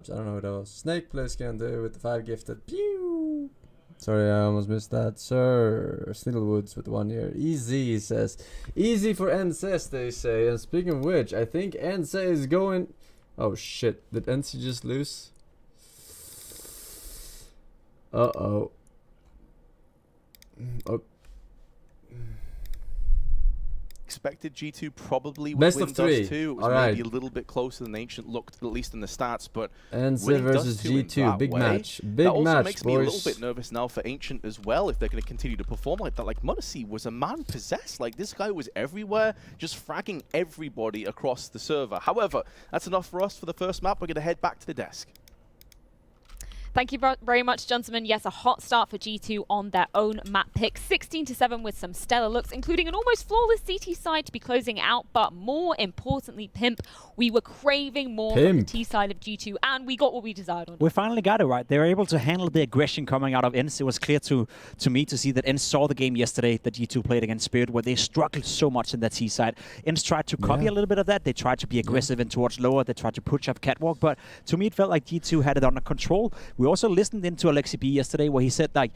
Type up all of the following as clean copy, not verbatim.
I don't know who that was. Snake plays can do with the 5 gifted. Pew! Sorry, I almost missed that. Sir Snittlewoods with 1 year. Easy, says. Easy for ENCE, they say. And speaking of which, I think ENCE is going... Oh shit, did ENCE just lose? Uh-oh. Oh. Expected G2 probably would Best win of 3. Dust 2. It was maybe a little bit closer than Ancient looked, at least in the stats, but ENCE winning versus Dust 2 G2, big way, match. Big that also match, makes boys. me a little bit nervous now for Ancient as well, if they're going to continue to perform like that. Like, m0NESY was a man possessed. Like, this guy was everywhere, just fragging everybody across the server. However, that's enough for us for the first map. We're going to head back to the desk. Thank you very much, gentlemen. Yes, a hot start for G2 on their own map pick. 16-7 with some stellar looks, including an almost flawless CT side to be closing out. But more importantly, Pimp, we were craving more from the T side of G2, and we got what we desired on. We finally got it right. They were able to handle the aggression coming out of ENCE. It was clear to me to see that ENCE saw the game yesterday that G2 played against Spirit, where they struggled so much in that T side. ENCE tried to copy a little bit of that. They tried to be aggressive in towards lower. They tried to push up catwalk, but to me it felt like G2 had it under control. We also listened into Alexi B yesterday where he said, like,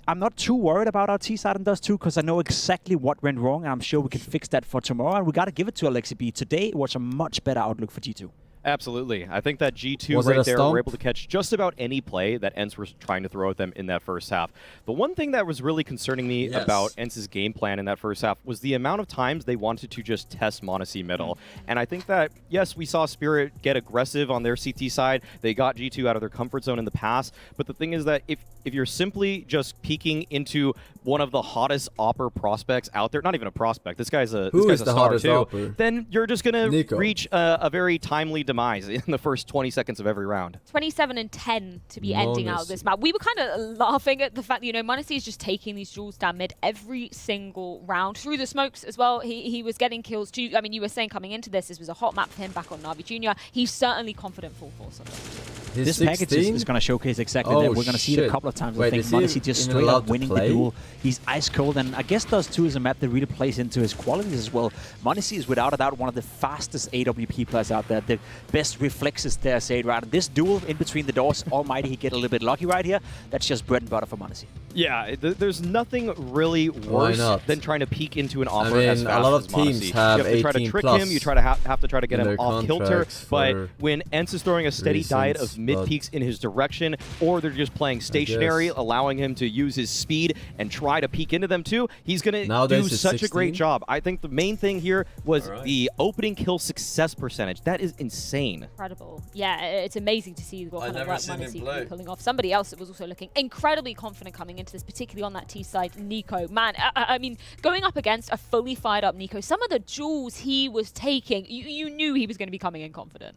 I'm not too worried about our T side in Dust 2 because I know exactly what went wrong, and I'm sure we can fix that for tomorrow, and we got to give it to Alexi B. Today it was a much better outlook for G2. Absolutely. I think that G2 right there were able to catch just about any play that ENCE was trying to throw at them in that first half. The one thing that was really concerning me about ENCE's game plan in that first half was the amount of times they wanted to just test m0NESY middle. And I think that, yes, we saw Spirit get aggressive on their CT side. They got G2 out of their comfort zone in the past. But the thing is that if you're simply just peeking into one of the hottest AWPer prospects out there, not even a prospect, this guy's a star too, then you're just going to reach a very timely demise in the first 20 seconds of every round. 27-10 to be ending out this map. We were kind of laughing at the fact that, you know, m0NESY is just taking these duels down mid every single round. Through the smokes as well, he was getting kills too. I mean, you were saying coming into this was a hot map for him back on Na'Vi Jr. He's certainly confident full force on this. This package is going to showcase exactly that. We're going to see it a couple of times. I think m0NESY just straight up winning the duel. He's ice cold, and I guess Dust 2 is a map that really plays into his qualities as well. m0NESY is without a doubt one of the fastest AWP players out there. The best reflexes there, say it right. This duel in between the doors, almighty, he get a little bit lucky right here. That's just bread and butter for m0NESY. Yeah, there's nothing really worse than trying to peek into an offer as fast a lot of as teams m0NESY. have You have to try to trick him, you try to have to try to get him off kilter, but when ENCE is throwing a steady diet of mid peeks in his direction, or they're just playing stationary, allowing him to use his speed and try to peek into them too, he's going to do such a great job. I think the main thing here was the opening kill success percentage. That is insane. Incredible. Yeah, it's amazing to see what kind of work m0NESY pulling off. Somebody else that was also looking incredibly confident coming into this, particularly on that T side, Nico. Man, I mean, going up against a fully fired up Nico, some of the duels he was taking, you knew he was going to be coming in confident.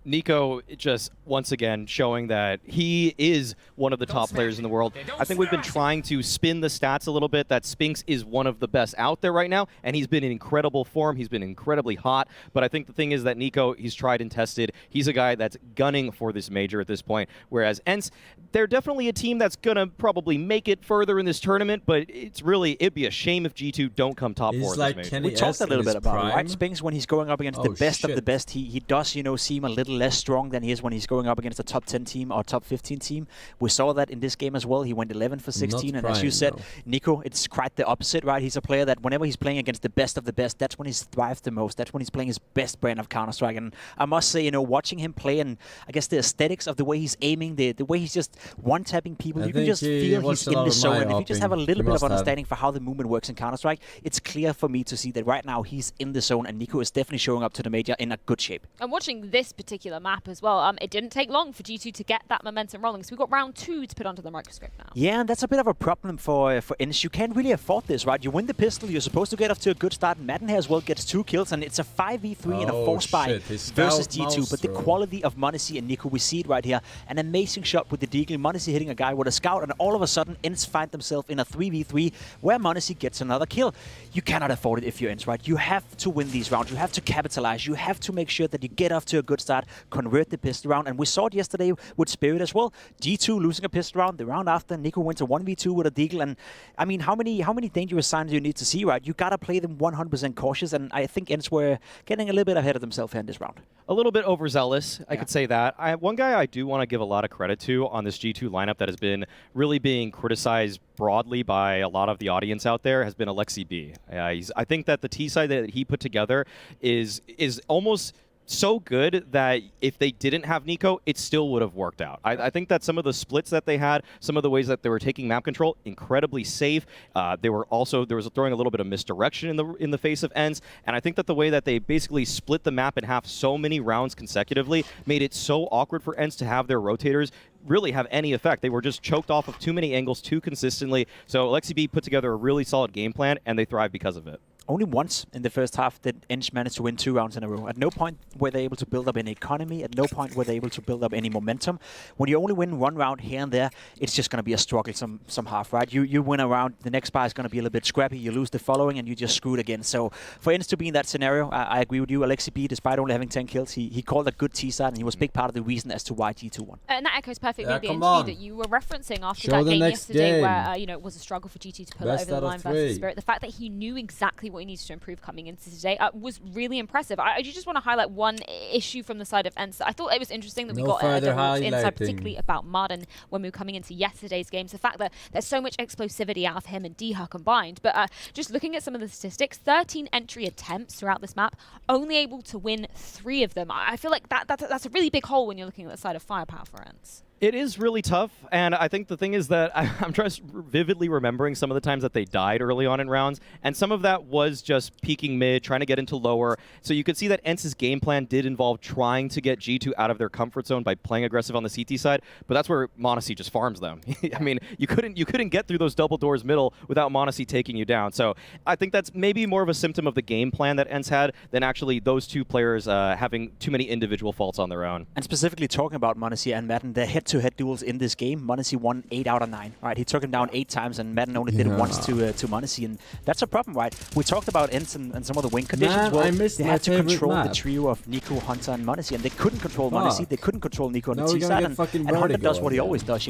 Nico just, once again, showing that he is one of the top players in the world. I think we've been trying to spin the stats a little bit, that Spinks is one of the best out there right now, and he's been in incredible form. He's been incredibly hot. But I think the thing is that Nico, he's tried and tested. He's a guy that's gunning for this major at this point, whereas ENCE, they're definitely a team that's going to probably make it further in this tournament, but it'd be a shame if G2 don't come top 4 in this major. We talked a little bit about it, right? Spinks, when he's going up against the best of the best, he does, you know, seem a little less strong than he is when he's going up against a top 10 team or top 15 team. We saw that in this game as well. He went 11 for 16, and as you said, Nico, it's quite the opposite, right? He's a player that whenever he's playing against the best of the best, that's when he's thrived the most. That's when he's playing his best brand of Counter-Strike. And I must say, you know, watching him play, and I guess the aesthetics of the way he's aiming, the way he's just one-tapping people, you can just feel he's in the zone. And if you just have a little bit of understanding for how the movement works in Counter-Strike, it's clear for me to see that right now he's in the zone, and Nico is definitely showing up to the major in a good shape. And watching this particular map as well, it didn't take long for G2 to get that momentum rolling. So we've got round 2 to put under the microscope now. Yeah, and that's a bit of a problem for ENCE. You can't really afford this, right? You win the pistol, you're supposed to get off to a good start. Madden here as well gets 2 kills, and it's a 5v3 and a 4-spy versus G2. But the quality of m0NESY and Nico, we see it right here. An amazing shot with the deagle. m0NESY hitting a guy with a scout, and all of a sudden, ENCE find themselves in a 3v3 where m0NESY gets another kill. You cannot afford it if you're ENCE, right? You have to win these rounds. You have to capitalize. You have to make sure that you get off to a good start. convert the pistol round. And we saw it yesterday with Spirit as well. G2 losing a pistol round. The round after, Nico went to 1v2 with a Deagle. And I mean, how many dangerous signs do you need to see, right? You gotta play them 100% cautious. And I think ENCE were getting a little bit ahead of themselves here in this round. A little bit overzealous, I could say that. One guy I do want to give a lot of credit to on this G2 lineup that has been really being criticized broadly by a lot of the audience out there has been Alexi B. I think that the T side that he put together is almost so good that if they didn't have Nico, it still would have worked out. I think that some of the splits that they had, some of the ways that they were taking map control, incredibly safe. There was throwing a little bit of misdirection in the face of ENCE, and I think that the way that they basically split the map in half so many rounds consecutively made it so awkward for ENCE to have their rotators really have any effect. They were just choked off of too many angles too consistently. So Alexi B put together a really solid game plan, and they thrived because of it. Only once in the first half did ENCE manage to win 2 rounds in a row. At no point were they able to build up any economy. At no point were they able to build up any momentum. When you only win 1 round here and there, it's just going to be a struggle some half, right? You win a round, the next bar is going to be a little bit scrappy. You lose the following, and you just screwed again. So for ENCE to be in that scenario, I agree with you. Alexi B, despite only having 10 kills, he called a good T-side, and he was a big part of the reason as to why G2 won. And that echoes perfectly the interview that you were referencing after that game yesterday, where it was a struggle for G2 to pull it over the line versus Spirit. The fact that he knew exactly what he needed to improve coming into today was really impressive. I just want to highlight one issue from the side of ENCE. I thought it was interesting that we got a insight, particularly about Martin when we were coming into yesterday's games. The fact that there's so much explosivity out of him and Diha combined. But just looking at some of the statistics, 13 entry attempts throughout this map, only able to win 3 of them. I feel like that's a really big hole when you're looking at the side of firepower for ENCE. It is really tough, and I think the thing is that I'm just vividly remembering some of the times that they died early on in rounds, and some of that was just peeking mid, trying to get into lower. So you could see that ENCE's game plan did involve trying to get G2 out of their comfort zone by playing aggressive on the CT side, but that's where m0NESY just farms them. I mean, you couldn't get through those double doors middle without m0NESY taking you down. So I think that's maybe more of a symptom of the game plan that ENCE had than actually those 2 players having too many individual faults on their own. And specifically talking about m0NESY and Madden, their head-to-head duels in this game, m0NESY won 8 out of 9. Right, he took him down 8 times, and Madden only did it once to m0NESY, and that's a problem, right? We talked about ENCE and some of the win conditions. Well, they had to control the trio of Nico, Hunter, and m0NESY, and they couldn't control m0NESY. They couldn't control Nico on the T side, and Hunter does what he always does.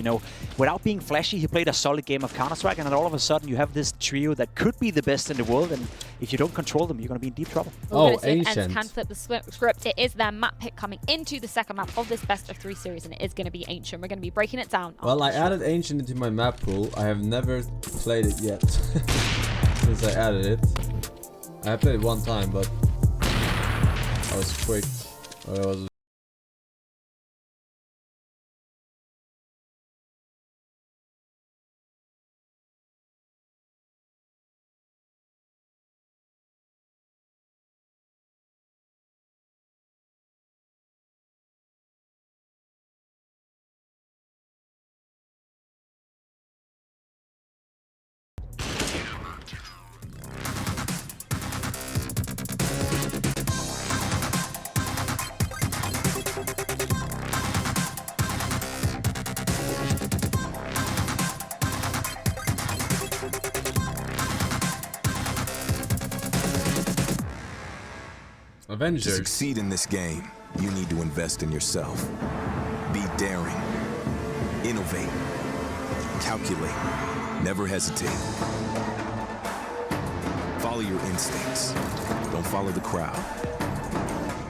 Without being flashy, he played a solid game of Counter-Strike, and then all of a sudden you have this trio that could be the best in the world, and if you don't control them, you're going to be in deep trouble. ENCE can flip the script. It is their map pick coming into the second map of this best of 3 series, and it is going to be ENCE. We're going to be breaking it down. Well, I added ENCE into my map pool. I have never played it yet since I added it. I played it 1 time, but I was quick. I was Avengers. To succeed in this game, you need to invest in yourself. Be daring. Innovate. Calculate. Never hesitate. Follow your instincts. Don't follow the crowd.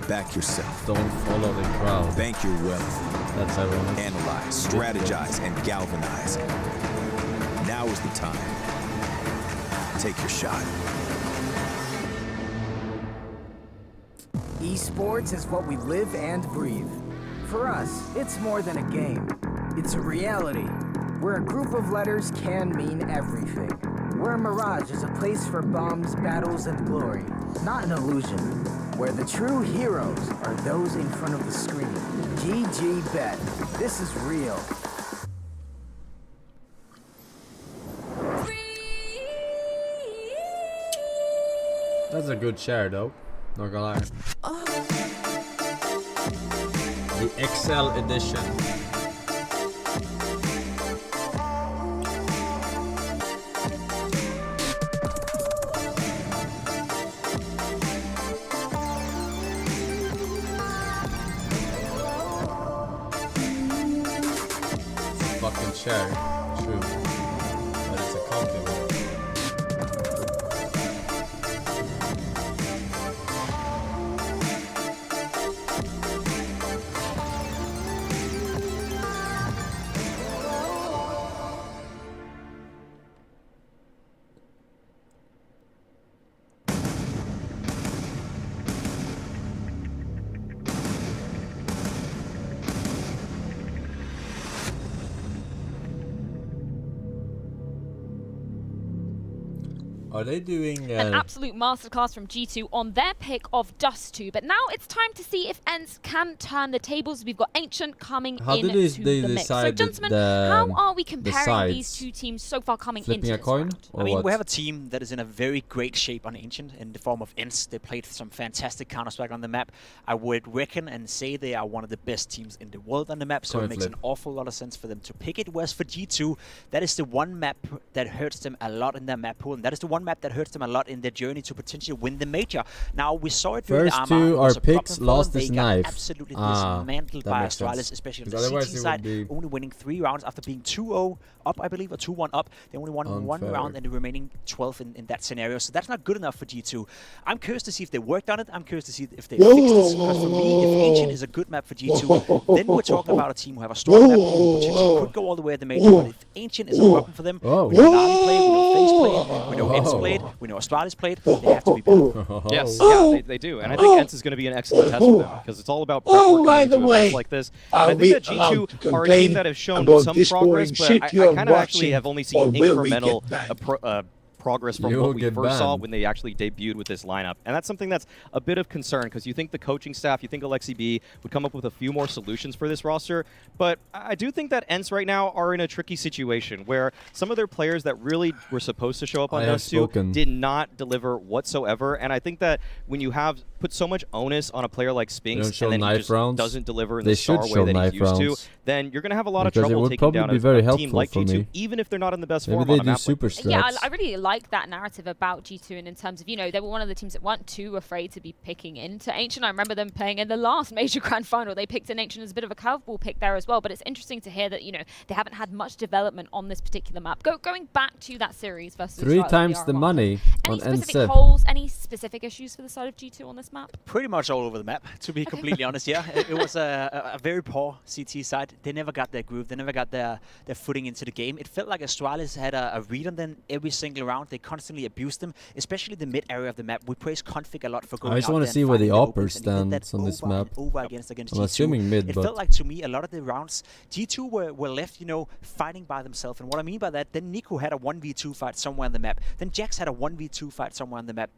Back yourself. Don't follow the crowd. Bank your wealth. That's ironic. Analyze, strategize, and galvanize. Now is the time. Take your shot. Esports is what we live and breathe. For us, it's more than a game. It's a reality, where a group of letters can mean everything. Where Mirage is a place for bombs, battles, and glory, not an illusion. Where the true heroes are those in front of the screen. GG Bet. This is real. That's a good share though. Not gonna lie. The XL edition. fucking chair. True. But it's a compliment. Are they doing an absolute masterclass from G2 on their pick of Dust 2? But now it's time to see if ENCE can turn the tables. We've got Ancient coming into the mix. So, gentlemen, how are we comparing these two teams so far coming into this round? I mean, we have a team that is in a very great shape on Ancient in the form of ENCE. They played some fantastic Counter-Strike on the map. I would reckon and say they are one of the best teams in the world on the map, so it makes an awful lot of sense for them to pick it. Whereas for G2, that is the one map that hurts them a lot in their map pool, and that is the one map that hurts them a lot in their journey to potentially win the major. Now, we saw it during the first two are picks, lost his knife. Absolutely dismantled by Astralis, especially on the CT side, only winning 3 rounds after being 2-0 up, I believe, or 2-1 up. They only won 1 round in the remaining 12 in that scenario, so that's not good enough for G2. I'm curious to see if they worked on it. I'm curious to see if they fixed it, because for me, if Ancient is a good map for G2, then we're talking about a team who have a strong map who potentially could go all the way at the major. But if Ancient is a problem for them, we know Na'Vi played, we know FaZe played, we know ENCE played, we know Astralis played, they have to be better. Yes, yeah, they do. And I think ENCE is going to be an excellent test for them, because it's all about by the way, like this. And I think that G2 are a team that have shown some progress, but I kind of actually have only seen incremental progress from what we first saw when they actually debuted with this lineup. And that's something that's a bit of concern, because you think the coaching staff, you think Alexi B would come up with a few more solutions for this roster, but I do think that ENCE right now are in a tricky situation where some of their players that really were supposed to show up on Dust 2 did not deliver whatsoever. And I think that when you have put so much onus on a player like Spinks and then he just doesn't deliver in the star way that he used to, then you're going to have a lot of trouble taking down a team like G2, even if they're not in the best form on a map. Yeah, I really like that narrative about G2, and in terms of, you know, they were one of the teams that weren't too afraid to be picking into Ancient. I remember them playing in the last major grand final. They picked in Ancient as a bit of a curveball pick there as well, but it's interesting to hear that, you know, they haven't had much development on this particular map. Going back to that series versus 3 times the money on any specific holes, any specific issues for the side of G2 on this map? Pretty much all over the map, to be completely honest. Yeah, it was a very poor CT side. They never got their groove. They never got their footing into the game. It felt like Astralis had a read on them every single round. They constantly abused them, especially the mid area of the map. We praise Config a lot for going out. I just want to see where the Opper stands on this map. Against I'm G2. assuming mid, it but felt like to me a lot of the rounds G2 were left, you know, fighting by themselves. And what I mean by that, then Nico had a 1v2 fight somewhere on the map. Then Jax had a 1v2 fight somewhere on the map.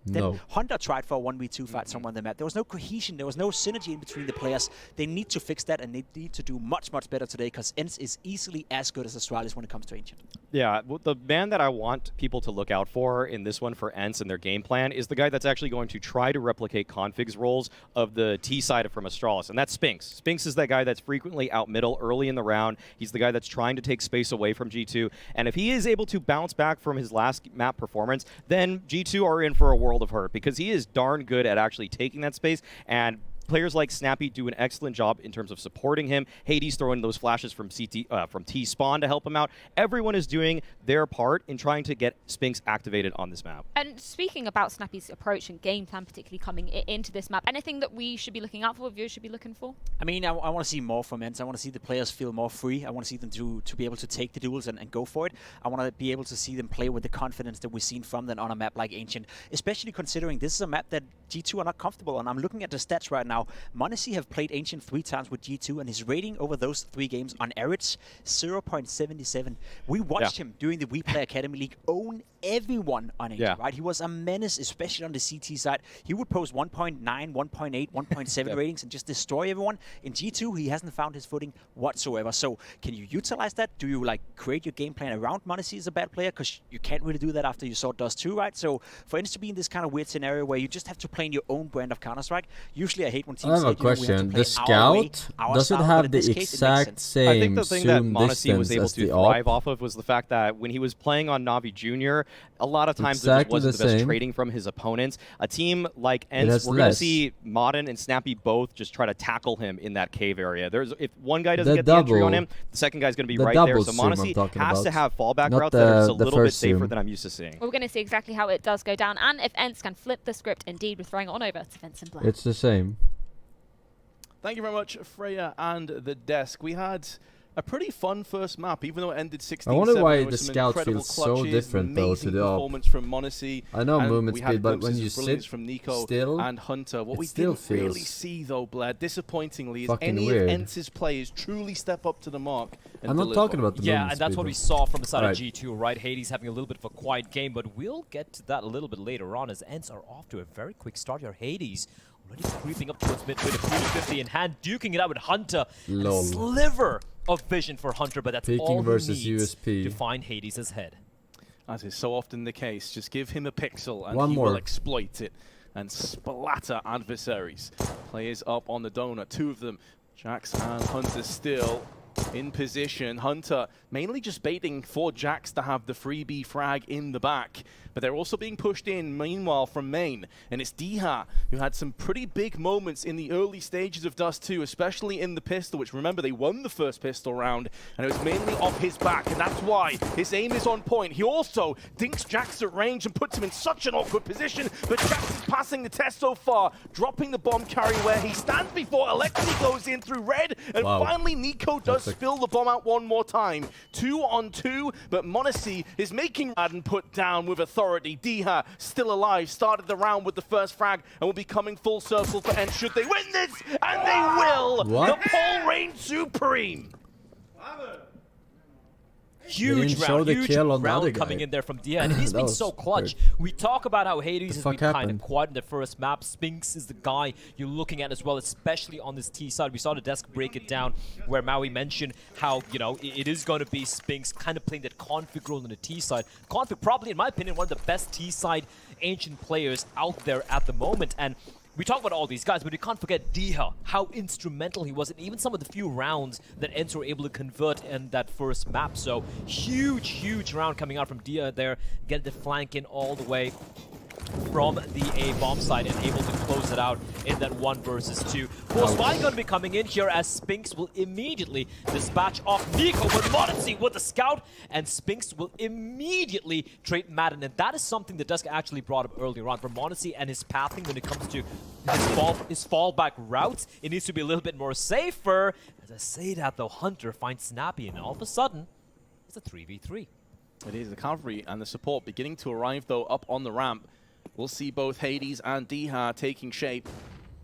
Then Honda tried for a 1v2 fight somewhere on the map. There was no cohesion. There was no synergy in between the players. They need to fix that, and they need to do much, much better today, because ENCE is easily as good as Astralis when it comes to Ancient. Yeah, well, the man that I want people to look out for in this one for ENCE and their game plan is the guy that's actually going to try to replicate Config's roles of the T side from Astralis, and that's Spinks. Spinks is that guy that's frequently out middle early in the round. He's the guy that's trying to take space away from G2, and if he is able to bounce back from his last map performance, then G2 are in for a world of hurt, because he is darn good at actually taking that space, and players like Snappy do an excellent job in terms of supporting him. Hades throwing those flashes from T-Spawn to help him out. Everyone is doing their part in trying to get Spinks activated on this map. And speaking about Snappy's approach and game plan, particularly coming into this map, anything that we should be looking out for, viewers should be looking for? I mean, I want to see more from ENCE. I want to see the players feel more free. I want to see them to be able to take the duels and go for it. I want to be able to see them play with the confidence that we've seen from them on a map like Ancient, especially considering this is a map that G2 are not comfortable on. I'm looking at the stats right now. m0NESY have played Ancient 3 times with G2, and his rating over those 3 games on average 0.77. We watched him during the We Play Academy League own everyone on Ancient, right? He was a menace, especially on the CT side. He would post 1.9, 1.8, 1.7 ratings and just destroy everyone. In G2, he hasn't found his footing whatsoever. So can you utilize that? Do you like create your game plan around m0NESY as a bad player? Because you can't really do that after you saw Dust 2, right? So for instance, to be in this kind of weird scenario where you just have to play in your own brand of Counter-Strike, usually I hate when teams I have a question. The Scout, does it have the exact same I think the thing that zoom m0NESY was able distance to thrive off of was the fact that when he was playing on Na'Vi Junior, A lot of times Exactly it wasn't the best same. trading from his opponents. A team like ENCE, we're going to see Modern and Snappy both just try to tackle him in that cave area. If one guy doesn't get the entry on him, the second guy's going to be right there. So m0NESY has to have fallback routes that are just a little bit safer than I'm used to seeing. We're going to see exactly how it does go down, and if ENCE can flip the script, indeed, we're throwing it on over to Vincent Black. It's the same. Thank you very much, Freya and the desk. We had a pretty fun first map, even though it ended 16-7. I wonder why the scout feels so different though to the performance from m0NESY. I know movement speed, but when you sit sit from Nico still, and Hunter, what we still didn't really see though, Blair, disappointingly, is any of ENCE's players truly step up to the mark. And I'm not deliver. talking about the movement and that's speed, what we saw from the side of G2, right? Hades having a little bit of a quiet game, but we'll get to that a little bit later on as ENCE are off to a very quick start here. Hades already creeping up towards mid with a 50 in hand, duking it out with Hunter. And a sliver of vision for Hunter, but that's all he needs to find Hades' head. As is so often the case, just give him a pixel and he will exploit it and splatter adversaries. Players up on the donut, two of them, Jax and Hunter still in position. Hunter mainly just baiting for Jax to have the freebie frag in the back, but they're also being pushed in meanwhile from main, and it's Diha who had some pretty big moments in the early stages of Dust 2, especially in the pistol, which remember they won the first pistol round, and it was mainly off his back, and that's why his aim is on point. He also dinks Jax at range and puts him in such an awkward position, but Jax is passing the test so far, dropping the bomb carry where he stands before ENCE goes in through red, and finally Nico does spill the bomb out one more time. 2 on 2, but m0NESY is making Madden put down with authority. Diha still alive, started the round with the first frag and will be coming full circle for ENCE should they win this, and they will! The pole reigns supreme! Huge round coming in there from Diha, and he's been so clutch. We talk about how Hades has been kind of quiet in the first map. Spinx is the guy you're looking at as well, especially on this T side. We saw the desk break it down where Maui mentioned how, you know, it is going to be Spinx kind of playing that config role on the T side. Config probably, in my opinion, one of the best T side ancient players out there at the moment. And we talk about all these guys, but we can't forget Diha, how instrumental he was in even some of the few rounds that ENCE were able to convert in that first map. So huge round coming out from Diha there, get the flank in all the way from the A bomb side and able to close it out in that 1 versus 2. Forsen going to be coming in here as Spinx will immediately dispatch off Nico, but m0NESY with the scout, and Spinx will immediately trade Madden, and that is something that Dusk actually brought up earlier on for m0NESY and his pathing when it comes to his fallback routes. It needs to be a little bit more safer. As I say that though, Hunter finds Snappy, and all of a sudden it's a 3v3. It is the cavalry and the support beginning to arrive though up on the ramp. We'll see both Hades and Diha taking shape.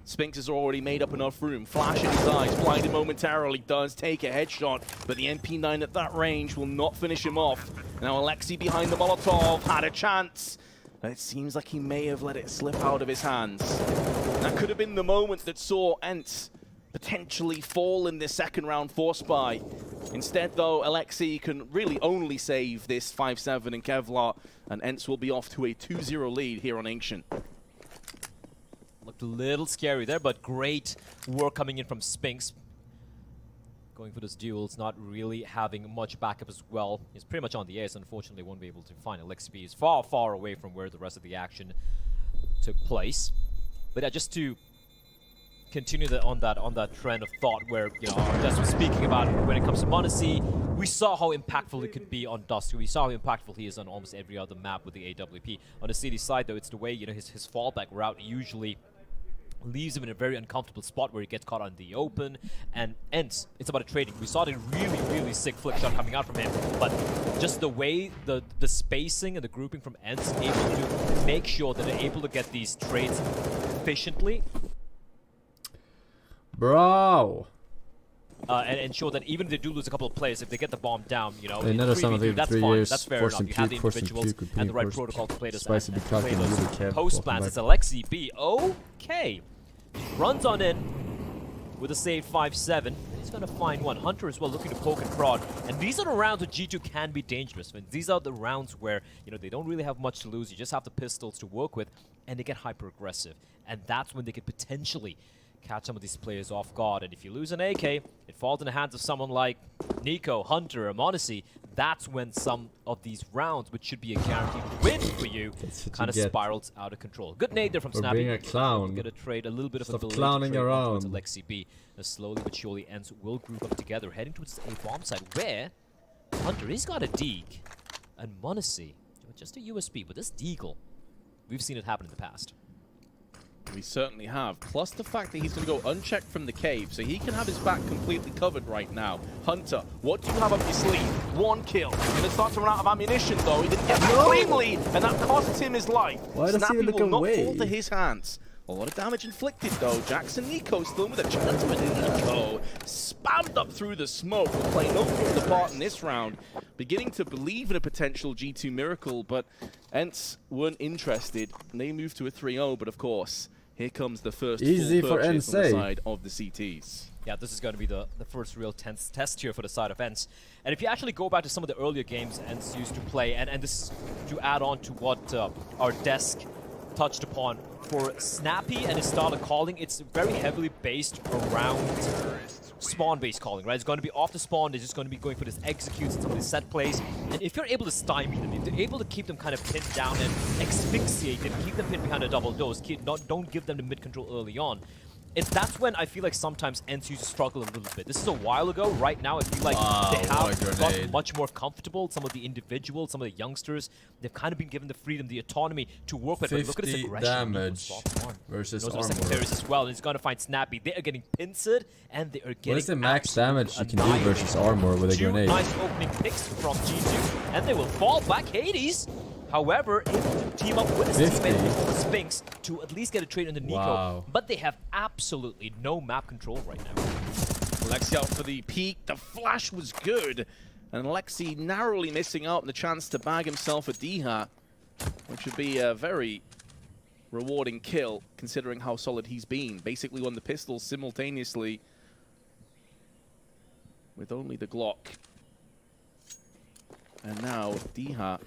Spinx has already made up enough room. Flash in his eyes, blinded momentarily, does take a headshot, but the MP9 at that range will not finish him off. Now ENCE behind the Molotov had a chance, but it seems like he may have let it slip out of his hands. That could have been the moment that saw ENCE potentially fall in this second round force buy. Instead, though, ENCE can really only save this 5-7 in Kevlar, and ENCE will be off to a 2-0 lead here on Ancient. Looked a little scary there, but great work coming in from Spinx. Going for this duel, it's not really having much backup as well. He's pretty much on the ace, unfortunately won't be able to find ENCE. He's far away from where the rest of the action took place. But just to continue on that trend of thought where, you know, our desk was speaking about when it comes to m0NESY, we saw how impactful it could be on Dust. We saw how impactful he is on almost every other map with the AWP. On the city side, though, it's the way, you know, his fallback route usually leaves him in a very uncomfortable spot where he gets caught on the open. And ENCE, it's about a trading. We saw the really sick flick shot coming out from him, but just the way the spacing and the grouping from ENCE able to make sure that they're able to get these trades efficiently. Bro! And ensure that even if they do lose a couple of players, if they get the bomb down, you know, another sum of that's 3 fine. years, That's fair enough. You have the individuals and the right protocol to play this and play those post plans. It's ENCE B. Okay. Runs on in with a save 5-7. He's going to find one. Hunter as well looking to poke and prod. And these are the rounds where G2 can be dangerous. These are the rounds where, you know, they don't really have much to lose. You just have the pistols to work with, and they get hyper aggressive. And that's when they could potentially catch some of these players off guard. And if you lose an AK, it falls in the hands of someone like Nico, Hunter, or m0NESY. that's when some of these rounds, which should be a guaranteed win for you, kind of spirals out of control. Good nade there from Snappy. Being a clown. Gonna trade a little bit of a delay clowning around. To Alexi B. Slowly but surely, ENCE will group up together, heading towards the A bomb side, where Hunter, he's got a Deeg, and m0NESY, just a USB. But this Deagle, we've seen it happen in the past. We certainly have. Plus the fact that he's going to go unchecked from the cave, so he can have his back completely covered right now. Hunter, what do you have up your sleeve? 1 kill. Going to start to run out of ammunition, though. He didn't get that cleanly, and that costs him his life. Why does he look will away? not fall to his hands. A lot of damage inflicted, though. Jackson Nico still with a chance, but Nico spammed up through the smoke. Will play no further part in this round. Beginning to believe in a potential G2 miracle, but ENCE weren't interested. And they moved to a 3-0, but of course, here comes the first easy full for purchase ENCE on the side of the CTs. Yeah, this is going to be the first real tense test here for the side of ENCE. And if you actually go back to some of the earlier games ENCE used to play, and this is to add on to what our desk touched upon, for Snappy and his style of calling, it's very heavily based around spawn-based calling, right? It's going to be off the spawn, they're just going to be going for this executes and some of these set plays. And if you're able to stymie them, if you're able to keep them kind of pinned down and asphyxiate them, keep them pinned behind a double dose, don't give them the mid-control early on, that's when I feel like sometimes ENCE used to struggle a little bit. This is a while ago. Right now, I feel like they have got much more comfortable. Some of the individuals, some of the youngsters, they've kind of been given the freedom, the autonomy to work with. But look at his aggression. Damage versus armor. As well. And he's going to find Snappy. They are getting pincered, and they are getting. What is the max damage you can do versus armor with a grenade? Nice opening picks from G2, and they will fall back. Hades, however, able to team up with his teammate Spinks to at least get a trade on the Nico. Wow. But they have absolutely no map control right now. Alexi out for the peek. The flash was good. And Alexi narrowly missing out on the chance to bag himself a D-Hat, which would be a very rewarding kill, considering how solid he's been. Basically won the pistols simultaneously with only the Glock. And now D-Hat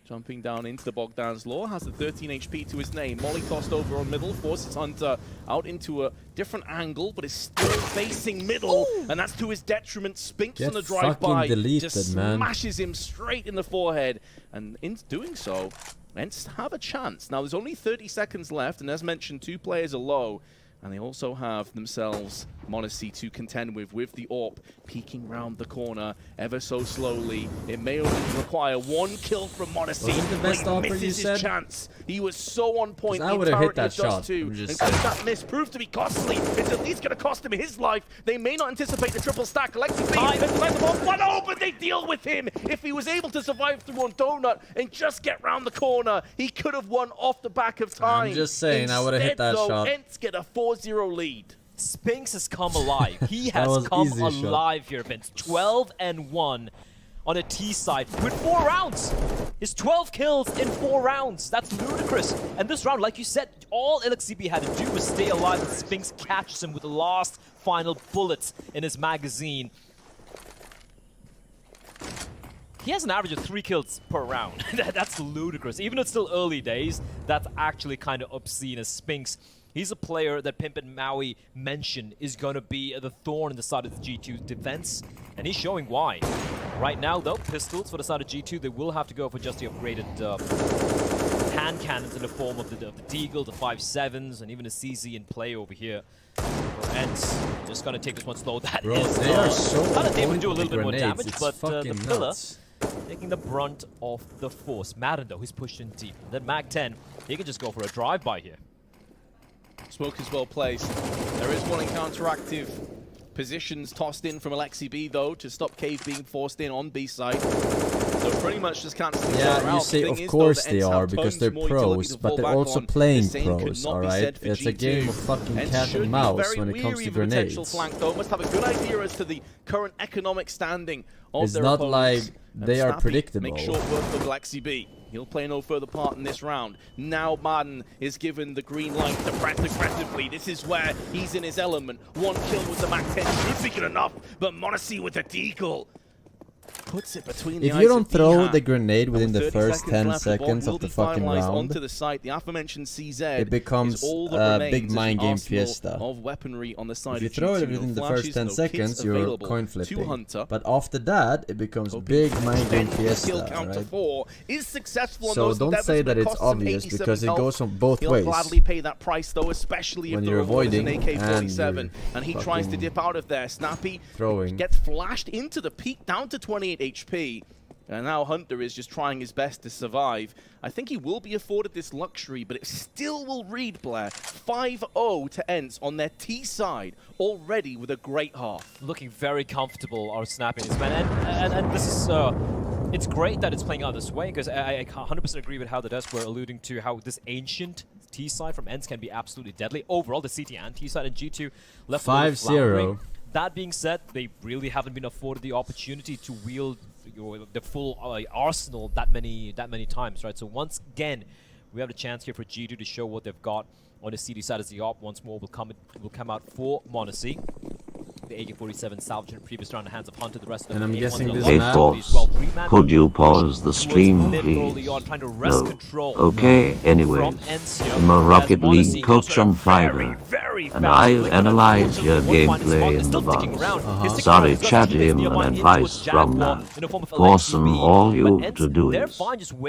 jumping down into the Bogdan's Law, has the 13 HP to his name. Molly tossed over on middle, forces Hunter out into a different angle, but is still facing middle, and that's to his detriment. Spinks on the drive-by just smashes him straight in the forehead, and in doing so, ENCE have a chance. Now, there's only 30 seconds left, and as mentioned, 2 players are low, and they also have themselves m0NESY to contend with the AWP peeking round the corner ever so slowly. It may only require 1 kill from m0NESY, but he misses his chance. He was so on point. I would have hit that shot. And that miss proved to be costly. It's at least going to cost him his life. They may not anticipate the triple stack. Alexi but they deal with him. If he was able to survive through on Donut and just get round the corner, he could have won off the back of time. I'm just saying, instead, I would have hit that shot. ENCE get a 4-0 lead. Spinks has come alive. He has come alive here, Vince. 12-1 on a T side with 4 rounds. His 12 kills in 4 rounds. That's ludicrous. And this round, like you said, all LXCB had to do was stay alive, and Spinks catches him with the last final bullets in his magazine. He has an average of 3 kills per round. That's ludicrous. Even though it's still early days, that's actually kind of obscene as Spinks. He's a player that Pimp and Maui mentioned is going to be the thorn in the side of the G2's defense, and he's showing why. Right now, though, pistols for the side of G2, they will have to go for just the upgraded hand cannons in the form of the Deagle, the 5.7s, and even a CZ in play over here. ENCE just going to take this one slow. That is they are so kind of able to do a little bit more damage, it's but the pillar nuts. taking the brunt of the force. Madden, though, he's pushed in deep. And then Mag 10, he can just go for a drive-by here. Smoke is well placed. There is one in counteractive positions tossed in from Alexi B, though, to stop Cave being forced in on B side. So pretty much just canceling each other out. You say of course they are, because they're pros, but they're also playing pros, alright? It's a game of fucking cat and mouse when it comes to grenades. Flank, though. Must have a good idea as to the current economic standing of their opponents. It's not like they are Snappy predictable. Make short work of Alexi B. He'll play no further part in this round. Now Madden is given the green light to press aggressively. This is where he's in his element. 1 kill with the Mac 10 should be good enough, but m0NESY with a deagle. puts it between the If eyes you don't of throw Diha. the grenade within the 30 first 10 left, seconds the ball of the will be fucking finalized round, onto the site. The aforementioned CZ it becomes is all that a big remains mind as game arsenal fiesta. of weaponry on the side If you of throw G2. it within No the first flashes, 10 no seconds, kits you're available coin to flipping. Hunter. But after that, it becomes Hoping big to mind game extend his kill fiesta, count to right? 4 is successful on So those don't endeavors, say but that it it's costs him obvious 87 because it health. goes on both He'll ways. gladly pay that price though, especially When if you're the reward is an avoiding AK-47 and he tries to fucking dip out of there. Snappy throwing. gets flashed into the peak, down to 28 HP. And now Hunter is just trying his best to survive. I think he will be afforded this luxury, but it still will read, Blair, 5-0 to ENCE on their T side, already with a great half. Looking very comfortable, our Snappy and his men. And this is... it's great that it's playing out this way, because I 100% agree with how the devs were alluding to how this ancient T side from ENCE can be absolutely deadly. Overall, the CT and T side and G2 left 5-0. That being said, they really haven't been afforded the opportunity to wield the full arsenal that many times, right? So once again, we have the chance here for G2 to show what they've got on the CD side as the op. Once more will come out for m0NESY. The AK-47 salvaged in the previous round in the hands of Hunter. The rest of them. And I'm guessing this Hey, map... Force, could you pause the stream, please? No. Okay, anyways. I'm a Rocket League coach on Fiverr, and I'll analyze your gameplay in the box. Sorry, chat him an advice from Forsen. All you to do is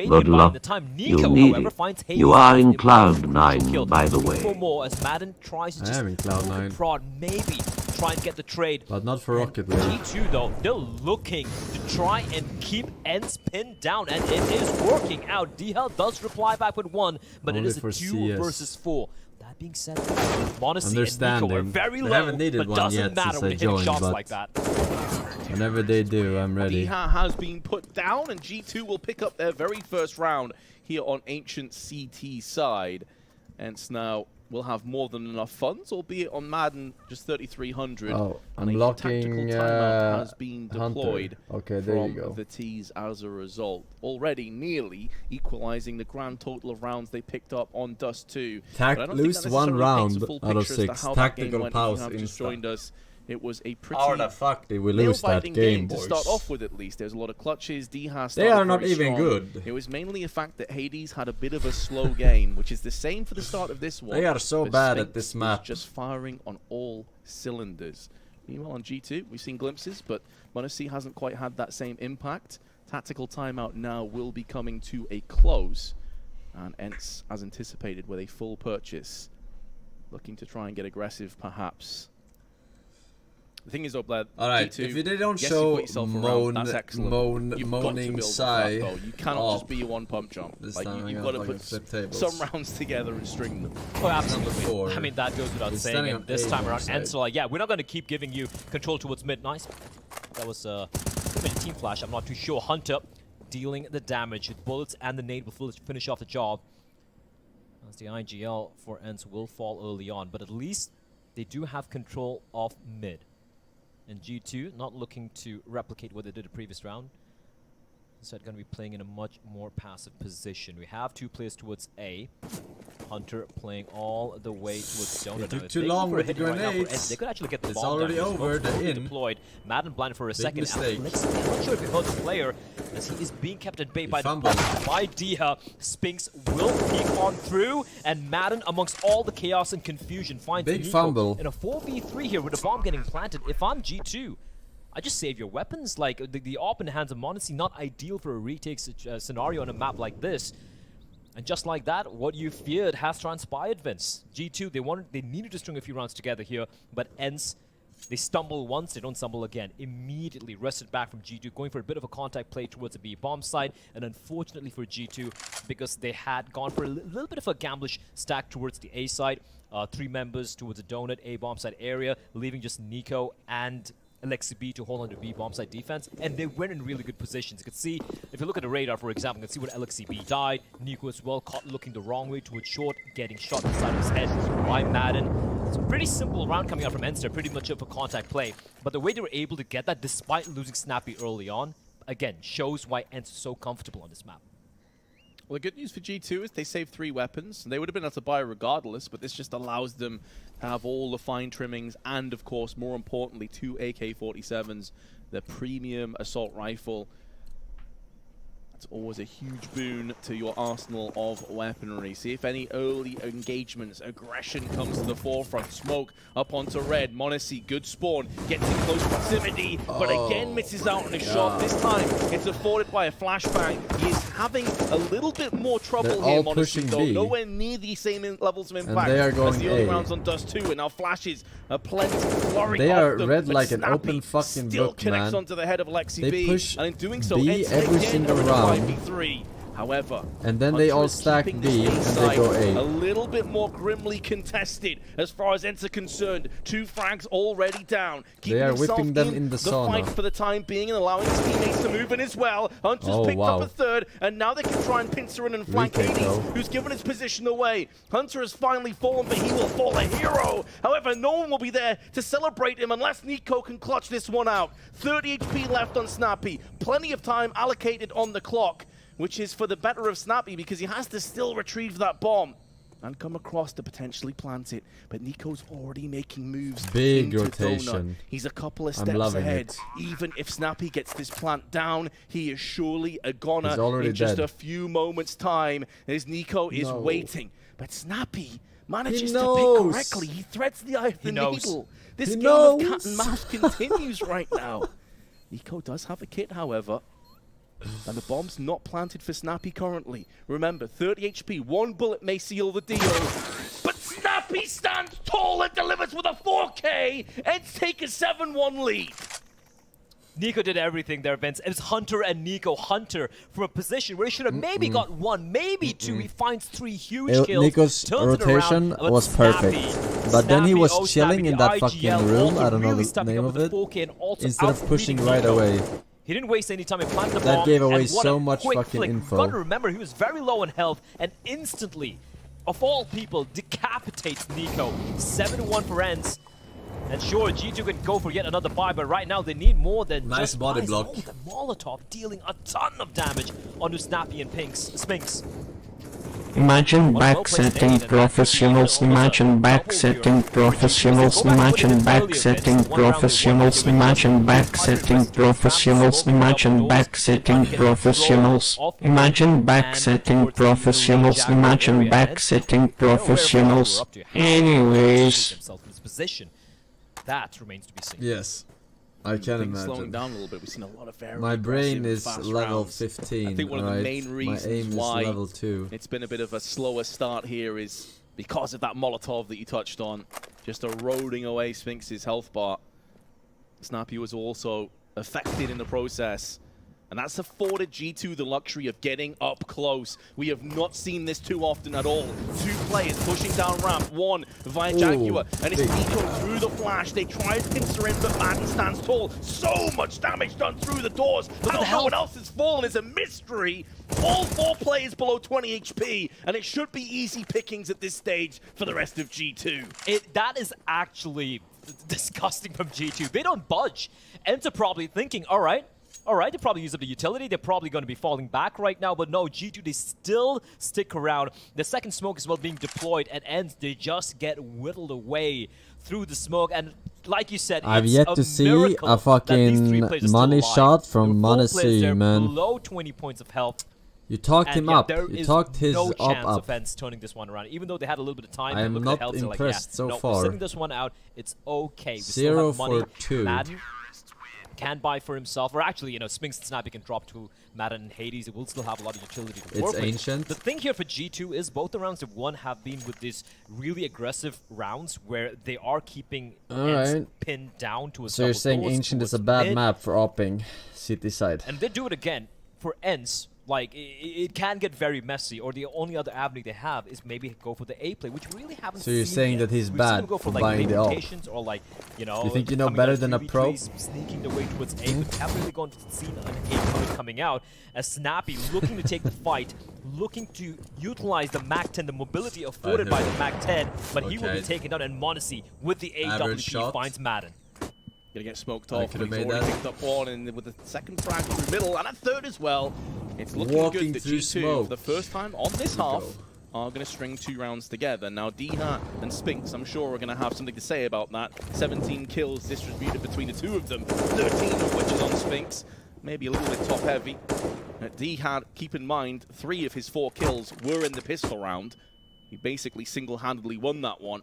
good luck. You'll need it. You are in Cloud 9, by the way. I am in Cloud 9. Maybe try and get the trade. But not for Rocket League. G2 though, they're looking to try and keep ENCE pinned down, and it is working out. DHL does reply back with 1, but Only it is a 2 CS. versus 4. That being said, m0NESY and Nico are very They low, haven't needed but one doesn't yet matter since when I they hit joined, shots but like that. whenever they do, I'm ready. Diha has been put down, and G2 will pick up their very first round here on Ancient CT side. ENCE now will have more than enough funds, albeit on Madden just 3,300. Oh, and I'm a locking tactical timeout has been deployed okay, there you from go. the T's as a result. Already nearly equalizing the grand total of rounds they picked up on Dust 2. Lose one round out of 6. Tactical pause If you have just joined us, it was a pretty how the fuck did we lose that game, to boys? start off with. At least there's a lot of clutches. Diha They are not very even strong. good. It was mainly a fact that Hades had a bit of a slow game, which is the same for the start of this one. They are so but bad Sphinx at this is map. just firing on all cylinders. Meanwhile on G2 we've seen glimpses, but m0NESY hasn't quite had that same impact. Tactical timeout now will be coming to a close, and ENCE, as anticipated, with a full purchase, looking to try and get aggressive perhaps. The thing is, though, Bled, alright, G2, if they don't yes, show moaning sigh, you cannot just be a one-pump jump. Like you've got to put some rounds together and string them. Oh, absolutely. I mean, that goes without saying. And this time around, ENCE are like, yeah, we're not going to keep giving you control towards mid. Nice. That was a team flash. I'm not too sure. Hunter dealing the damage with bullets and the nade will finish off the job. As the IGL for ENCE will fall early on, but at least they do have control of mid. And G2 not looking to replicate what they did the previous round. Instead, going to be playing in a much more passive position. We have 2 players towards A. Hunter playing all the way towards Donut. It took too long with the grenades. They could actually get the it's bomb already down. over. They're in. Deployed. Madden blinded for a second. Mistake. I'm not sure if you heard the player, as he is being kept at bay by the fumbled. by Diha. Spinks will peek on through, and Madden, amongst all the chaos and confusion, finds Big Nico fumble in a 4v3 here with the bomb getting planted. If I'm G2, I just save your weapons. Like the op in the hands of m0NESY, not ideal for a retake scenario on a map like this. And just like that, what you feared has transpired, Vince. G2, they needed to string a few rounds together here, but ENCE, they stumble once, they don't stumble again. Immediately wrested back from G2, going for a bit of a contact play towards the B bomb side, and unfortunately for G2, because they had gone for a little bit of a gamblish stack towards the A side, 3 members towards the donut A bomb side area, leaving just Nico and Alexi B to hold on to B bomb side defense, and they were in really good positions. You can see, if you look at the radar, for example, you can see when Alexi B died. Nico as well, caught looking the wrong way towards short, getting shot in the side of his head by Madden. It's a pretty simple round coming out from ENCE, pretty much of a contact play. But the way they were able to get that, despite losing Snappy early on, again, shows why ENCE is so comfortable on this map. Well, the good news for G2 is they saved 3 weapons. They would have been able to buy regardless, but this just allows them to have all the fine trimmings and, of course, more importantly, 2 AK-47s the premium assault rifle. It's always a huge boon to your arsenal of weaponry. See if any early engagements, aggression comes to the forefront. Smoke up onto red. m0NESY, good spawn. Gets in close proximity, but again misses out on a shot. This time, it's afforded by a flashbang. He is having a little bit more trouble here, m0NESY, though. Nowhere near the same levels of impact as the early rounds on Dust 2. And now flashes a plenty flurry. They are them, red like an open fucking still book, connects man. onto the head of Lexi They B, push and in doing so, B every single round. 5v3. However, and then they all stack B and they go A. A little bit more grimly contested as far as ENCE are concerned. 2 frags already down. They are whipping them in the sauna. Fight for the time being and allowing his teammates to move in as well. Hunter's picked up a third, and now they can try and pincer in and flank Hades, who's given his position away. Hunter has finally fallen, but he will fall a hero. However, no one will be there to celebrate him unless Nico can clutch this one out. 30 HP left on Snappy. Plenty of time allocated on the clock, which is for the better of Snappy because he has to still retrieve that bomb and come across to potentially plant it. But Nico's already making moves. Big into rotation. Donut. He's a couple of steps ahead. Even if Snappy gets this plant down, he is surely a goner in just a few moments' time as Nico is waiting. But Snappy manages to pick correctly. He threads the eye of the needle. This game of cat and mouse continues right now. Nico does have a kit, however. And the bomb's not planted for Snappy currently. Remember, 30 HP, 1 bullet may seal the deal. But Snappy stands tall and delivers with a 4K and take a 7-1 lead. Nico did everything there, Vince. It was Hunter and Nico. Hunter from a position where he should have maybe got 1, maybe 2. He finds 3 huge kills. Nico's rotation was perfect. But then he was chilling in that fucking room, I don't know the name of it, instead of pushing right away. He didn't waste any time. He planted the bomb. That gave away and what so a much quick fucking flick. info. You've got to remember, he was very low in health and instantly, of all people, decapitates Nico. 7-1 for ENCE. And sure, G2 can go for yet another buy, but right now they need more than nice just body buys. block. Oh, the Molotov dealing a ton of damage onto Snappy and Spinks. Imagine backsetting professionals, imagine backsetting professionals, imagine backsetting professionals, imagine backsetting professionals, imagine backsetting professionals, imagine backsetting professionals, imagine backsetting professionals. Anyways. That remains to be seen. Yes. I can imagine. Slowing down a little bit. We've seen a lot of very my brain is level rounds. 15. I think one of the main reasons why level 2. It's been a bit of a slower start here is because of that Molotov that you touched on, just eroding away Spinks' health bar. Snappy was also affected in the process. And that's afforded G2 the luxury of getting up close. We have not seen this too often at all. 2 players pushing down ramp, 1 via Jaguar, and it's Nico through the flash. They try to pincer in, but Madden stands tall. So much damage done through the doors. How no one else has fallen is a mystery. All 4 players below 20 HP, and it should be easy pickings at this stage for the rest of G2. That is actually disgusting from G2. They don't budge. ENCE are probably thinking, all right, they probably use up the utility. They're probably going to be falling back right now. But no, G2, they still stick around. The second smoke is well being deployed. At ENCE, they just get whittled away through the smoke. And like you said, I've yet to see a fucking money shot from m0NESY, man. Below 20 points of health. You talked him up. You talked his no up chance up. of ENCE turning this one around. Even though they had a little bit of time. I am not impressed so far. Sitting this one out, it's okay. We 0 still have money. for 2. Madden can buy for himself, or actually, you know, Spinks and Snappy can drop to Madden and Hades. It will still have a lot of utility to work with. It's ancient. The thing here for G2 is both the rounds they've won have been with these really aggressive rounds where they are keeping ENCE pinned down to a So you're saying ancient is a bad map for opping city side. And they do it again for ENCE. Like, it can get very messy, or the only other avenue they have is maybe go for the A play, which we really haven't seen. So you're saying that he's bad for buying the op? Or like, you know, you think you know better than a pro? Sneaking the way towards A, but we haven't really gone to see an A coming out. As Snappy looking to take the fight, looking to utilize the MAC-10, the mobility afforded by the MAC-10, but he will be taken down, and m0NESY with the AWP finds Madden. Gonna get smoked off. He's already picked up 1, and with the second frag through middle, and a third as well. It's looking good that G2 for the first time on this half are going to string 2 rounds together. Now, Dhat and Spinks, I'm sure, are going to have something to say about that. 17 kills distributed between the 2 of them, 13 of which is on Spinks. Maybe a little bit top-heavy. Dhat, keep in mind, 3 of his 4 kills were in the pistol round. He basically single-handedly won that one.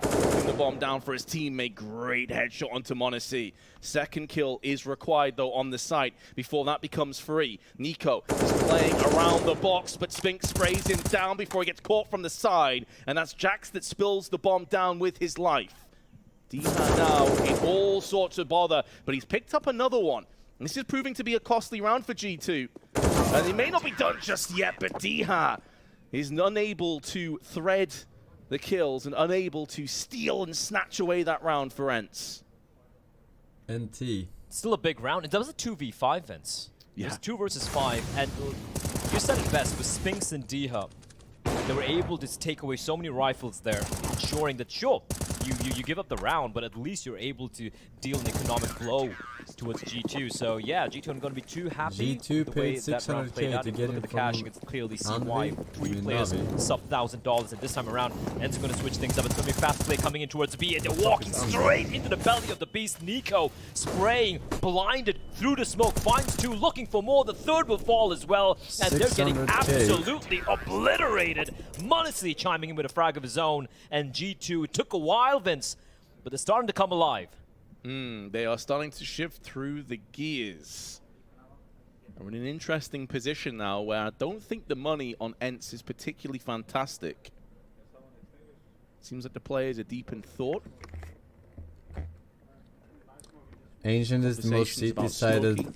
Putting the bomb down for his teammate. Great headshot onto m0NESY. Second kill is required, though, on the site before that becomes free. Nico is playing around the box, but Spinks sprays him down before he gets caught from the side. And that's Jax that spills the bomb down with his life. Dhat now in all sorts of bother, but he's picked up another one. And this is proving to be a costly round for G2. And it may not be done just yet, but Dhat is unable to thread the kills and unable to steal and snatch away that round for ENCE. NT. Still a big round. That was a 2v5, Vince. Yeah. It was 2 versus 5, and you said it best with Spinks and Dhat. They were able to take away so many rifles there, ensuring that, sure, you give up the round, but at least you're able to deal an economic blow towards G2. So yeah, G2 aren't going to be too happy G2 with the way paid that round played out. to If get you look him at the cash, you can clearly see why 3 players sub $1,000, and this time around, ENCE are going to switch things up. It's going to be a fast play coming in towards B, and they're walking straight into the belly of the beast. Nico spraying, blinded through the smoke, finds 2, looking for more. The third will fall as well, and they're getting absolutely obliterated. m0NESY chiming in with a frag of his own, and G2, it took a while, Vince, but they're starting to come alive. They are starting to shift through the gears. We're in an interesting position now where I don't think the money on ENCE is particularly fantastic. Seems like the players are deep in thought. Ancient is the most decided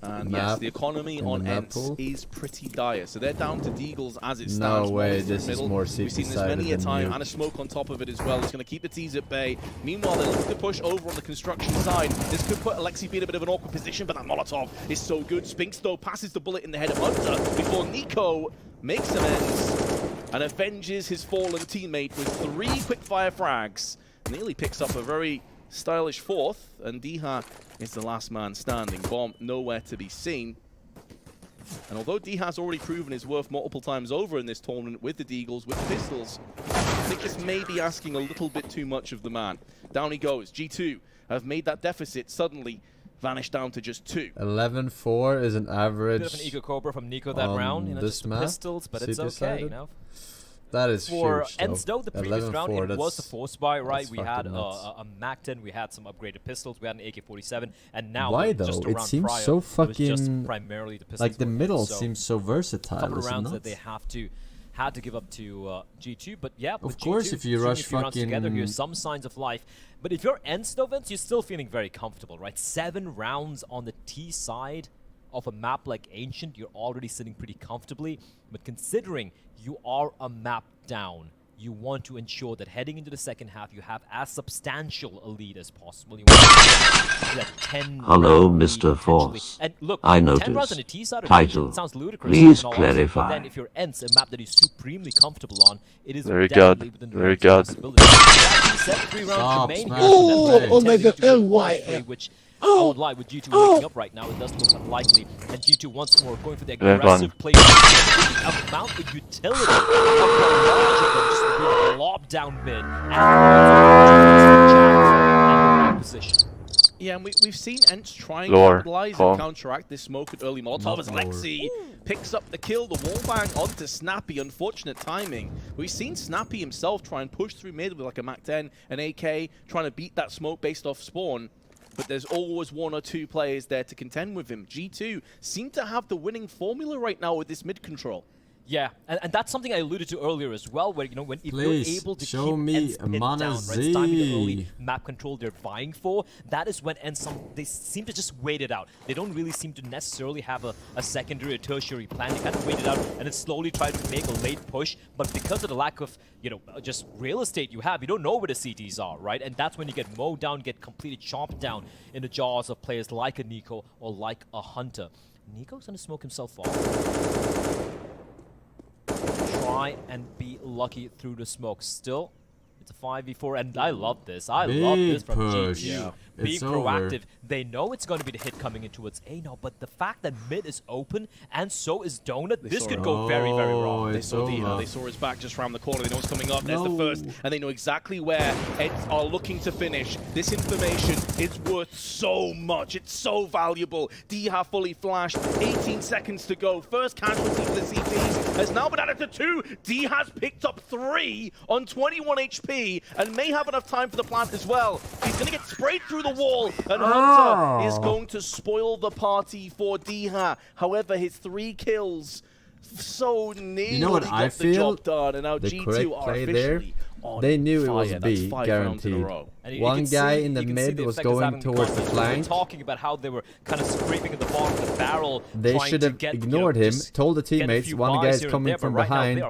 and map yes, the economy on ENCE is pretty dire. So they're down to Deagles as it stands. No way, this is more We've seen this many a time, and a smoke on top of it as well. It's going to keep the T's at bay. Meanwhile, they're looking to push over on the construction side. This could put Alexi in a bit of an awkward position, but that Molotov is so good. Spinks, though, passes the bullet in the head of Hunter before Nico makes amends and avenges his fallen teammate with 3 quick-fire frags. Nearly picks up a very stylish 4th, and Dhat is the last man standing. Bomb nowhere to be seen. And although Dhat's already proven his worth multiple times over in this tournament with the Deagles, with the pistols, I think this may be asking a little bit too much of the man. Down he goes. G2 have made that deficit suddenly vanish down to just 2. 11-4 is an average. Bit of an Eco Cobra from Nico that round. You know, this just map, pistols, but it's okay, you know. That is for huge, ENCE, though, the previous round, it was a force buy, right? We had a MAC-10, we had some upgraded pistols, we had an AK-47, and now why though? Just it seems prior, so fucking just primarily the pistols, like the middle seems so versatile. A couple of rounds that they had to give up to G2, but yeah, of course, G2, if you rush fucking together, here's some signs of life. But if you're ENCE, though, Vince, you're still feeling very comfortable, right? 7 rounds on the T side of a map like Ancient, you're already sitting pretty comfortably. But considering you are a map down, you want to ensure that heading into the second half, you have as substantial a lead as possible. You want to that 10 Hello, Mr. Force. And look, I 10 noticed. rounds on the T side Title. sounds ludicrous. Please But clarify. then if you're ENCE, a map that is supremely comfortable on, it is very definitely good. within the Very range good. of possibility. That being said, 3 rounds remain here. Oh my God, LY. Which I won't lie, with G2 waking up right now, it does look unlikely. And G2 once more going for the aggressive play. The amount of utility of Mirage of them just really lob down mid and position. Yeah, and we've seen ENCE try and capitalize and counteract this smoke at early Molotov as Alexi picks up the kill, the wallbang onto Snappy. Unfortunate timing. We've seen Snappy himself try and push through mid with like a MAC-10, an AK, trying to beat that smoke based off spawn. But there's always 1 or 2 players there to contend with him. G2 seem to have the winning formula right now with this mid control. Yeah, and that's something I alluded to earlier as well, where, you know, when if you're able to show keep me ENCE pinned down, right, it's time in the early map control they're vying for, that is when ENCE, they seem to just wait it out. They don't really seem to necessarily have a secondary or tertiary plan. They kind of wait it out and then slowly try to make a late push, but because of the lack of, you know, just real estate you have, you don't know where the CTs are, right? And that's when you get mowed down, get completely chomped down in the jaws of players like a Nico or like a Hunter. Nico's gonna smoke himself off. Try and be lucky through the smoke. Still, It's a 5v4, and I love this. I love this from push. G2. Yeah. Being It's proactive. over. They know it's going to be the hit coming in towards A now, but the fact that mid is open and so is Donut, this could go very, very wrong. They saw they saw his back just around the corner. They know what's coming up. There's the first, and they know exactly where ENCE are looking to finish. This information is worth so much. It's so valuable. Diha fully flashed. 18 seconds to go. First casualty for the CPs has now been added to 2. Diha's picked up 3 on 21 HP and may have enough time for the plant as well. He's going to get sprayed through the wall, and Hunter is going to spoil the party for Diha. However, his 3 kills so nearly got the job done, and now G2 are officially on they knew fire. it was B, That's 5 guaranteed. rounds in a row. One guy in the mid was going towards the flank. Talking about how they were kind of scraping at the bottom of the barrel. They should have ignored him, told the teammates one guy is coming from behind,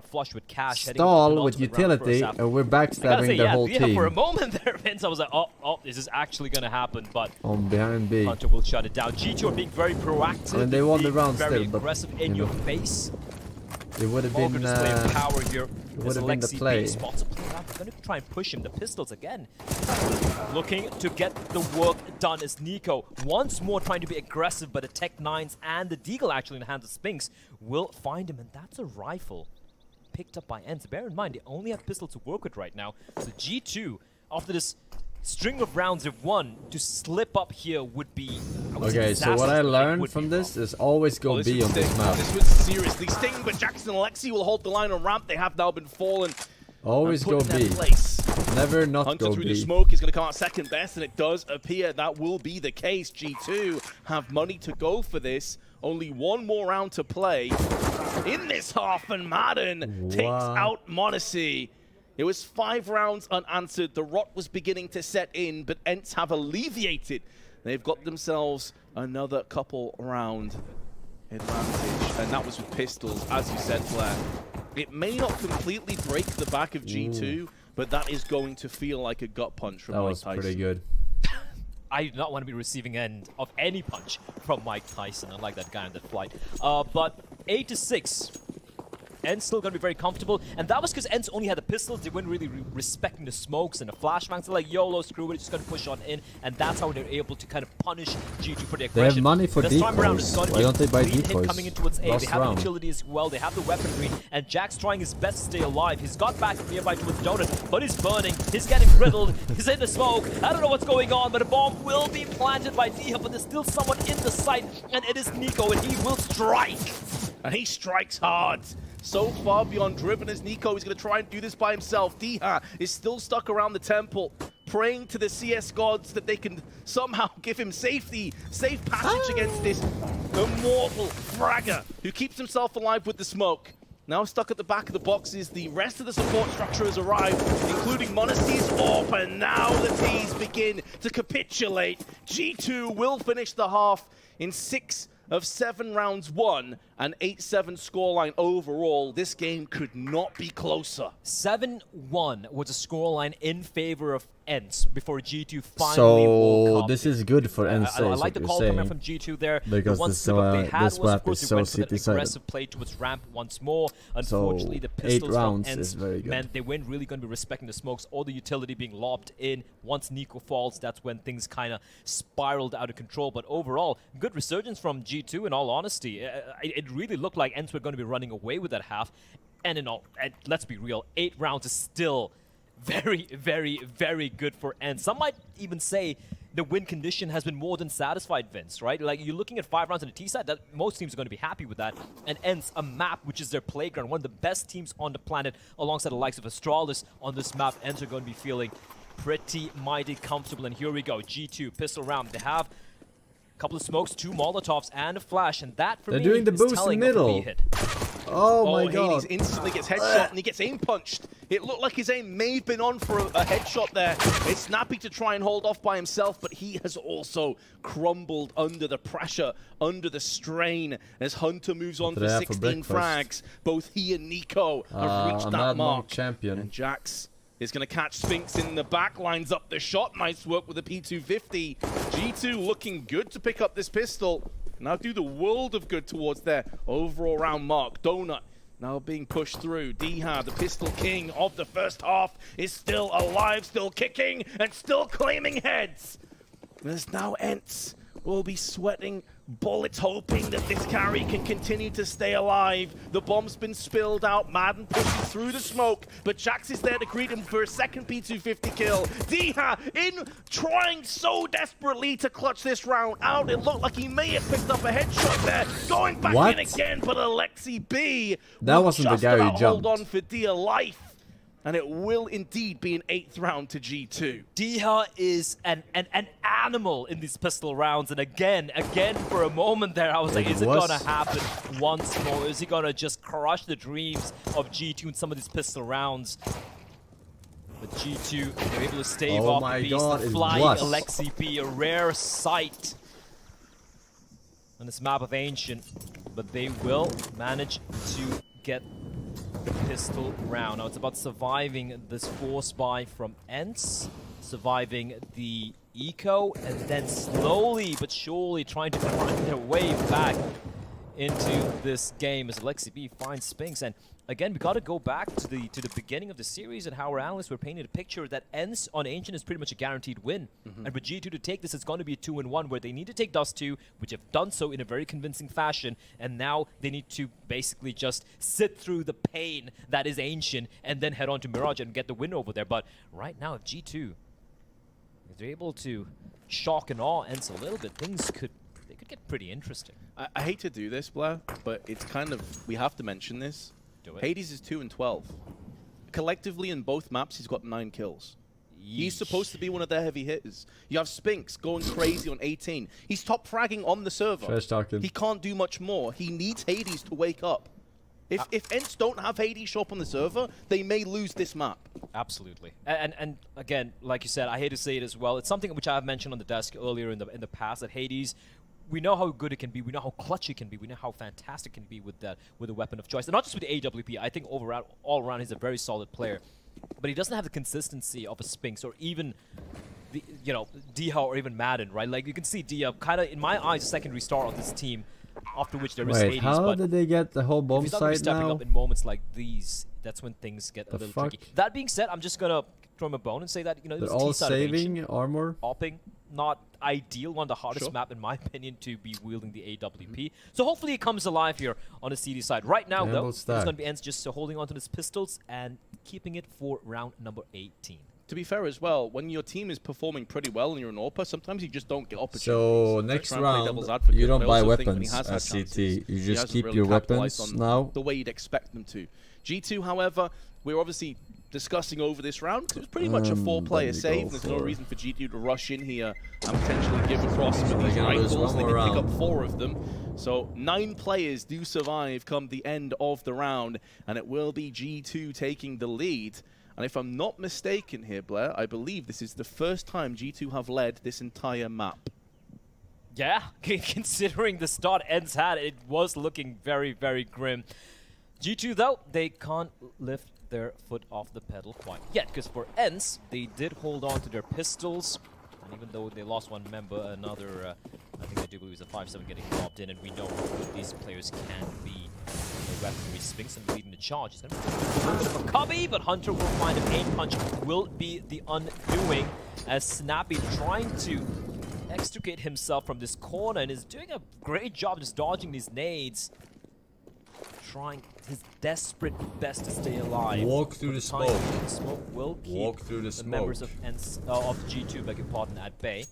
stall with utility, and we're backstabbing the whole team. For a moment there, Vince, I was like, oh, this is actually going to happen, but on behind B. Hunter will shut it down. G2 are being very proactive. I mean, they won the round very still, but aggressive in your face. It would have been power here. it would have been the play. Spots They're going to try and push him. The pistols again. Looking to get the work done is Nico. Once more trying to be aggressive, but the Tech 9s and the Deagle actually in the hands of Spinks will find him, and that's a rifle picked up by ENCE. Bear in mind, they only have pistols to work with right now. So G2, after this string of rounds they've won, to slip up here would be okay. So what I learned from this is always go B on this map. This was seriously sting, but Jackson and Alexi will hold the line on ramp. They have now been fallen. Always go B. Never not Hunter go through B. the smoke is going to come out second best, and it does appear that will be the case. G2 have money to go for this. Only one more round to play in this half, and Madden takes out m0NESY. It was 5 rounds unanswered. The rot was beginning to set in, but ENCE have alleviated. They've got themselves another couple round advantage, and that was with pistols, as you said, Blair. It may not completely break the back of G2, but that is going to feel like a gut punch from Mike Tyson. That was pretty good. I do not want to be receiving end of any punch from Mike Tyson, unlike that guy on that flight. But 8-6. ENCE still going to be very comfortable, and that was because ENCE only had the pistols. They weren't really respecting the smokes and the flashbangs. They're like, YOLO, screw it, just going to push on in, and that's how they're able to kind of punish G2 for the aggression. They have money for decoys. Why don't they buy decoys? Coming in towards A. They have round. the utility as well. They have the weaponry, and Jack's trying his best to stay alive. He's got back nearby towards Donut, but he's burning. He's getting riddled. He's in the smoke. I don't know what's going on, but a bomb will be planted by Diha, but there's still someone in the site, and it is Nico, and he will strike. And he strikes hard. So far beyond driven as Nico is going to try and do this by himself. Diha is still stuck around the temple, praying to the CS gods that they can somehow give him safe passage against this immortal fragger who keeps himself alive with the smoke. Now stuck at the back of the boxes, the rest of the support structure has arrived, including m0NESY's AWP, and now the T's begin to capitulate. G2 will finish the half in 6 of 7 rounds won, an 8-7 scoreline overall. This game could not be closer. 7-1 was a scoreline in favor of ENCE before G2 finally woke up. This is good for ENCE. I like the call coming from G2 there. Because this map is so city-sided. Aggressive play towards ramp once more. Unfortunately, the pistols from ENCE meant they weren't really going to be respecting the smokes or the utility being lobbed in. Once Nico falls, that's when things kind of spiraled out of control. But overall, good resurgence from G2 in all honesty. It really looked like ENCE were going to be running away with that half. And let's be real, 8 rounds is still very, very, very good for ENCE. Some might even say the win condition has been more than satisfied, Vince, right? Like, you're looking at 5 rounds on the T side, that most teams are going to be happy with that. And ENCE, a map which is their playground, one of the best teams on the planet, alongside the likes of Astralis on this map. ENCE are going to be feeling pretty mighty comfortable. And here we go, G2, pistol round. They have a couple of smokes, 2 Molotovs, and a flash, and that for me doing the boost in middle. Oh my god. Hades instantly gets headshot and he gets aim punched. It looked like his aim may have been on for a headshot there. It's snappy to try and hold off by himself, but he has also crumbled under the pressure, under the strain, as Hunter moves on for 16 frags. Both he and Nico have reached that mark. Champion. And Jax is going to catch Spinks in the back, lines up the shot. Nice work with the P250. G2 looking good to pick up this pistol. Now do the world of good towards their overall round mark. Donut Now being pushed through. Diha, the pistol king of the first half, is still alive, still kicking, and still claiming heads. There's now ENCE will be sweating bullets, hoping that this carry can continue to stay alive. The bomb's been spilled out. Madden pushes through the smoke, but Jax is there to greet him for a second P250 kill. Diha in trying so desperately to clutch this round out. It looked like he may have picked up a headshot there. Going back in again, but Alexi B that wasn't the guy who jumped. Hold on for dear life. And it will indeed be an 8th round to G2. Diha is an animal in these pistol rounds. And again, for a moment there, I was like, is it going to happen once more? Is he going to just crush the dreams of G2 in some of these pistol rounds? But G2, they're able to stave off the beast. The flying Alexi B, a rare sight on this map of Ancient. But they will manage to get the pistol round. Now it's about surviving this force buy from ENCE, surviving the eco, and then slowly but surely trying to find their way back into this game as Alexi B finds Spinks. And again, we got to go back to the beginning of the series and how our analysts were painting a picture that ENCE on Ancient is pretty much a guaranteed win. And for G2 to take this, it's going to be a 2-1 where they need to take Dust 2, which have done so in a very convincing fashion, and now they need to basically just sit through the pain that is Ancient and then head on to Mirage and get the win over there. But right now, if G2, if they're able to shock and awe ENCE a little bit, things could get pretty interesting. I hate to do this, Blair, but it's kind of, we have to mention this. Hades is 2-12. Collectively in both maps, he's got 9 kills. He's supposed to be one of their heavy hitters. You have Spinks going crazy on 18. He's top fragging on the server. He can't do much more. He needs Hades to wake up. If ENCE don't have Hades show up on the server, they may lose this map. Absolutely. And again, like you said, I hate to say it as well. It's something which I have mentioned on the desk earlier in the past, that Hades, we know how good it can be, we know how clutch it can be, we know how fantastic it can be with a weapon of choice. And not just with the AWP, I think overall, all around he's a very solid player. But he doesn't have the consistency of a Spinks or even the, Diha or even Madden, right? Like you can see Diha kind of, in my eyes, a secondary star on this team, after which there is Hades. How did they get the whole bomb site stepping up in moments like these, that's when things get a little tricky. That being said, I'm just gonna throw him a bone and say that, they're all saving armor. Opping, not ideal, one of the hardest map in my opinion to be wielding the AWP. So hopefully it comes alive here on the CD side. Right now though, it's going to be ENCE just holding on to his pistols and keeping it for round number 18. To be fair as well, when your team is performing pretty well and you're an AWPer, sometimes you just don't get opportunities. So next round, you don't buy weapons at CT. You just keep your weapons now. The way you'd expect them to. G2, however, we're obviously discussing over this round. It was pretty much a 4-player save. There's no reason for G2 to rush in here and potentially give across with these rifles. They can pick up 4 of them. So 9 players do survive come the end of the round, and it will be G2 taking the lead. And if I'm not mistaken here, Blair, I believe this is the first time G2 have led this entire map. Yeah, considering the start ENCE had, it was looking very, very grim. G2, though, they can't lift their foot off the pedal quite yet, because for ENCE, they did hold on to their pistols, and even though they lost one member, another, I think I do believe it was a 5-7 getting dropped in, and we know how good these players can be. The weaponry Spinks and leading the charge. He's going to be a little bit of a cubby, but Hunter will find a pain punch, will be the undoing, as Snappy trying to extricate himself from this corner, and is doing a great job just dodging these nades. Trying his desperate best to stay alive. Walk through the smoke. The smoke will keep the members of G2, beg your pardon, at bay.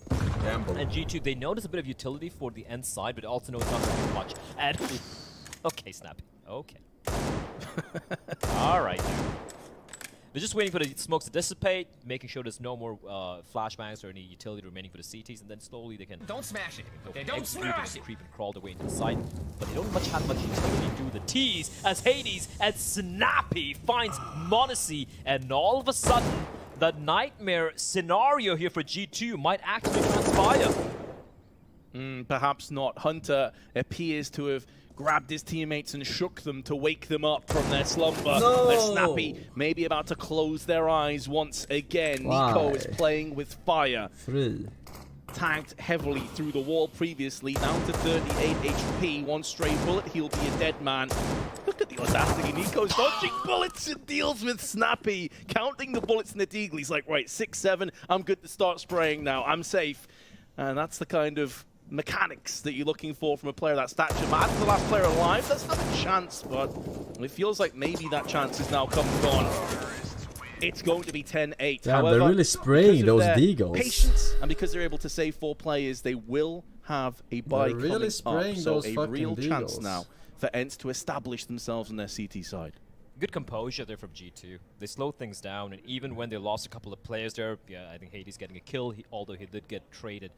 Gamble. And G2, they know there's a bit of utility for the ENCE side, but also know it's not going to be much. And okay, Snappy. Okay. All right. They're just waiting for the smokes to dissipate, making sure there's no more flashbangs or any utility remaining for the CTs, and then slowly they can... Don't smash it! Don't smash it! Creep and crawl their way into the site, but they don't have much utility to do the Ts, as Hades and Snappy finds Monacy, and all of a sudden, the nightmare scenario here for G2 might actually transpire. Perhaps not. Hunter appears to have grabbed his teammates and shook them to wake them up from their slumber. As Snappy may be about to close their eyes once again. Nico is playing with fire. 3. tagged heavily through the wall previously, down to 38 HP. One stray bullet, he'll be a dead man. Look at the audacity. Nico's dodging bullets and deals with Snappy, counting the bullets in the deagle. He's like, right, 6, 7, I'm good to start spraying now. I'm safe. And that's the kind of mechanics that you're looking for from a player of that stature. Madden's the last player alive. That's not a chance, but it feels like maybe that chance is now come and gone. It's going to be 10-8. Damn, however, they're really spraying those deagles. Patience, and because they're able to save 4 players, they will have a buy really coming spraying up. So those a real fucking chance deagles. now for ENCE to establish themselves on their CT side. Good composure there from G2. They slowed things down, and even when they lost a couple of players there, yeah, I think Hades getting a kill, although he did get traded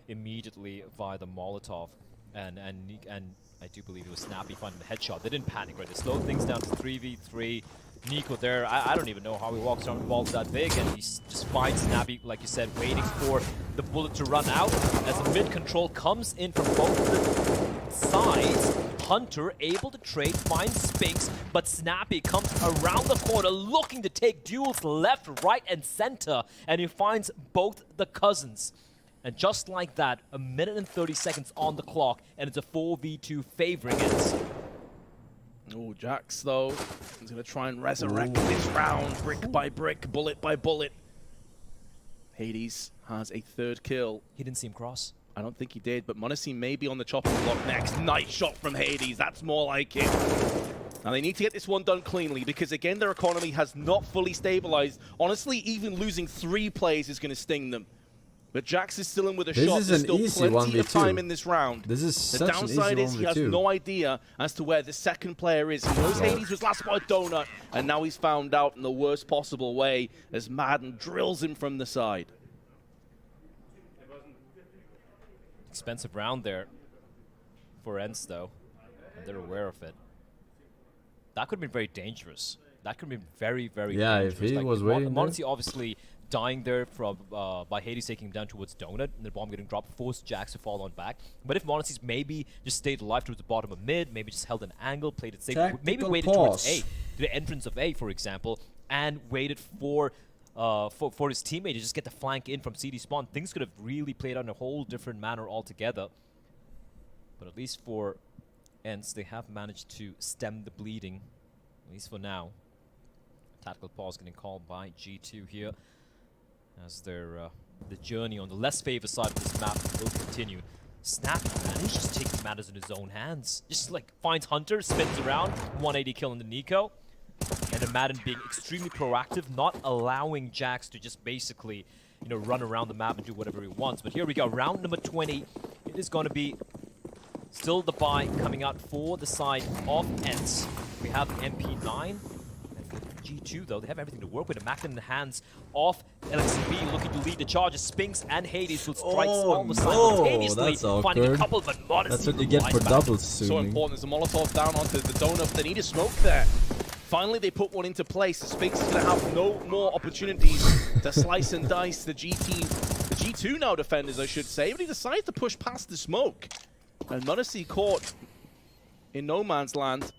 immediately via the Molotov. And I do believe it was Snappy finding the headshot. They didn't panic, right? They slowed things down to 3v3. Nico there, I don't even know how he walks around balls that big, and he just finds Snappy, like you said, waiting for the bullet to run out. As the mid control comes in from both the sides, Hunter able to trade, finds Spinks, but Snappy comes around the corner looking to take duels left, right, and center, and he finds both the cousins. And just like that, 1 minute and 30 seconds on the clock, and it's a 4v2 favoring ENCE. Oh, Jax, though, is going to try and resurrect this round, brick by brick, bullet by bullet. Hades has a 3rd kill. He didn't see him cross. I don't think he did, but m0NESY may be on the chopping block next. Nice shot from Hades. That's more like it. Now, they need to get this one done cleanly, because, again, their economy has not fully stabilized. Honestly, even losing 3 players is going to sting them. But Jax is still in with a shot. There's still plenty of time in this round. This is the downside is he has no idea as to where the second player is. He knows Hades was last by a donut, and now he's found out in the worst possible way as Madden drills him from the side. Expensive round there for ENCE, though, and they're aware of it. That could have been very dangerous. That could have been very, very dangerous. Yeah, if he was waiting m0NESY obviously dying there from by Hades taking him down towards Donut, and the bomb getting dropped, forced Jax to fall on back. But if m0NESY's maybe just stayed alive towards the bottom of mid, maybe just held an angle, played it safe, maybe waited towards A, to the entrance of A, for example, and waited for his teammate to just get the flank in from CD spawn, things could have really played out in a whole different manner altogether. But at least for ENCE, they have managed to stem the bleeding, at least for now. Tactical pause getting called by G2 here, as their the journey on the less favored side of this map will continue. Snappy, man, he's just taking matters in his own hands. Just like finds Hunter, spins around, 180 kill into Nico. And then Madden being extremely proactive, not allowing Jax to just basically, you know, run around the map and do whatever he wants. But here we go, round number 20. It is going to be still the buy coming out for the side of ENCE. We have MP9. G2, though, they have everything to work with. A Mac in the hands of LXCB, looking to lead the charges. Spinks and Hades will strike almost simultaneously, finding a couple, but m0NESY. That's what you get for doubles soon. So important. There's a Molotov down onto the donut. They need a smoke there. Finally, they put one into place. Spinks is going to have no more opportunities to slice and dice the G2 now defenders, I should say. But he decides to push past the smoke. And m0NESY caught in no man's land.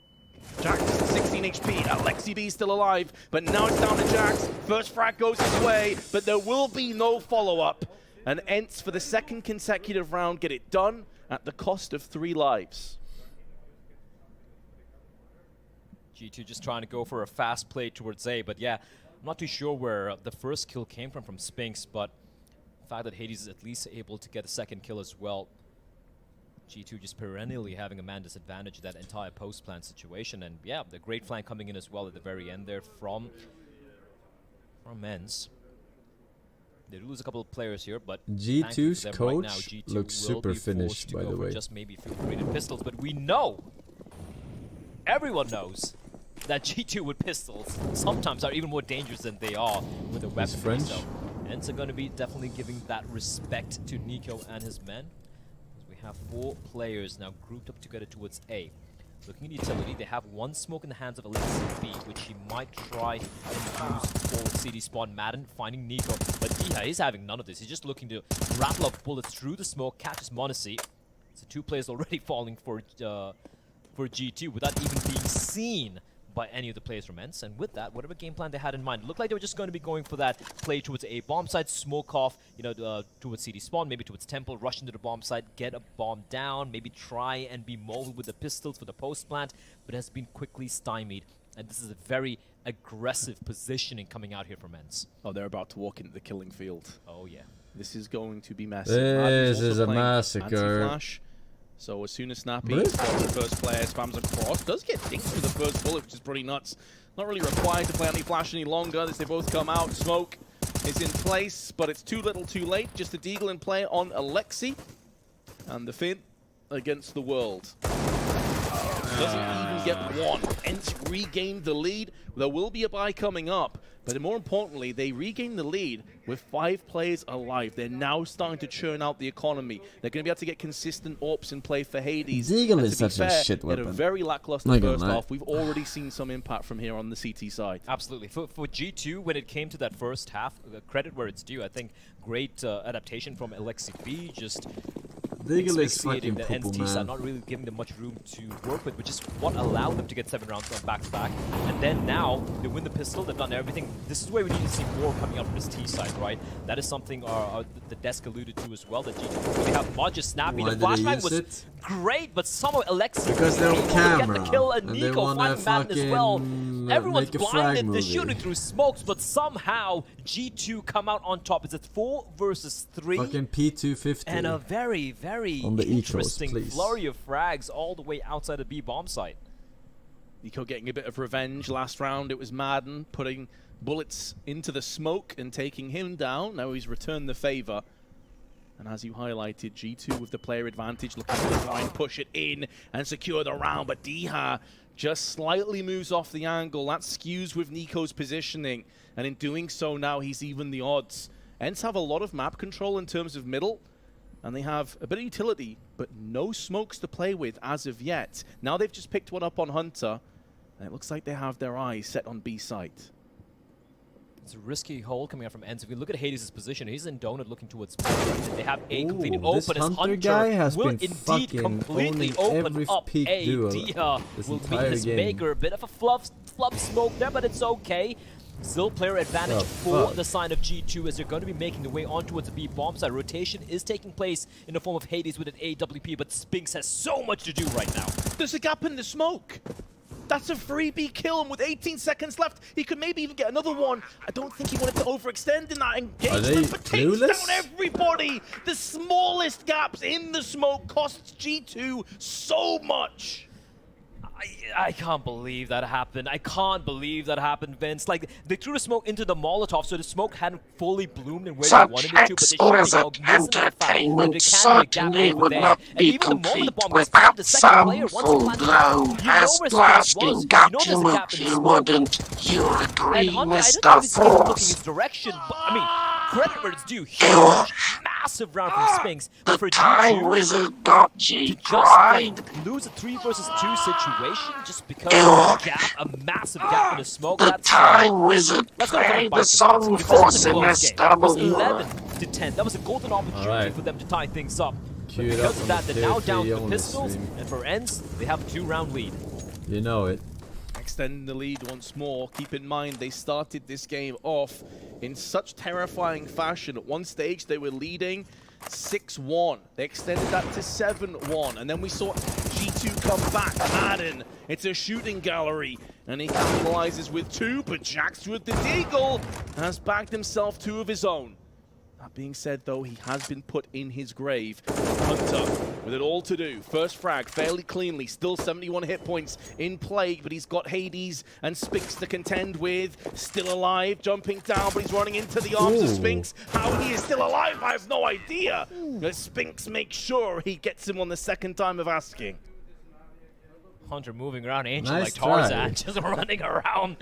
Jax is 16 HP, LXCB still alive, but now it's down to Jax. First frag goes his way, but there will be no follow-up. And ENCE, for the 2nd consecutive round, get it done at the cost of 3 lives. G2 just trying to go for a fast play towards A, but yeah, I'm not too sure where the first kill came from Spinks, but the fact that Hades is at least able to get a 2nd kill as well. G2 just perennially having a man disadvantage in that entire post-plan situation. And yeah, the great flank coming in as well at the very end there from ENCE. They lose a couple of players here, but G2's coach right now, G2 looks super finished, by the way. Just maybe filtrated pistols, but we know, everyone knows, that G2 with pistols sometimes are even more dangerous than they are with a weapon. So ENCE are going to be definitely giving that respect to Nico and his men. Have 4 players now grouped up together towards A. Looking at utility, they have 1 smoke in the hands of LXCB, which he might try and use for CD spawn Madden, finding Nico. But Iha is having none of this. He's just looking to rattle off bullets through the smoke, catches m0NESY. So 2 players already falling for G2 without even being seen by any of the players from ENCE, and with that, whatever game plan they had in mind, it looked like they were just going to be going for that play towards A bomb site, smoke off, you know, towards CD spawn, maybe towards Temple, rush into the bomb site, get a bomb down, maybe try and be mobile with the pistols for the post plant, but has been quickly stymied. And this is a very aggressive positioning coming out here from ENCE. Oh, they're about to walk into the killing field. Oh, yeah. This is going to be massive. This is a massacre. Anti-flash. So as soon as Snappy spots the first player, spams across, does get dinked with the first bullet, which is pretty nuts. Not really required to play anti-flash any longer as they both come out. Smoke is in place, but it's too little too late. Just a deagle in play on Alexi. And the Finn against the world. Doesn't even get one. ENCE regained the lead. There will be a buy coming up, but more importantly, they regained the lead with 5 players alive. They're now starting to churn out the economy. They're going to be able to get consistent AWPs in play for Hades. Deagle is such a shit weapon. Had a very lackluster first half. We've already seen some impact from here on the CT side. Absolutely. For G2, when it came to that first half, credit where it's due. I think great adaptation from Alexi B. Just Deagle is fucking the poo-poo, entities man. are not really giving them much room to work with, which is what allowed them to get 7 rounds on back-to-back. And then now, they win the pistol, they've done everything. This is where we need to see more coming out from this T side, right? That is something the desk alluded to as well, that G2 really have much. Snappy, the flashbang was great, but somehow Alexi because they're on camera, get the kill, and Nico finding Madden as well. Everyone's blinded, they're shooting through smokes, but somehow G2 come out on top. It's a 4 versus 3. Fucking P250. And a very, very interesting flurry of frags all the way outside the B bomb site. Nico getting a bit of revenge last round. It was Madden putting bullets into the smoke and taking him down. Now he's returned the favor. And as you highlighted, G2 with the player advantage, looking to try and push it in and secure the round. But Diha just slightly moves off the angle. That skews with Nico's positioning. And in doing so now, he's even the odds. ENCE have a lot of map control in terms of middle. And they have a bit of utility, but no smokes to play with as of yet. Now they've just picked one up on Hunter. And it looks like they have their eyes set on B site. It's a risky hold coming out from ENCE. If we look at Hades' position, he's in donut looking towards B. They have A completed open as Hunter guy has will been indeed completely open up A. Diha will meet his maker. A bit of a flub smoke there, but it's okay. Still player advantage for the side of G2 as they're going to be making their way on towards the B bomb side. Rotation is taking place in the form of Hades with an AWP, but Spinks has so much to do right now. There's a gap in the smoke. That's a free B kill, and with 18 seconds left, he could maybe even get another one. I don't think he wanted to overextend in that engagement, but takes down everybody. The smallest gaps in the smoke costs G2 so much. I can't believe that happened. I can't believe that happened, Vince. Like, they threw the smoke into the Molotov, so the smoke hadn't fully bloomed in where they wanted it to, but they should be entertainment certainly would not be complete without some full blown as blasting Gachimuchi, wouldn't you agree, Mr. Force? Direction, but, I mean, credit where it's due. Huge, massive round from Spinks. The Time Wizard got G pride. Lose a 3 versus 2 situation just because of a gap, a massive gap in the smoke. The Time Wizard played the song Forsen SW. 11 to 10. That was a golden opportunity for them to tie things up. But because of that, they're now down to the pistols, and for ENCE, they have a 2-round lead. You know it. Extending the lead once more. Keep in mind, they started this game off in such terrifying fashion. At one stage, they were leading 6-1. They extended that to 7-1. And then we saw G2 come back. Madden, it's a shooting gallery. And he capitalizes with 2, but Jax with the deagle has bagged himself 2 of his own. That being said, though, he has been put in his grave. Hunter with it all to do. First frag fairly cleanly. Still 71 hit points in play, but he's got Hades and Spinks to contend with. Still alive, jumping down, but he's running into the arms of Spinks. How he is still alive, I have no idea. But Spinks makes sure he gets him on the second time of asking. Hunter moving around ancient like Tarzan, just running around.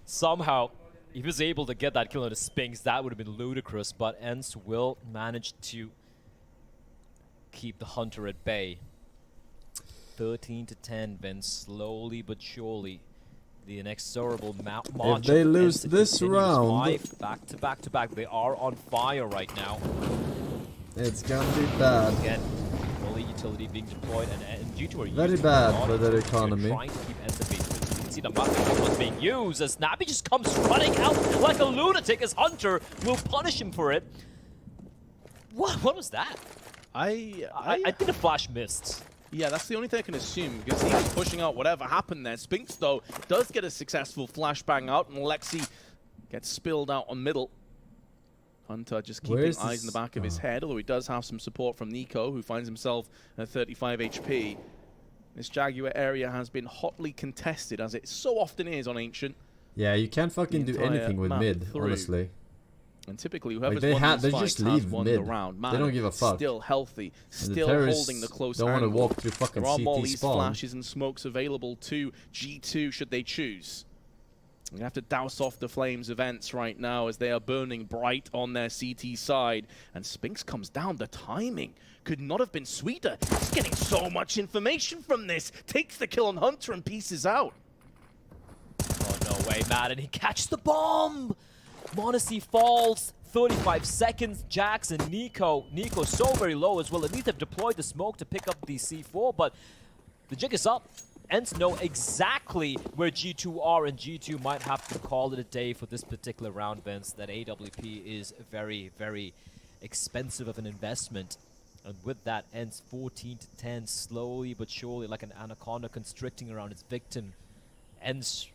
Somehow, if he was able to get that kill on the Spinks, that would have been ludicrous, but ENCE will manage to keep the Hunter at bay. 13 to 10, Vince, slowly but surely. The inexorable march. If they lose this round, back to back to back, they are on fire right now. It's gonna be bad. Again, fully utility being deployed, and G2 are very bad for their economy. Trying to keep ENCE at bay. see the one's being used as Snappy just comes running out like a lunatic as Hunter will punish him for it. What was that? I think the flash missed. Yeah, that's the only thing I can assume, because he was pushing out whatever happened there. Spinks, though, does get a successful flashbang out, and Lexi gets spilled out on middle. Hunter just keeping eyes in the back of his head, although he does have some support from Nico, who finds himself at 35 HP. This Jaguar area has been hotly contested, as it so often is on Ancient. Yeah, you can't fucking do anything with mid, honestly. And typically, whoever's like they just leave mid. The round. They don't give a fuck. Still healthy, still holding the close don't want to walk through fucking there are CT mollies, spawn. flashes, and smokes available to G2 should they choose. You have to douse off the flames of ENCE right now as they are burning bright on their CT side. And Spinks comes down. The timing could not have been sweeter. He's getting so much information from this. Takes the kill on Hunter and pieces out. Oh, no way, Madden. He catches the bomb. m0NESY falls. 35 seconds. Jax and Nico. Nico so very low as well. At least they've deployed the smoke to pick up the C4, but the jig is up. ENCE know exactly where G2 are, and G2 might have to call it a day for this particular round, Vince. That AWP is very, very expensive of an investment. And with that, ENCE 14-10, slowly but surely, like an anaconda constricting around its victim. ENCE,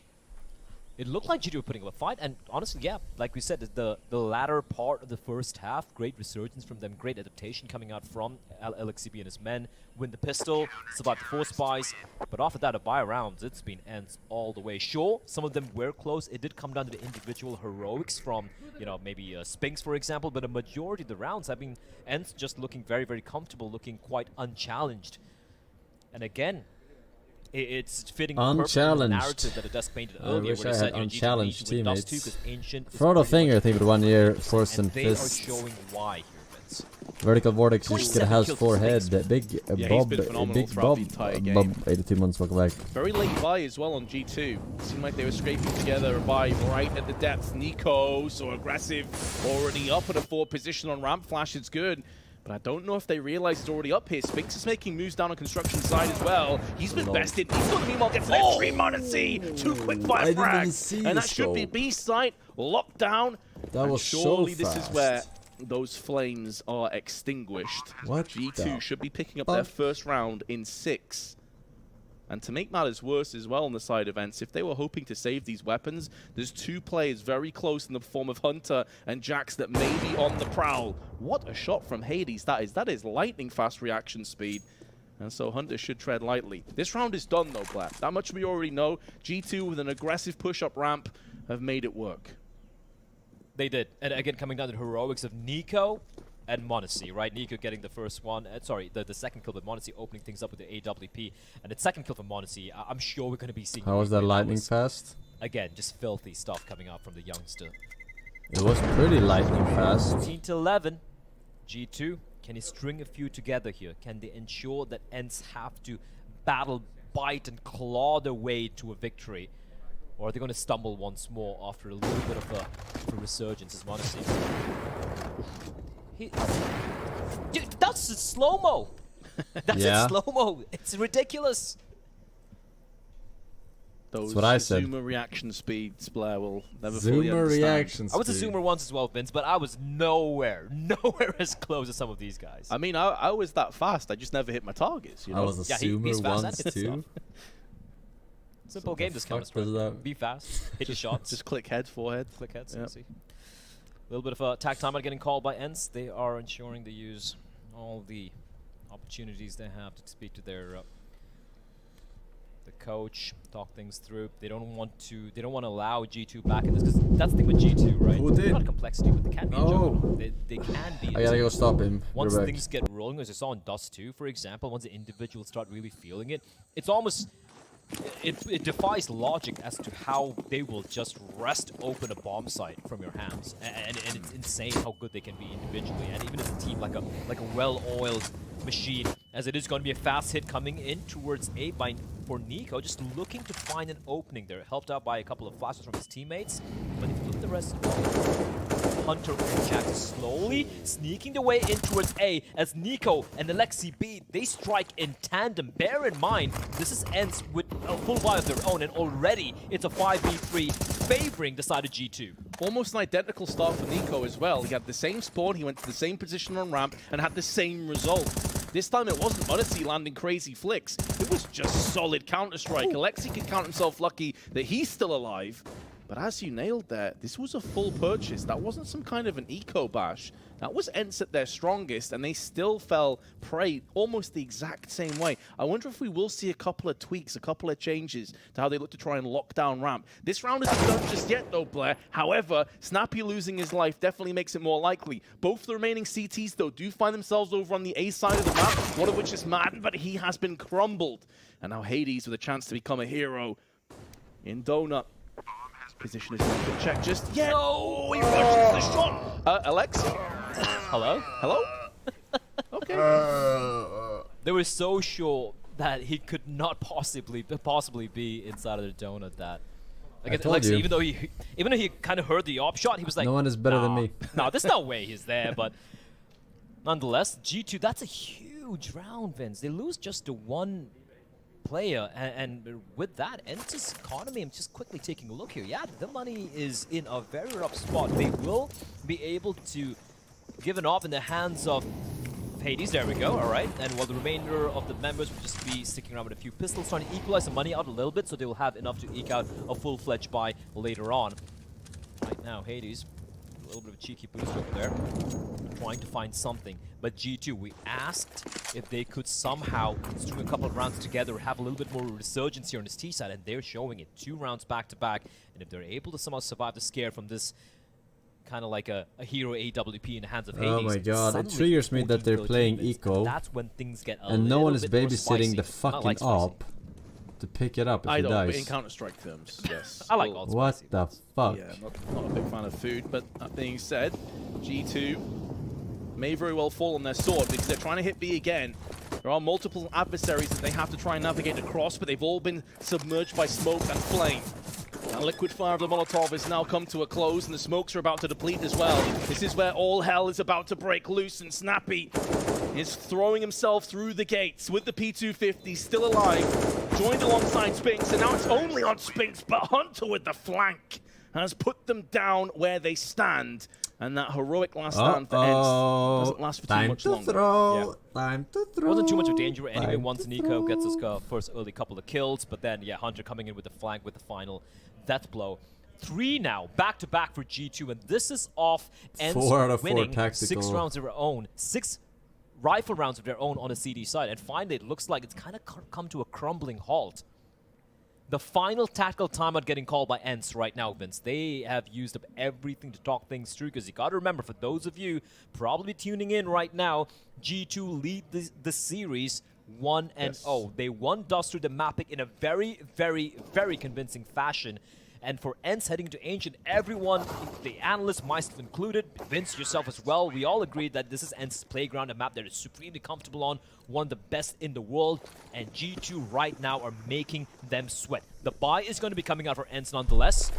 it looked like G2 were putting up a fight, and honestly, yeah, like we said, the latter part of the first half, great resurgence from them, great adaptation coming out from LXCB and his men, win the pistol, survive the 4 spies, but after that, a buy rounds, it's been ENCE all the way. Sure, some of them were close, it did come down to the individual heroics from, you know, maybe Spinks, for example, but a majority of the rounds have been ENCE just looking very, very comfortable, looking quite unchallenged. And again, it's fitting the narrative that it just painted earlier, where they said unchallenged teammates. Throw the finger, I think, with 1 year, Forsen fist. They are showing why here, Vince. Vertical Vortex just get a house forehead. Big Bob, big Bob, 82 months, welcome back. Very late buy as well on G2. Seemed like they were scraping together a buy right at the depth. Nico, so aggressive, already up at a 4 position on ramp. Flash is good. But I don't know if they realize it's already up here. Spinks is making moves down on construction side as well. He's been bested. He's got the meanwhile gets an entry. m0NESY, 2 quick fire frags. And that should be B site locked down. That was surely so fast. This is where those flames are extinguished. What G2 should be picking up their first round in 6. And to make matters worse as well on the side of ENCE, if they were hoping to save these weapons, there's 2 players very close in the form of Hunter and Jax that may be on the prowl. What a shot from Hades that is. That is lightning fast reaction speed. And so Hunter should tread lightly. This round is done though, Black. That much we already know. G2 with an aggressive push-up ramp have made it work. They did. And again, coming down to the heroics of Nico and m0NESY, right? Nico getting the first one, sorry, the second kill, but m0NESY opening things up with the AWP. And the second kill for m0NESY, I'm sure we're going to be seeing... How was that lightning fast? Again, just filthy stuff coming out from the youngster. It was pretty lightning fast. 14-11. G2, can he string a few together here? Can they ensure that ENCE have to battle, bite, and claw their way to a victory? Or are they going to stumble once more after a little bit of a resurgence as m0NESY? Dude, that's a slow-mo! That's a slow-mo! It's ridiculous! Those what I said. zoomer reaction speeds, Blair, will never fully understand. Reaction speed. I was a zoomer once as well, Vince, but I was nowhere as close as some of these guys. I mean, I was that fast, I just never hit my targets, you know? I was a zoomer once too. Simple game, this Counter-Strike. Be fast, hit your shots. Just click heads, forehead. Click heads, easy. A little bit of attack time getting called by ENCE. They are ensuring they use all the opportunities they have to speak to their the coach, talk things through. They don't want to allow G2 back in this, because that's the thing with G2, right? Who did? Not complexity, but they can be in jungle. They can be. I gotta go stop him. Once things get rolling, as you saw in Dust 2, for example, once the individuals start really feeling it, it's almost... It defies logic as to how they will just wrest open a bomb site from your hands, and it's insane how good they can be individually, and even as a team, like a well-oiled machine. As it is going to be a fast hit coming in towards A for Nico, just looking to find an opening there, helped out by a couple of flashes from his teammates. But if you look at the rest of the ball, Hunter and Jax slowly sneaking their way in towards A, as Nico and LXCB, they strike in tandem. Bear in mind, this is ENCE with a full buy of their own, and already it's a 5v3 favoring the side of G2. Almost an identical start for Nico as well. He had the same spawn, he went to the same position on ramp, and had the same result. This time it wasn't m0NESY landing crazy flicks. It was just solid Counter-Strike. Alexi could count himself lucky that he's still alive. But as you nailed there, this was a full purchase. That wasn't some kind of an eco bash. That was ENCE at their strongest, and they still fell prey almost the exact same way. I wonder if we will see a couple of tweaks, a couple of changes to how they look to try and lock down ramp. This round isn't done just yet, though, Blair. However, Snappy losing his life definitely makes it more likely. Both the remaining CTs, though, do find themselves over on the A side of the map, one of which is Madden, but he has been crumbled. And now Hades with a chance to become a hero in Donut. Position is not been checked just yet. No, he rushes the shot. Alexi. Hello? Hello? Okay. They were so sure that he could not possibly be inside of the donut. That like Alexi, even though he kind of heard the op shot, he was like, "No one is better than me." No, there's no way he's there. But nonetheless, G2, that's a huge round, Vince. They lose just to one player, and with that, ENCE's economy, I'm just quickly taking a look here. Yeah, the money is in a very rough spot. They will be able to give an op in the hands of Hades. There we go, all right. And while the remainder of the members will just be sticking around with a few pistols, trying to equalize the money out a little bit, so they will have enough to eke out a full-fledged buy later on. Right now, Hades, a little bit of a cheeky boost over there, trying to find something. But G2, we asked if they could somehow string a couple of rounds together, have a little bit more resurgence here on this T side, and they're showing it. 2 rounds back to back, and if they're able to somehow survive the scare from this kind of like a hero AWP in the hands of Hades. Oh my god, it triggers me that they're playing eco, that's when things get a and no one is babysitting the fucking op to pick it up if he dies. But in Counter-Strike terms, yes. I like all what spicy. The fuck? Yeah, not a big fan of food, but that being said, G2 may very well fall on their sword because they're trying to hit B again. There are multiple adversaries that they have to try and navigate across, but they've all been submerged by smoke and flame. Now, liquid fire of the Molotov has now come to a close, and the smokes are about to deplete as well. This is where all hell is about to break loose, and Snappy is throwing himself through the gates with the P250, still alive, joined alongside Spinks, and now it's only on Spinks, but Hunter with the flank has put them down where they stand. And that heroic last stand for ENCE doesn't last for too much longer. Time to throw. Wasn't too much of danger anyway once Nico gets his first early couple of kills, but then, yeah, Hunter coming in with the flank with the final death blow. 3 now, back-to-back for G2, and this is off ENCE winning 6 rounds of their own. 6 rifle rounds of their own on the CD side, and finally it looks like it's kind of come to a crumbling halt. The final tactical timeout getting called by ENCE right now, Vince. They have used up everything to talk things through, because you got to remember, for those of you probably tuning in right now, G2 lead the series 1-0. They won dust through the mapping in a very, very, very convincing fashion. And for ENCE heading to Ancient, everyone, the analysts, myself included, Vince, yourself as well, we all agreed that this is ENCE's playground, a map that is supremely comfortable on, one of the best in the world, and G2 right now are making them sweat. The buy is going to be coming out for ENCE nonetheless,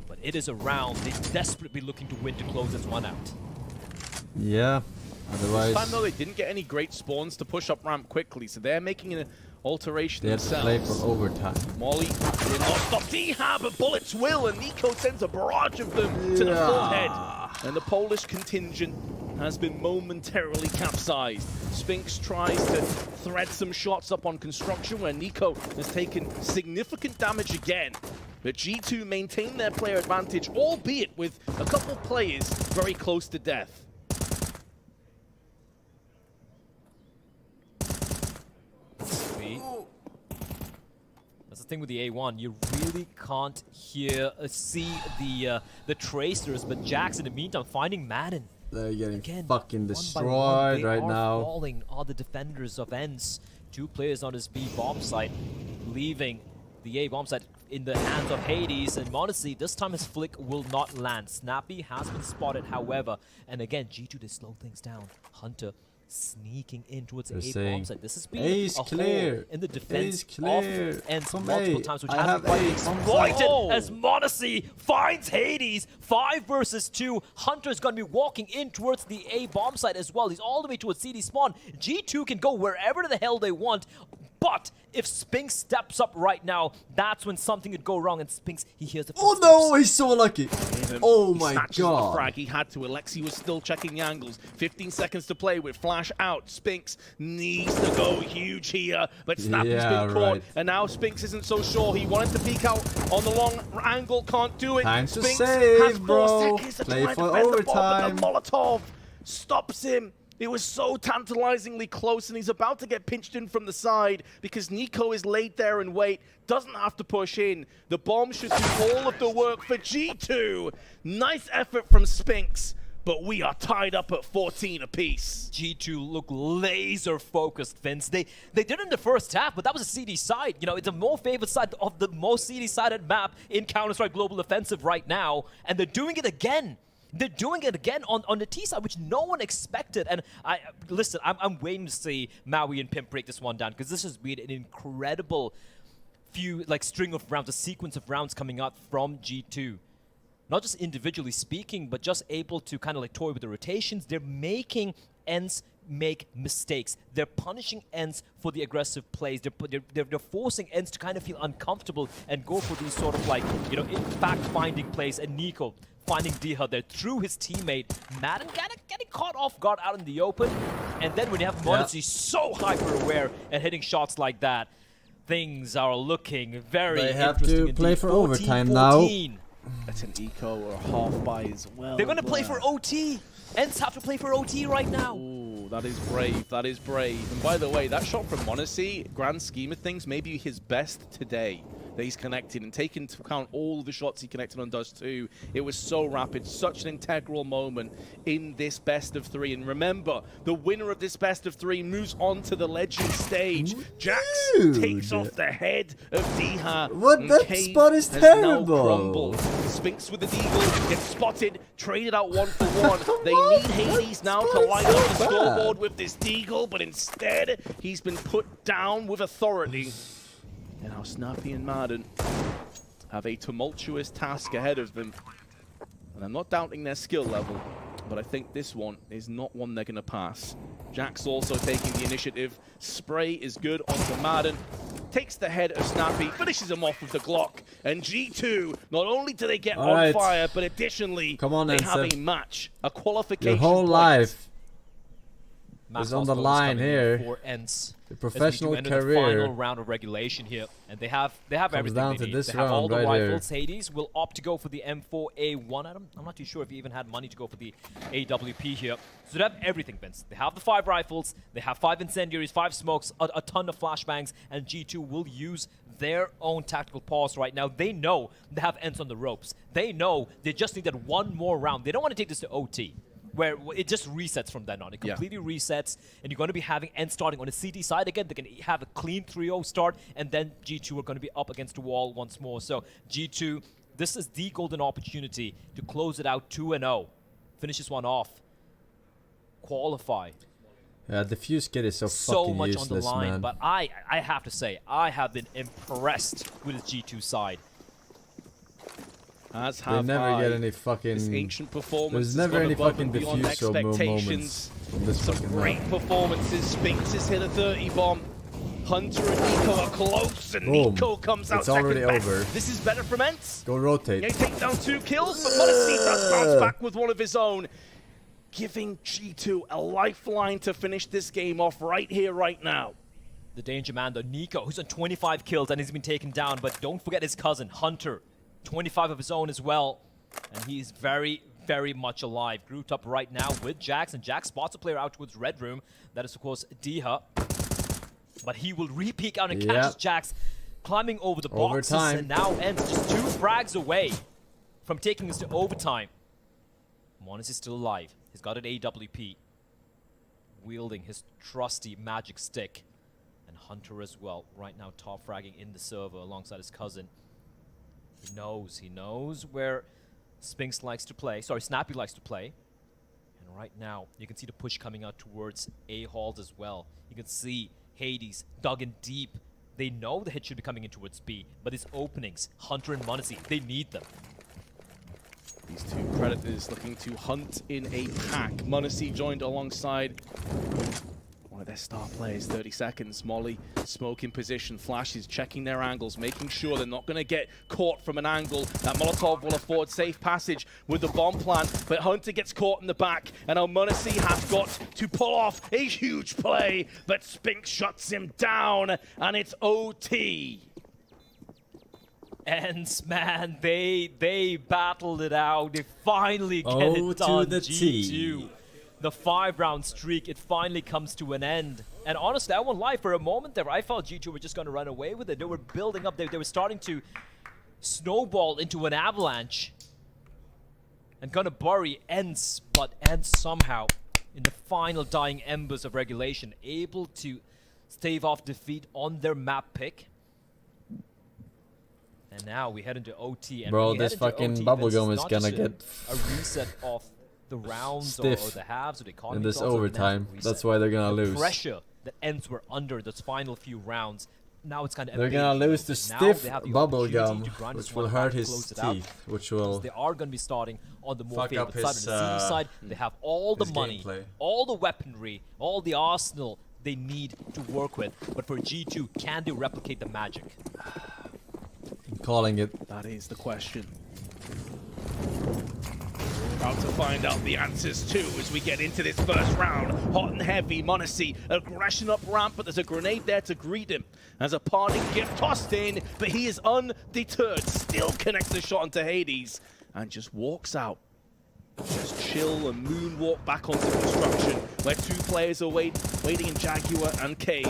but it is a round they're desperately looking to win to close this one out. Yeah, otherwise... This time, though, they didn't get any great spawns to push up ramp quickly, so they're making an alteration they have to play for overtime. Molly did not stop D-Hab, but bullets will, and Nico sends a barrage of them to the forehead. And the Polish contingent has been momentarily capsized. Spinks tries to thread some shots up on construction, where Nico has taken significant damage again. But G2 maintain their player advantage, albeit with a couple players very close to death. That's the thing with the A1, you really can't see the tracers, but Jax in the meantime finding Madden. They're getting fucking destroyed right now. Falling are the defenders of ENCE. 2 players on his B bomb site, leaving the A bomb site in the hands of Hades, and honestly, this time his flick will not land. Snappy has been spotted, however, and again, G2 to slow things down. Hunter sneaking in towards the A bomb site. This has been a hole in the defense of ENCE multiple times, which has been quite exploited as m0NESY finds Hades. 5 versus 2. Hunter's going to be walking in towards the A bomb site as well. He's all the way towards CD spawn. G2 can go wherever the hell they want. But if Spinks steps up right now, that's when something could go wrong. And Spinks, he hears the footsteps. Oh no, he's so lucky. Oh my god. The frag he had to. Alexi was still checking the angles. 15 seconds to play with flash out. Spinks needs to go huge here, but Snappy's been caught. And now Spinks isn't so sure. He wanted to peek out on the long angle, can't do it. Time to Spinks save, has 4 bro. seconds to Play try for defend overtime. The ball, but the Molotov stops him. It was so tantalizingly close, and he's about to get pinched in from the side because Nico is laid there and wait, doesn't have to push in. The bomb should do all of the work for G2. Nice effort from Spinks, but we are tied up at 14 apiece. G2 look laser focused, Vince. They did it in the first half, but that was a CD side. You know, it's a more favored side of the most CD-sided map in Counter-Strike Global Offensive right now, and they're doing it again. They're doing it again on the T side, which no one expected. And listen, I'm waiting to see Maui and Pimp break this one down, because this has been an incredible string of rounds, a sequence of rounds coming out from G2. Not just individually speaking, but just able to kind of like toy with the rotations. They're making ENCE make mistakes. They're punishing ENCE for the aggressive plays. They're forcing ENCE to kind of feel uncomfortable and go for these sort of like, you know, fact-finding plays. And Nico finding Diha there through his teammate. Madden getting caught off guard out in the open. And then when you have Monacy so hyper-aware and hitting shots like that, things are looking very interesting. They have to play for overtime now. That's an eco or a half buy as well. They're going to play for OT. ENCE have to play for OT right now. Ooh, that is brave. That is brave. And by the way, that shot from Monacy, grand scheme of things, maybe his best today that he's connected, and taking into account all the shots he connected on Dust 2. It was so rapid, such an integral moment in this best of 3. And remember, the winner of this best of 3 moves on to the legend stage. Jax takes off the head of Diha. What? That spot is terrible. Spinks with the deagle, gets spotted, traded out 1 for 1. They need Hades now to line up the scoreboard with this deagle, but instead, he's been put down with authority. And now Snappy and Madden have a tumultuous task ahead of them. And I'm not doubting their skill level, but I think this one is not one they're going to pass. Jax also taking the initiative. Spray is good onto Madden. Takes the head of Snappy, finishes him off with the Glock. And G2, not only do they get on fire, but additionally, they have a match, a qualification. Your whole life is on the line here. For ENCE. The professional career. The final round of regulation here, and they have everything down they to need. This they have all the right rifles. here. Hades will opt to go for the M4A1 at him. I'm not too sure if he even had money to go for the AWP here. So they have everything, Vince. They have the 5 rifles, they have 5 incendiaries, 5 smokes, a ton of flashbangs, and G2 will use their own tactical pause right now. They know they have ENCE on the ropes. They know they just need that one more round. They don't want to take this to OT, where it just resets from then on. It completely resets, and you're going to be having ENCE starting on the CD side again. They can have a clean 3-0 start, and then G2 are going to be up against the wall once more. So G2, this is the golden opportunity to close it out 2-0. Finish this one off. Qualify. Yeah, the fuse kit is so fucking much useless, on the line, man. but I have to say, I have been impressed with his G2 side. As they never get any fucking. This ancient performance. There's never any fucking diffuse moments. Some great performances. Spinks has hit a 30 bomb. Hunter and Nico are close, and Nico comes out second already best. over. This is better from ENCE. Go rotate. They take down 2 kills, but Monacy does bounce back with one of his own, giving G2 a lifeline to finish this game off right here, right now. The danger man, though, Nico, who's on 25 kills and he's been taken down, but don't forget his cousin, Hunter. 25 of his own as well, and he's very, very much alive. Grouped up right now with Jax, and Jax spots a player out towards Red Room. That is, of course, Diha. But he will re-peek out and catches Jax, climbing over the boxes, and now ENCE just 2 frags away from taking this to overtime. Monas is still alive. He's got an AWP, wielding his trusty magic stick. And Hunter as well, right now top fragging in the server alongside his cousin. He knows where Spinks likes to play. Sorry, Snappy likes to play. And right now, you can see the push coming out towards A-Halls as well. You can see Hades dug in deep. They know the hit should be coming in towards B, but these openings, Hunter and Monacy, they need them. These 2 predators looking to hunt in a pack. Monacy joined alongside one with their star players. 30 seconds. Molly, smoke in position. Flash is checking their angles, making sure they're not going to get caught from an angle. That Molotov will afford safe passage with the bomb plant, but Hunter gets caught in the back, and Almonacey has got to pull off a huge play, but Spink shuts him down, and it's OT. ENCE, man, they battled it out. They finally get it done. G2. The 5-round streak, it finally comes to an end. And honestly, I won't lie, for a moment there, I felt G2 were just going to run away with it. They were building up, they were starting to snowball into an avalanche and going to bury ENCE, but ENCE somehow, in the final dying embers of regulation, able to stave off defeat on their map pick. And now we head into OT. And bro, this fucking bubblegum is gonna get a reset of the rounds or the halves or the economy in this overtime. That's why they're gonna lose. Pressure that ENCE were under those final few rounds. Now it's kind of they're gonna lose to stiff bubblegum, which will hurt his teeth, which will they are gonna be starting on the more favored side. On the CD side, they have all the money, all the weaponry, all the arsenal they need to work with. But for G2, can they replicate the magic? I'm calling it. That is the question. About to find out the answers too as we get into this first round. Hot and heavy, Monasy, aggression up ramp, but there's a grenade there to greet him. As a parting gift tossed in, but he is undeterred. Still connects the shot onto Hades and just walks out. Just chill and moonwalk back onto construction, where two players are waiting in Jaguar and Cave.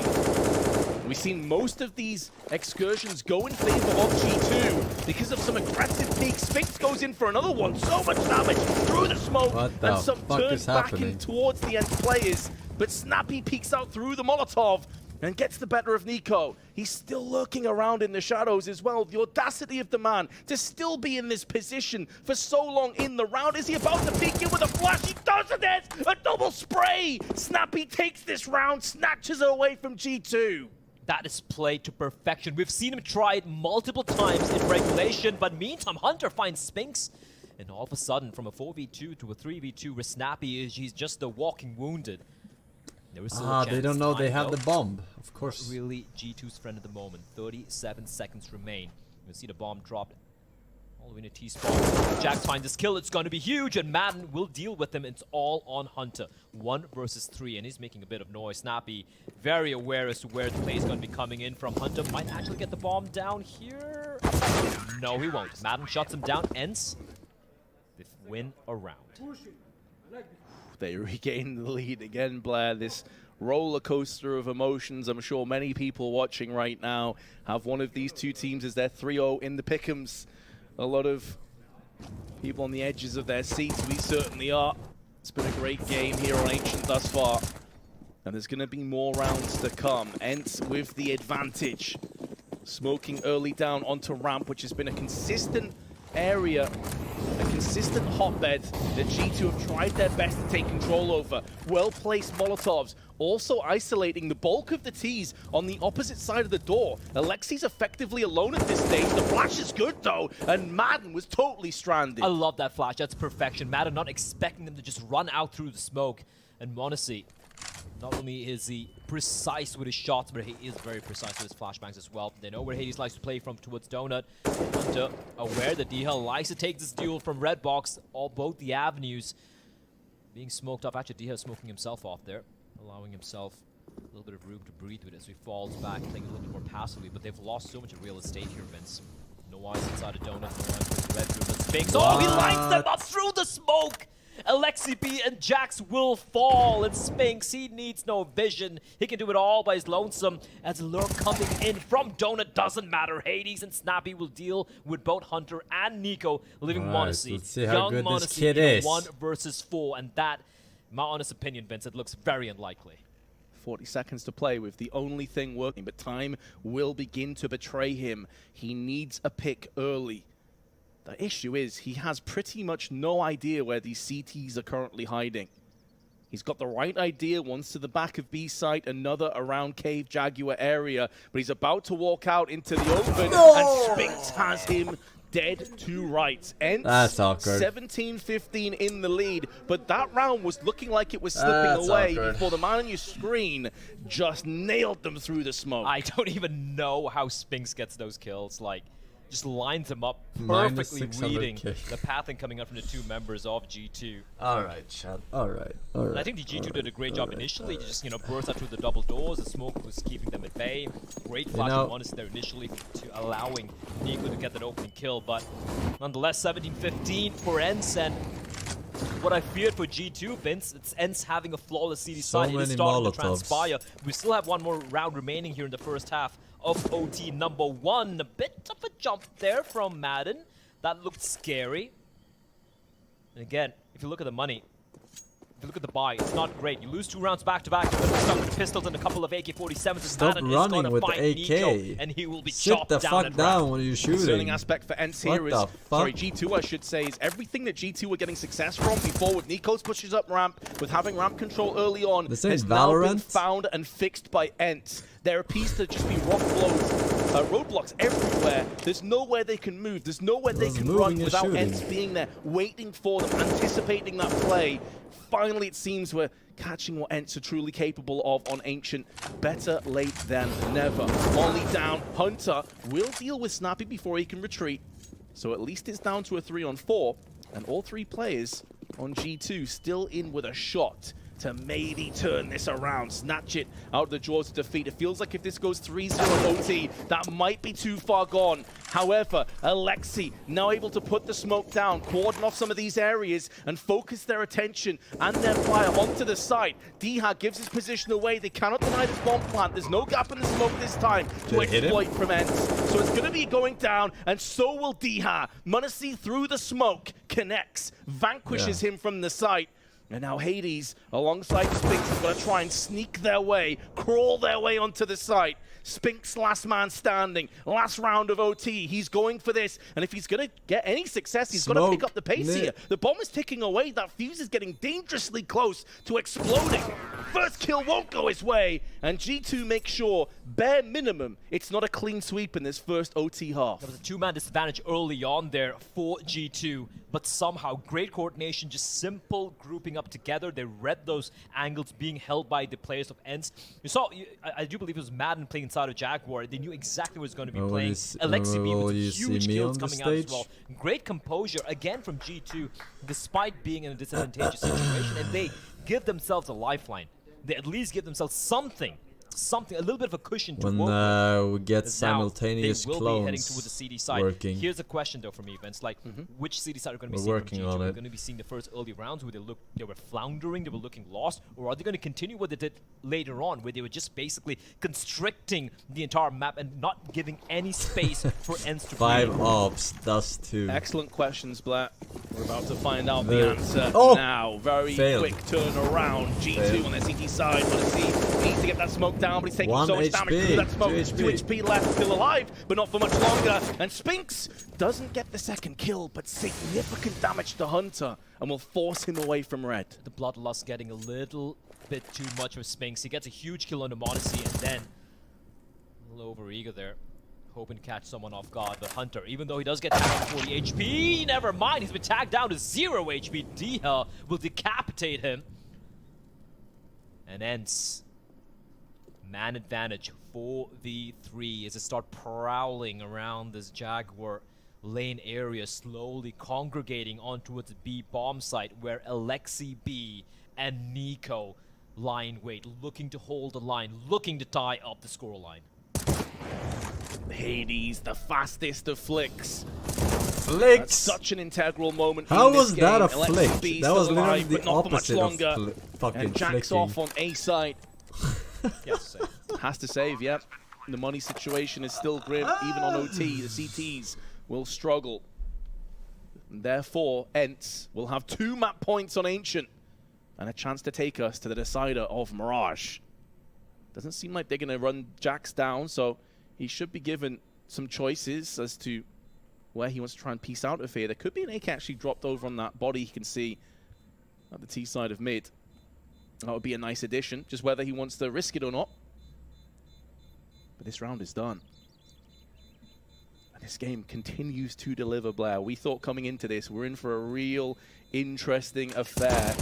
We've seen most of these excursions go in favor of G2 because of some aggressive peaks. Sphinx goes in for another one. So much damage through the smoke and some turns back in towards the end players. But Snappy peeks out through the Molotov and gets the better of Nico. He's still lurking around in the shadows as well. The audacity of the man to still be in this position for so long in the round. Is he about to peek in with a flash? He does it! A double spray! Snappy takes this round, snatches it away from G2. That is played to perfection. We've seen him try it multiple times in regulation, but meantime, Hunter finds Spinks. And all of a sudden, from a 4v2 to a 3v2 where Snappy is, he's just a walking wounded. There was still a chance. They don't know they have the bomb. Of course. Really G2's friend at the moment. 37 seconds remain. You'll see the bomb dropped all the way in a T-spot. Jack finds his kill. It's going to be huge, and Madden will deal with him. It's all on Hunter. 1 versus 3, and he's making a bit of noise. Snappy, very aware as to where the play is going to be coming in from. Hunter might actually get the bomb down here. No, he won't. Madden shuts him down. ENCE, they win a round. They regain the lead again, Blair. This roller coaster of emotions. I'm sure many people watching right now have one of these two teams as their 3-0 in the pick'ems. A lot of people on the edges of their seats. We certainly are. It's been a great game here on Ancient thus far. And there's going to be more rounds to come. ENCE with the advantage. Smoking early down onto ramp, which has been a consistent area, a consistent hotbed that G2 have tried their best to take control over. Well-placed Molotovs, also isolating the bulk of the T's on the opposite side of the door. Alexi's effectively alone at this stage. The flash is good though, and Madden was totally stranded. I love that flash, that's perfection. Madden not expecting them to just run out through the smoke. And Monasy, not only is he precise with his shots, but he is very precise with his flashbangs as well. They know where Hades likes to play from towards Donut. Hunter aware that DHL likes to take this duel from Red Box, both the avenues being smoked off. Actually, DHL smoking himself off there, allowing himself a little bit of room to breathe with it as he falls back, playing a little bit more passively. But they've lost so much of real estate here, Vince. No eyes inside of Donut, no eyes with the red room, but Sphinx. Oh, he lines them up through the smoke! Alexi B and Jax will fall, and Sphinx, he needs no vision. He can do it all by his lonesome. As Lurk coming in from Donut, doesn't matter. Hades and Snappy will deal with both Hunter and Nico, leaving Monasy. Let's see how good this kid is. 1 versus 4, and that, in my honest opinion, Vince, it looks very unlikely. 40 seconds to play with the only thing working, but time will begin to betray him. He needs a pick early. The issue is he has pretty much no idea where these CTs are currently hiding. He's got the right idea, one's to the back of B site, another around Cave Jaguar area, but he's about to walk out into the open, and Sphinx has him dead to rights. ENCE That's awkward. 17-15 in the lead, but that round was looking like it was slipping away before the man on your screen just nailed them through the smoke. I don't even know how Spinks gets those kills. Like, just lines them up perfectly, reading the pathing coming up from the two members of G2. Alright, Chad. Alright. And I think the G2 did a great job initially. They just, burst out through the double doors. The smoke was keeping them at bay. Great flash of honesty there initially to allowing Nico to get that opening kill. But nonetheless, 17-15 for ENCE. And what I feared for G2, Vince, it's ENCE having a flawless CT side. It is starting to transpire. We still have one more round remaining here in the first half of OT number 1. A bit of a jump there from Madden. That looked scary. And again, if you look at the money, if you look at the buy, it's not great. You lose 2 rounds back-to-back. You're stuck with pistols and a couple of AK-47s. Stop running with the AK. Nico, and he will be Sit chopped the down fuck down when you're shooting. Concerning aspect for ENCE here is, sorry, G2 I should say, is everything that G2 were getting success from before with Nico's pushes up ramp, with having ramp control early on, has now been found and fixed by ENCE. There appears to just be rock flows, roadblocks everywhere. There's nowhere they can move. There's nowhere they can run without ENCE being there, waiting for them, anticipating that play. Finally, it seems we're catching what ENCE are truly capable of on Ancient. Better late than never. Molly down. Hunter will deal with Snappy before he can retreat. So at least it's down to a 3-on-4. And all 3 players on G2 still in with a shot to maybe turn this around, snatch it out of the jaws of defeat. It feels like if this goes 3-0 OT, that might be too far gone. However, Alexi now able to put the smoke down, cordon off some of these areas, and focus their attention and their fire onto the site. Diha gives his position away. They cannot deny this bomb plant. There's no gap in the smoke this time to exploit from ENCE. So it's going to be going down, and so will Diha. m0NESY through the smoke, connects, vanquishes him from the site. And now Hades, alongside Spinks, is going to try and sneak their way, crawl their way onto the site. Spinks, last man standing, last round of OT. He's going for this, and if he's going to get any success, he's got to pick up the pace here. The bomb is ticking away. That fuse is getting dangerously close to exploding. First kill won't go his way, and G2 makes sure, bare minimum, it's not a clean sweep in this first OT half. There was a 2-man disadvantage early on there for G2, but somehow great coordination, just simple grouping up together. They read those angles being held by the players of ENCE. You saw, I do believe it was Madden playing inside of Jaguar. They knew exactly what was going to be playing. Alexi B with huge kills coming out as well. Great composure again from G2, despite being in a disadvantageous situation, and they give themselves a lifeline. They at least give themselves something, a little bit of a cushion to work with. We get simultaneous clones. They will be heading towards the CD side. Working. Here's a question though from events like which CD side are going to be seeing from G2? We're going to be seeing the first early rounds where they were floundering, they were looking lost, or are they going to continue what they did later on, where they were just basically constricting the entire map and not giving any space for ENCE to 5 ops, dust 2. Excellent questions, Black. We're about to find out the answer now. Very quick turnaround. G2 on their CT side. m0NESY needs to get that smoke down, but he's taking so much damage through that smoke. 2 HP left, still alive, but not for much longer. And Spinks doesn't get the second kill, but significant damage to Hunter, and will force him away from red. The bloodlust getting a little bit too much of Spinks. He gets a huge kill on the m0NESY, and then a little overeager there, hoping to catch someone off guard. But Hunter, even though he does get tagged to 40 HP, never mind, he's been tagged down to 0 HP. Diha will decapitate him. And ENCE, man advantage 4v3 as they start prowling around this Jaguar lane area, slowly congregating on towards the B bomb site where Alexi B and Nico lie in wait, looking to hold the line, looking to tie up the scoreline. Hades, the fastest of flicks. That's such an integral moment. How in this was that game. a flick? Alexi That was literally alive, the but not for much opposite longer. of fucking and Jack's flicking. off on A side. Yes, has to save, yep. The money situation is still grim. Even on OT, the CTs will struggle. And therefore, ENCE will have 2 map points on Ancient and a chance to take us to the decider of Mirage. Doesn't seem like they're going to run Jax down, so he should be given some choices as to where he wants to try and piece out of here. There could be an AK actually dropped over on that body he can see at the T side of mid. That would be a nice addition, just whether he wants to risk it or not. But this round is done. This game continues to deliver, Blair. We thought coming into this, we're in for a real interesting affair.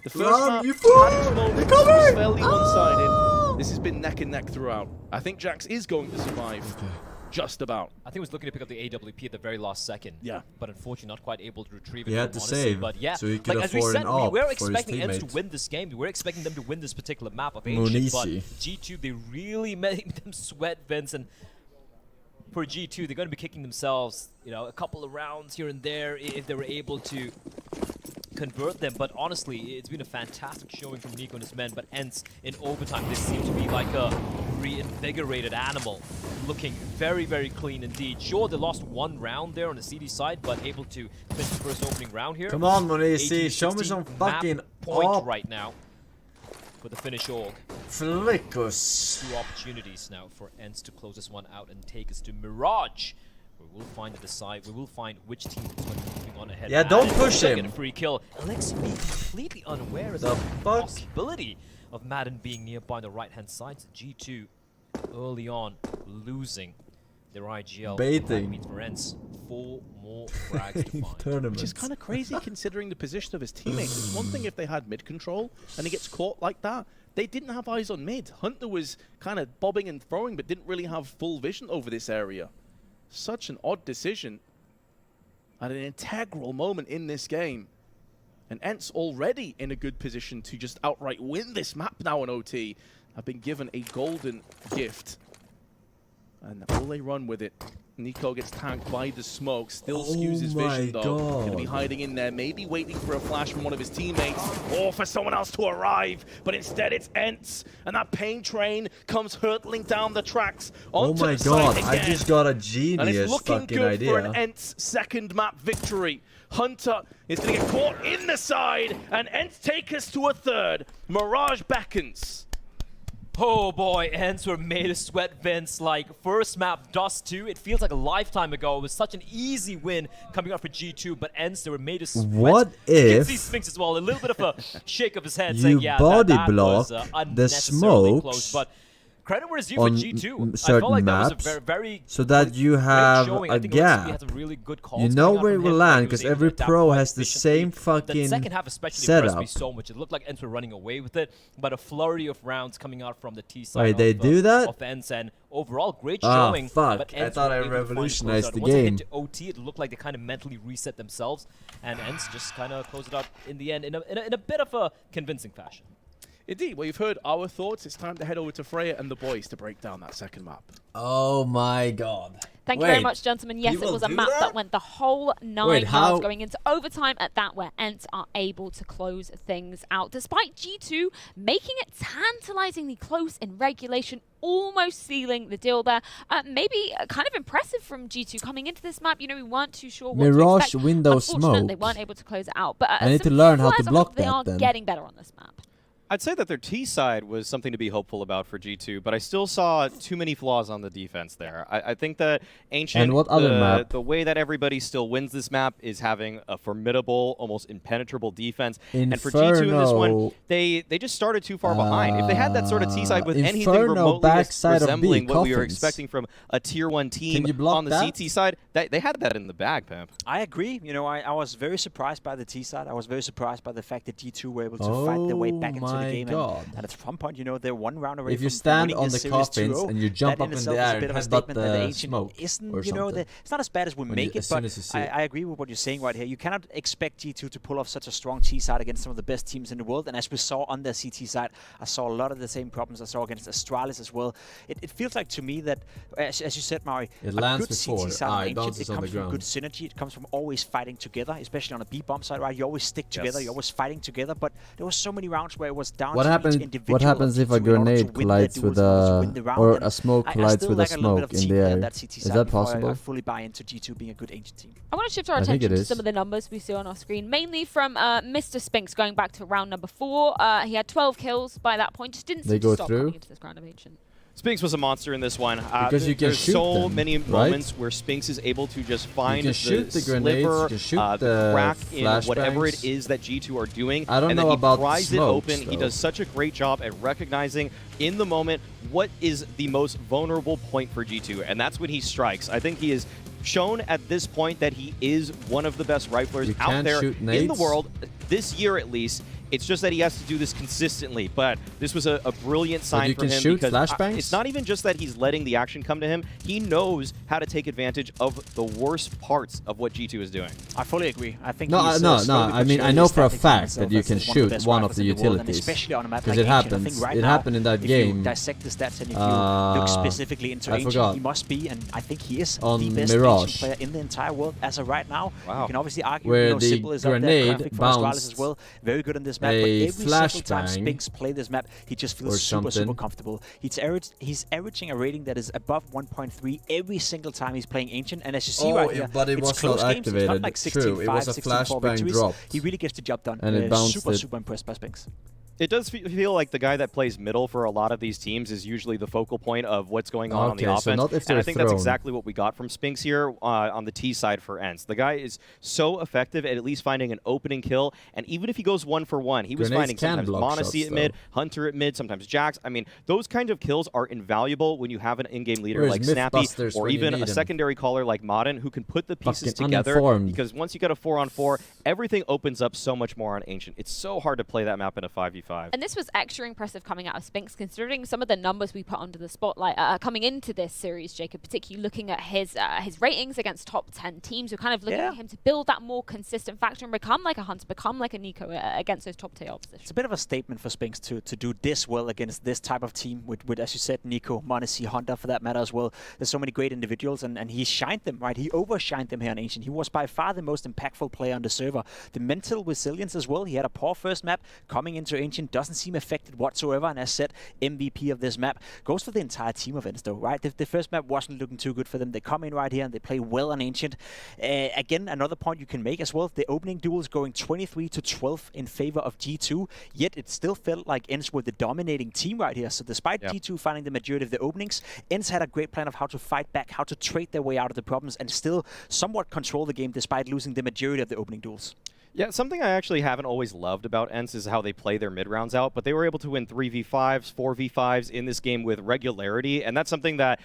The first map had its moments, was fairly one-sided. This has been neck and neck throughout. I think Jax is going to survive. Just about. I think he was looking to pick up the AWP at the very last second. Yeah. But unfortunately not quite able to retrieve it. He had to save, but yeah, so he could as we afford said, an op we were for his expecting ENCE to teammates. win this game. We were expecting them to win this particular map of Ancient, but Munisi. G2, they really made them sweat, Vince, and for G2, they're going to be kicking themselves, you know, a couple of rounds here and there if they were able to convert them. But honestly, it's been a fantastic showing from Nico and his men. But ENCE in overtime, they seem to be like a reinvigorated animal, looking very, very clean indeed. Sure, they lost one round there on the CD side, but able to finish the first opening round here. Come on, Munisi, show me some fucking point right now for the Finnish org. Flickus. 2 opportunities now for ENCE to close this one out and take us to Mirage. We will find a decide. We will find which team is going to be moving on ahead. Yeah, don't push him. Get a free kill. Alex being completely unaware of the possibility of Madden being nearby on the right-hand side. So G2 early on losing their IGL. Baiting. That means for ENCE 4 more frags to find. Which is kind of crazy considering the position of his teammates. It's one thing if they had mid control and he gets caught like that. They didn't have eyes on mid. Hunter was kind of bobbing and throwing but didn't really have full vision over this area. Such an odd decision at an integral moment in this game. And ENCE already in a good position to just outright win this map now in OT. Have been given a golden gift. And will they run with it? Nico gets tagged by the smoke, still skews his vision though. Gonna be hiding in there, maybe waiting for a flash from one of his teammates or for someone else to arrive. But instead it's ENCE, and that pain train comes hurtling down the tracks onto the site again. I just got a genius and it's looking fucking good idea. for an ENCE second map victory. Hunter is going to get caught in the side, and ENCE take us to a third. Mirage beckons. Oh boy, ENCE were made of sweat, Vince. Like, first map, Dust 2, it feels like a lifetime ago. It was such an easy win coming up for G2, but ENCE, they were made of sweat. What You can if see Spinks as well, a little bit of a shake of his head, you saying, yeah, body that block was the unnecessarily smokes close. But credit where it's due for G2. I certain felt like maps, that was a very so that you have a gap. You know where it will land, because every pro has the same fucking the second half especially impressed me so much. It looked like ENCE were running away with it, but a flurry of rounds coming out from the T side. Wait, they do that? Of ENCE, and overall great showing. Fuck! But I thought I revolutionized the Once they game. hit to OT, it looked like they kind of mentally reset themselves, and ENCE just kind of closed it out in the end in a bit of a convincing fashion. Indeed, well, you've heard our thoughts. It's time to head over to Freya and the boys to break down that second map. Oh my god. Thank you very much, gentlemen. Yes, it was a map that went the whole 9 rounds going into overtime at that, where ENCE are able to close things out. Despite G2 making it tantalizingly close in regulation, almost sealing the deal there. Maybe kind of impressive from G2 coming into this map. You know, we weren't too sure what to expect. window Unfortunately, smoke. they weren't able to close it out. But I need to learn how to block they that are then. getting better on this map. I'd say that their T side was something to be hopeful about for G2, but I still saw too many flaws on the defense there. I think that Ancient, And what other map? The way that everybody still wins this map is having a formidable, almost impenetrable defense. And for G2 in this one, they just started too far behind. If they had that sort of T side with anything remotely resembling what we were expecting from a tier 1 team on the CT side, they had that in the bag, Pimp. I agree. You know, I was very surprised by the T side. I was very surprised by the fact that G2 were able to fight their way back into the game. And at some point, you know, they're 1 round away. If you stand on the coffins and you jump up in the air and headbutt the smoke or you know, something. it's not as bad as we make it, but I agree with what you're saying right here. You cannot expect G2 to pull off such a strong T side against some of the best teams in the world. And as we saw on their CT side, I saw a lot of the same problems I saw against Astralis as well. It feels like to me that, as you said, Mari, it a lands good before. CT side It comes from ground. good synergy. It comes from always fighting together, especially on a B-bomb side, right? You always stick together. You're always fighting together. But there were so many rounds where it was down to each individual. What happens if a grenade collides with or a smoke collides with a smoke in the air? Is that possible? I fully buy into G2 being a good ancient team. I want to shift our attention to some of the numbers we see on our screen, mainly from Mr. Spinks going back to round number 4. He had 12 kills by that point. Just didn't seem to stop coming into this round of Ancient. Spinks was a monster in this one. Because you can there's shoot so them, many right? moments where Spinks is able to just find the grenades, sliver, you can shoot the crack in whatever flashbangs. it is that G2 are doing. I don't and know then he about pries smokes, it open. though. He does such a great job at recognizing in the moment what is the most vulnerable point for G2, and that's when he strikes. I think he is shown at this point that he is one of the best riflers out there in the world, this year at least. It's just that he has to do this consistently, but this was a brilliant sign for him because it's not even just that he's letting the action come to him. He knows how to take advantage of the worst parts of what G2 is doing. I fully agree. I think no. I mean, I know for a fact that you can shoot one of the utilities because it happens. It happened in that game. If you dissect the stats and if you look specifically into Ancient, he must be, and I think he is the best Mirage player in the entire world as of right now. Wow. You can obviously argue, where the Simple is up there, graphic for Astralis as well, very good in this map, but every single time Spinks play this map, he just feels super comfortable. He's averaging a rating that is above 1.3 every single time he's playing Ancient, and as you see right here, but it was not activated. It's not like 16-5, it was a 16-4 drop. He really gets the job done. And it bounced super impressed by Spinks. It does feel like the guy that plays middle for a lot of these teams is usually the focal point of what's going on the offense. And I think that's exactly what we got from Spinks here on the T side for ENCE. The guy is so effective at least finding an opening kill, and even if he goes 1-for-1, he was finding sometimes Monacy at mid, Hunter at mid, sometimes Jax. I mean, those kinds of kills are invaluable when you have an in-game leader like Snappy, or even a secondary caller like Modern who can put the pieces together, because once you get a 4-on-4, everything opens up so much more on Ancient. It's so hard to play that map in a 5v5. And this was extra impressive coming out of Spinks, considering some of the numbers we put under the spotlight coming into this series, Jacob, particularly looking at his ratings against top 10 teams. We're kind of looking at him to build that more consistent factor and become like a Hunter, become like a Nico against those top tier oppositions. It's a bit of a statement for Spinks to do this well against this type of team with as you said, Nico, Monacy, Hunter for that matter as well. There's so many great individuals, and he shined them, right? He overshined them here on Ancient. He was by far the most impactful player on the server. The mental resilience as well. He had a poor first map coming into Ancient, doesn't seem affected whatsoever, and as said, MVP of this map. Goes for the entire team of ENCE though, right? The first map wasn't looking too good for them. They come in right here and they play well on Ancient. Again, another point you can make as well, the opening duels going 23-12 in favor of G2, yet it still felt like ENCE were the dominating team right here. So despite G2 finding the majority of the openings, ENCE had a great plan of how to fight back, how to trade their way out of the problems, and still somewhat control the game despite losing the majority of the opening duels. Yeah, something I actually haven't always loved about ENCE is how they play their mid-rounds out, but they were able to win 3v5s, 4v5s in this game with regularity, and that's something that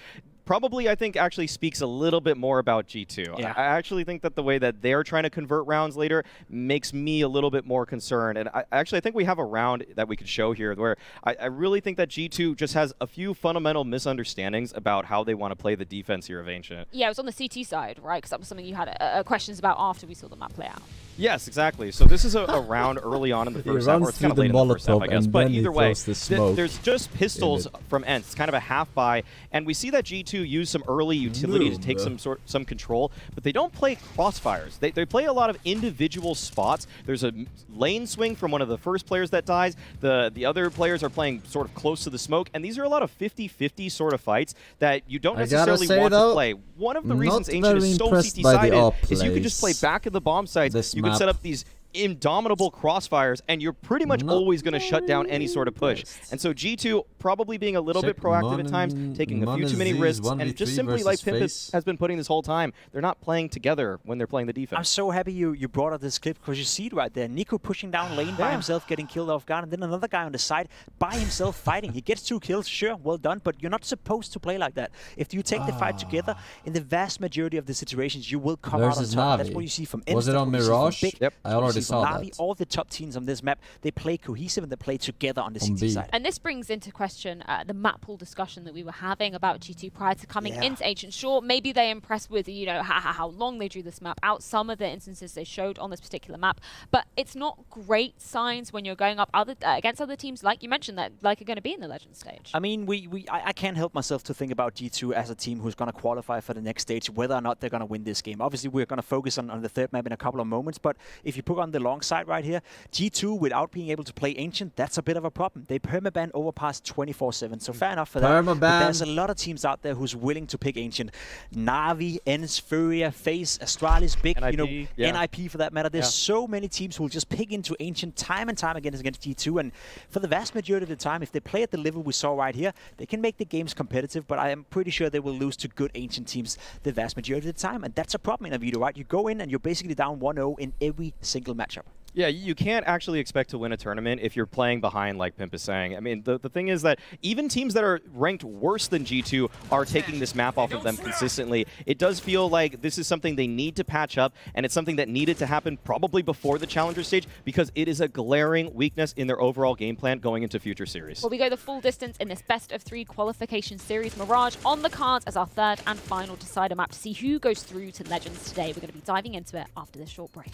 probably, I think, actually speaks a little bit more about G2. Yeah. I actually think that the way that they're trying to convert rounds later makes me a little bit more concerned. And I think we have a round that we could show here where I really think that G2 just has a few fundamental misunderstandings about how they want to play the defense here of Ancient. Yeah, it was on the CT side, right? Because that was something you had questions about after we saw the map play out. Yes, exactly. So this is a round early on in the first half, or it's kind of late in the first half, I guess. But either way, there's just pistols from ENCE. It's kind of a half buy, and we see that G2 use some early utility to take some control, but they don't play crossfires. They play a lot of individual spots. There's a lane swing from one of the first players that dies. The other players are playing sort of close to the smoke, and these are a lot of 50-50 sort of fights that you don't necessarily want to play. One of the reasons Ancient is so CT-sided is you can just play back at the bomb sites. You can set up these indomitable crossfires, and you're pretty much always going to shut down any sort of push. And so G2 probably being a little bit proactive at times, taking a few too many risks, and just simply like Pimp has been putting this whole time, they're not playing together when they're playing the defense. I'm so happy you brought up this clip, because you see it right there. Nico pushing down lane by himself, getting killed off guard, and then another guy on the side by himself fighting. He gets 2 kills, sure, well done, but you're not supposed to play like that. If you take the fight together, in the vast majority of the situations, you will come out on top. That's what you see from ENCE. Was it on Mirage? Yep. I already saw that. All the top teams on this map, they play cohesive and they play together on the CT side. And this brings into question the map pool discussion that we were having about G2 prior to coming into Ancient. Sure, maybe they impressed with, you know, how long they drew this map out, some of the instances they showed on this particular map, but it's not great signs when you're going up against other teams, like you mentioned, that like are going to be in the Legends stage. I mean, I can't help myself to think about G2 as a team who's going to qualify for the next stage, whether or not they're going to win this game. Obviously, we're going to focus on the third map in a couple of moments, but if you put on the long side right here, G2 without being able to play Ancient, that's a bit of a problem. They permaban Overpass 24/7, so fair enough for that. But there's a lot of teams out there who's willing to pick Ancient. Na'Vi, ENCE, Furia, FaZe, Astralis, Big, NIP, NIP for that matter. There's so many teams who will just pick into Ancient time and time again against G2, and for the vast majority of the time, if they play at the level we saw right here, they can make the games competitive, but I am pretty sure they will lose to good Ancient teams the vast majority of the time, and that's a problem in a video, right? You go in and you're basically down 1-0 in every single matchup. Yeah, you can't actually expect to win a tournament if you're playing behind, like Pimp is saying. I mean, the thing is that even teams that are ranked worse than G2 are taking this map off of them consistently. It does feel like this is something they need to patch up, and it's something that needed to happen probably before the Challenger stage, because it is a glaring weakness in their overall game plan going into future series. Well, we go the full distance in this best-of-3 qualification series. Mirage on the cards as our third and final decider map to see who goes through to Legends today. We're going to be diving into it after this short break.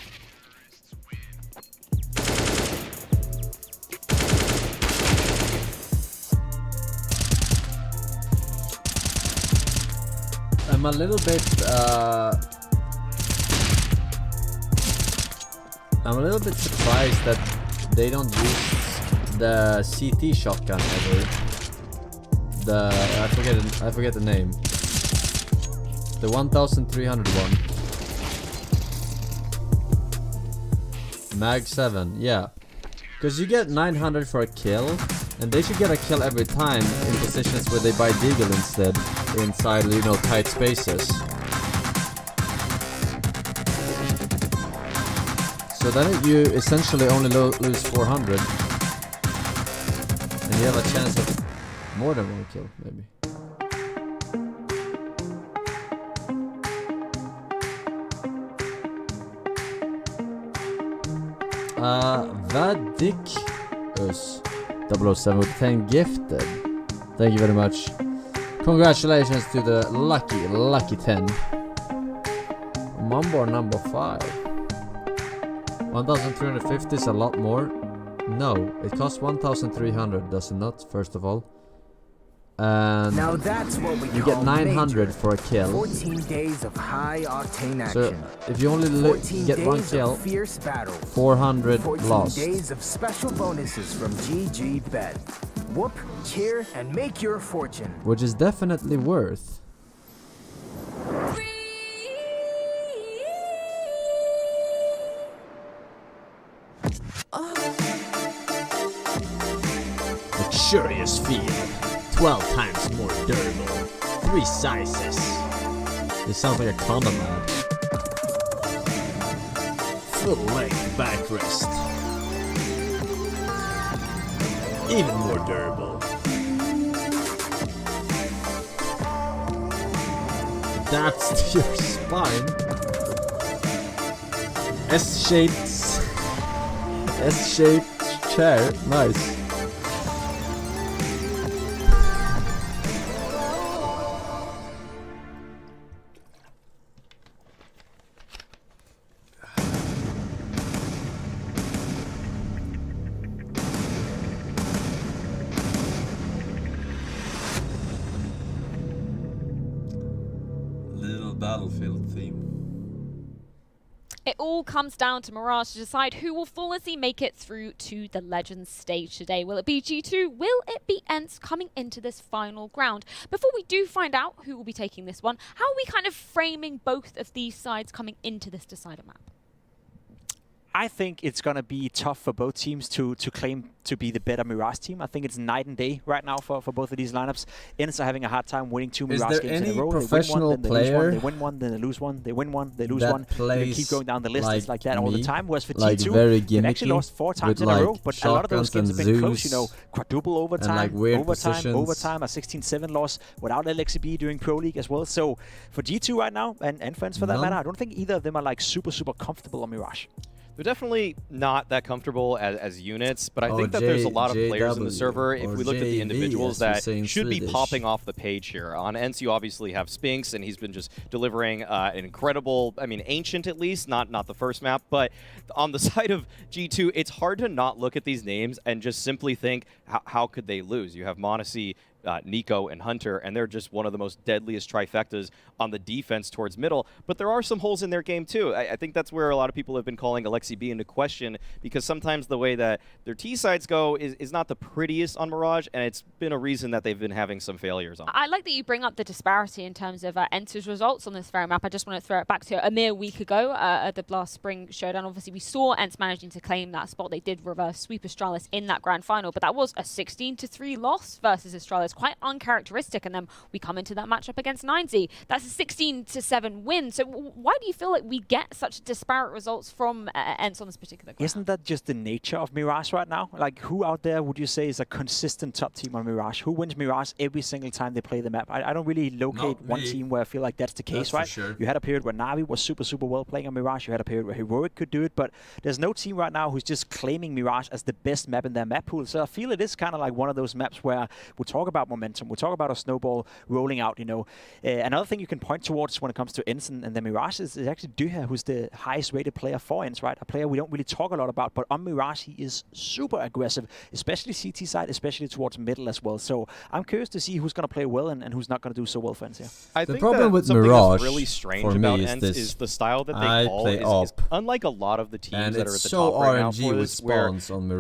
I'm a little bit surprised that they don't use the CT shotgun ever. I forget the name. The 1301. Mag 7, yeah. Because you get 900 for a kill, and they should get a kill every time in positions where they buy Deagle instead, inside, you know, tight spaces. So then you essentially only lose 400. And you have a chance of more than one kill, maybe. Vadikus 007 with 10 gifted. Thank you very much. Congratulations to the lucky 10. Mumbo number 5. 1,350 is a lot more. No, it costs 1,300, does it not? First of all. And now that's what we you get 900 for a kill. 14 days of high octane action. So if you only get one kill, fierce battle. 400 lost. 14 days of special bonuses from GG Bet. Whoop, cheer, and make your fortune. Which is definitely worth. Luxurious feel. 12 times more durable. 3 sizes. This sounds like a condom ad. Full length backrest. Even more durable. That's to your spine. S-shaped chair. Nice. Battlefield theme. It all comes down to Mirage to decide who will flawlessly make it through to the Legends stage today. Will it be G2? Will it be ENCE coming into this final ground? Before we do find out who will be taking this one, how are we kind of framing both of these sides coming into this decider map? I think it's going to be tough for both teams to claim to be the better Mirage team. I think it's night and day right now for both of these lineups. ENCE are having a hard time winning 2 Mirage games in a row. Professional player they win one, then they lose one. They win one, they lose one. They keep going down the list. It's like that all the time. Whereas for G2, they've actually lost 4 times in a row, but a lot of those games have been close. You know, quadruple overtime, overtime, a 16-7 loss without LXCB during Pro League as well. So for G2 right now, and ENCE for that matter, I don't think either of them are like super comfortable on Mirage. They're definitely not that comfortable as units, but I think that there's a lot of players in the server, if we look at the individuals, that should be popping off the page here. On ENCE, you obviously have Spinks, and he's been just delivering an incredible, I mean, Ancient at least, not the first map, but on the side of G2, it's hard to not look at these names and just simply think, how could they lose? You have Monacy, Nico, and Hunter, and they're just one of the most deadliest trifectas on the defense towards middle. But there are some holes in their game, too. I think that's where a lot of people have been calling LXCB into question, because sometimes the way that their T-sides go is not the prettiest on Mirage, and it's been a reason that they've been having some failures on. I like that you bring up the disparity in terms of ENCE's results on this very map. I just want to throw it back to a mere week ago at the last spring showdown. Obviously, we saw ENCE managing to claim that spot. They did reverse sweep Astralis in that grand final, but that was a 16-3 loss versus Astralis. is quite uncharacteristic. And then we come into that matchup against ENCE. That's a 16-7 win. So why do you feel like we get such disparate results from ENCE on this particular ground? Isn't that just the nature of Mirage right now? Like, who out there would you say is a consistent top team on Mirage? Who wins Mirage every single time they play the map? I don't really locate one team where I feel like that's the case, right? Sure. You had a period where Na'Vi was super well playing on Mirage. You had a period where Heroic could do it, but there's no team right now who's just claiming Mirage as the best map in their map pool. So I feel it is kind of like one of those maps where we talk about momentum, we talk about a snowball rolling out, you know. Another thing you can point towards when it comes to ENCE and the Mirage is actually Duha, who's the highest rated player for ENCE, right? A player we don't really talk a lot about, but on Mirage he is super aggressive, especially CT side, especially towards middle as well. So I'm curious to see who's going to play well and who's not going to do so well for ENCE. I the think problem with something Mirage that's really strange about ENCE is the style that they call is unlike a lot of the teams that are at the top right now for this, where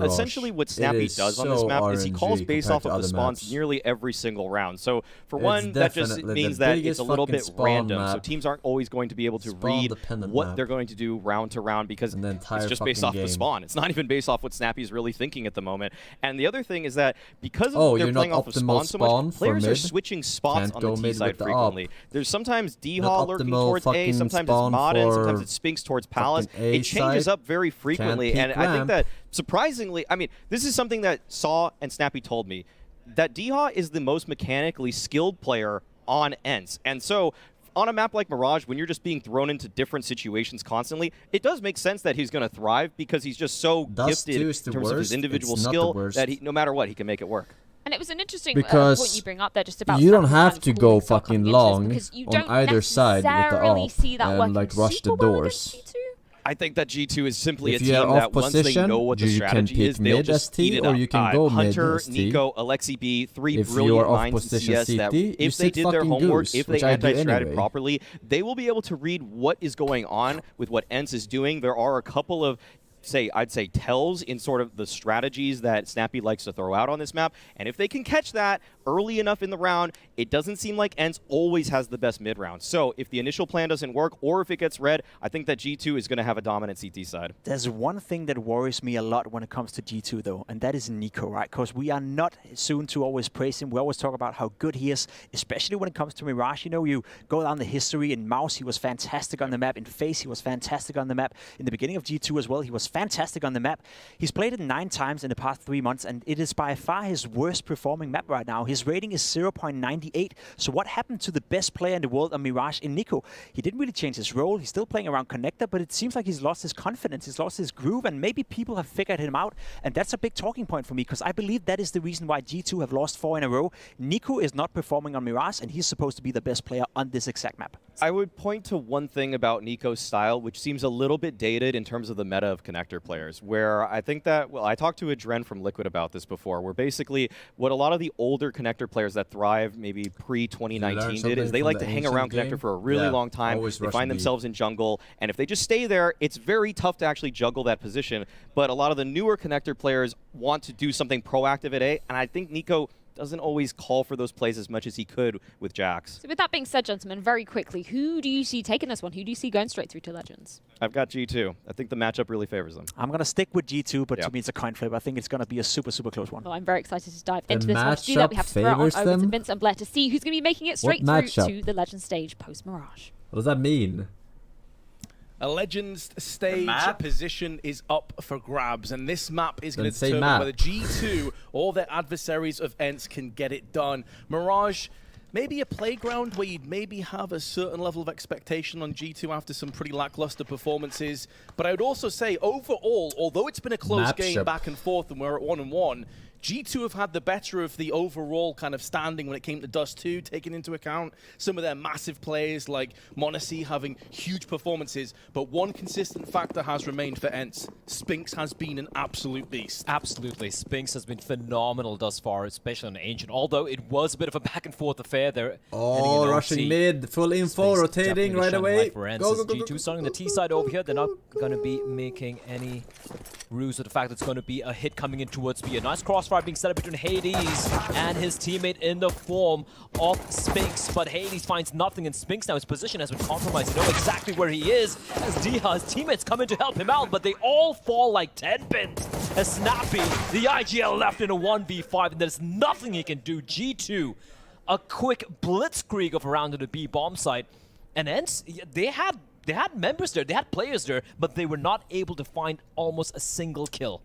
essentially what Snappy does on this map is he calls based off of the spawns nearly every single round. So for one, that just means that it's a little bit random. So teams aren't always going to be able to read what they're going to do round to round because it's just based off the spawn. It's not even based off what Snappy's really thinking at the moment. And the other thing is that because they're playing off of spawn so much, players are switching spots on the T side frequently. There's sometimes D-Haw lurking towards A, sometimes it's Modern, sometimes it's Spinks towards Palace. It changes up very frequently, and I think that surprisingly, I mean, this is something that Saw and Snappy told me, that D-Haw is the most mechanically skilled player on ENCE. And so on a map like Mirage, when you're just being thrown into different situations constantly, it does make sense that he's going to thrive because he's just so gifted in terms of his individual skill that no matter what, he can make it work. And it was an interesting point you bring up there, just about you don't have to go fucking long on either side with the AWP and like rush the doors. I think that G2 is simply a team that once they know what the strategy is, they'll just eat it up. Or you can go Hunter, Nico, Alexi B, three brilliant minds in CS that if they did their homework, if they anti-stratted properly, they will be able to read what is going on with what ENCE is doing. There are a couple of I'd say tells in sort of the strategies that Snappy likes to throw out on this map, and if they can catch that early enough in the round, it doesn't seem like ENCE always has the best mid round. So if the initial plan doesn't work or if it gets red, I think that G2 is going to have a dominant CT side. There's one thing that worries me a lot when it comes to G2 though, and that is Nico, right? Because we are not soon to always praise him. We always talk about how good he is, especially when it comes to Mirage. You know, you go down the history. In Mouse, he was fantastic on the map. In Face, he was fantastic on the map. In the beginning of G2 as well, he was fantastic on the map. He's played it 9 times in the past 3 months, and it is by far his worst performing map right now. His rating is 0.98. So what happened to the best player in the world on Mirage in Nico? He didn't really change his role. He's still playing around connector, but it seems like he's lost his confidence. He's lost his groove, and maybe people have figured him out. And that's a big talking point for me, because I believe that is the reason why G2 have lost 4 in a row. Nico is not performing on Mirage, and he's supposed to be the best player on this exact map. I would point to one thing about Nico's style, which seems a little bit dated in terms of the meta of connector players, where I think that, well, I talked to Adren from Liquid about this before, where basically what a lot of the older connector players that thrive maybe pre-2019 did is they like to hang around connector for a really long time. They find themselves in jungle, and if they just stay there, it's very tough to actually juggle that position. But a lot of the newer connector players want to do something proactive at A, and I think Nico doesn't always call for those plays as much as he could with Jax. So with that being said, gentlemen, very quickly, who do you see taking this one? Who do you see going straight through to Legends? I've got G2. I think the matchup really favors them. I'm going to stick with G2, but to me it's a coin flip. I think it's going to be a super close one. Well, I'm very excited to dive into this one. To do that, we have to throw it on over to Vince and Blair to see who's going to be making it straight through to the Legends stage post-Mirage. What does that mean? A Legends stage position is up for grabs, and this map is going to determine whether G2 or their adversaries of ENCE can get it done. Mirage, maybe a playground where you'd maybe have a certain level of expectation on G2 after some pretty lackluster performances. But I would also say, overall, although it's been a close game back and forth and we're at 1-1, G2 have had the better of the overall kind of standing when it came to Dust 2, taking into account some of their massive players like m0NESY having huge performances. But one consistent factor has remained for ENCE. Spinks has been an absolute beast. Absolutely. Spinks has been phenomenal thus far, especially on Ancient. Although it was a bit of a back and forth affair there. Oh, rushing mid, full info, rotating right away. Go, G2 starting the T side over here. They're not going to be making any ruse of the fact that it's going to be a hit coming in towards B. A nice crossfire being set up between Hades and his teammate in the form of Spinks, but Hades finds nothing in Spinks now. His position has been compromised. You know exactly where he is as Diha's teammates come in to help him out, but they all fall like 10 pins. as Snappy, the IGL left in a 1v5, and there's nothing he can do. G2, a quick blitzkrieg of around to the B bomb site, and ENCE, they had members there, they had players there, but they were not able to find almost a single kill.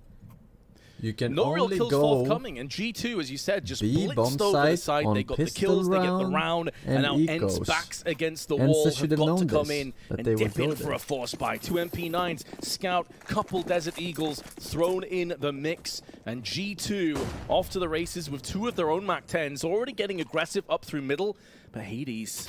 You can no real only kills go forthcoming, and G2, as you said, just B blitzed over the side. They got the kills, they get the round, and now ENCE backs against the wall. Have got to come in and dip in for a force buy. 2 MP9s, Scout, couple Desert Eagles thrown in the mix, and G2 off to the races with 2 of their own MAC-10s, already getting aggressive up through middle, but Hades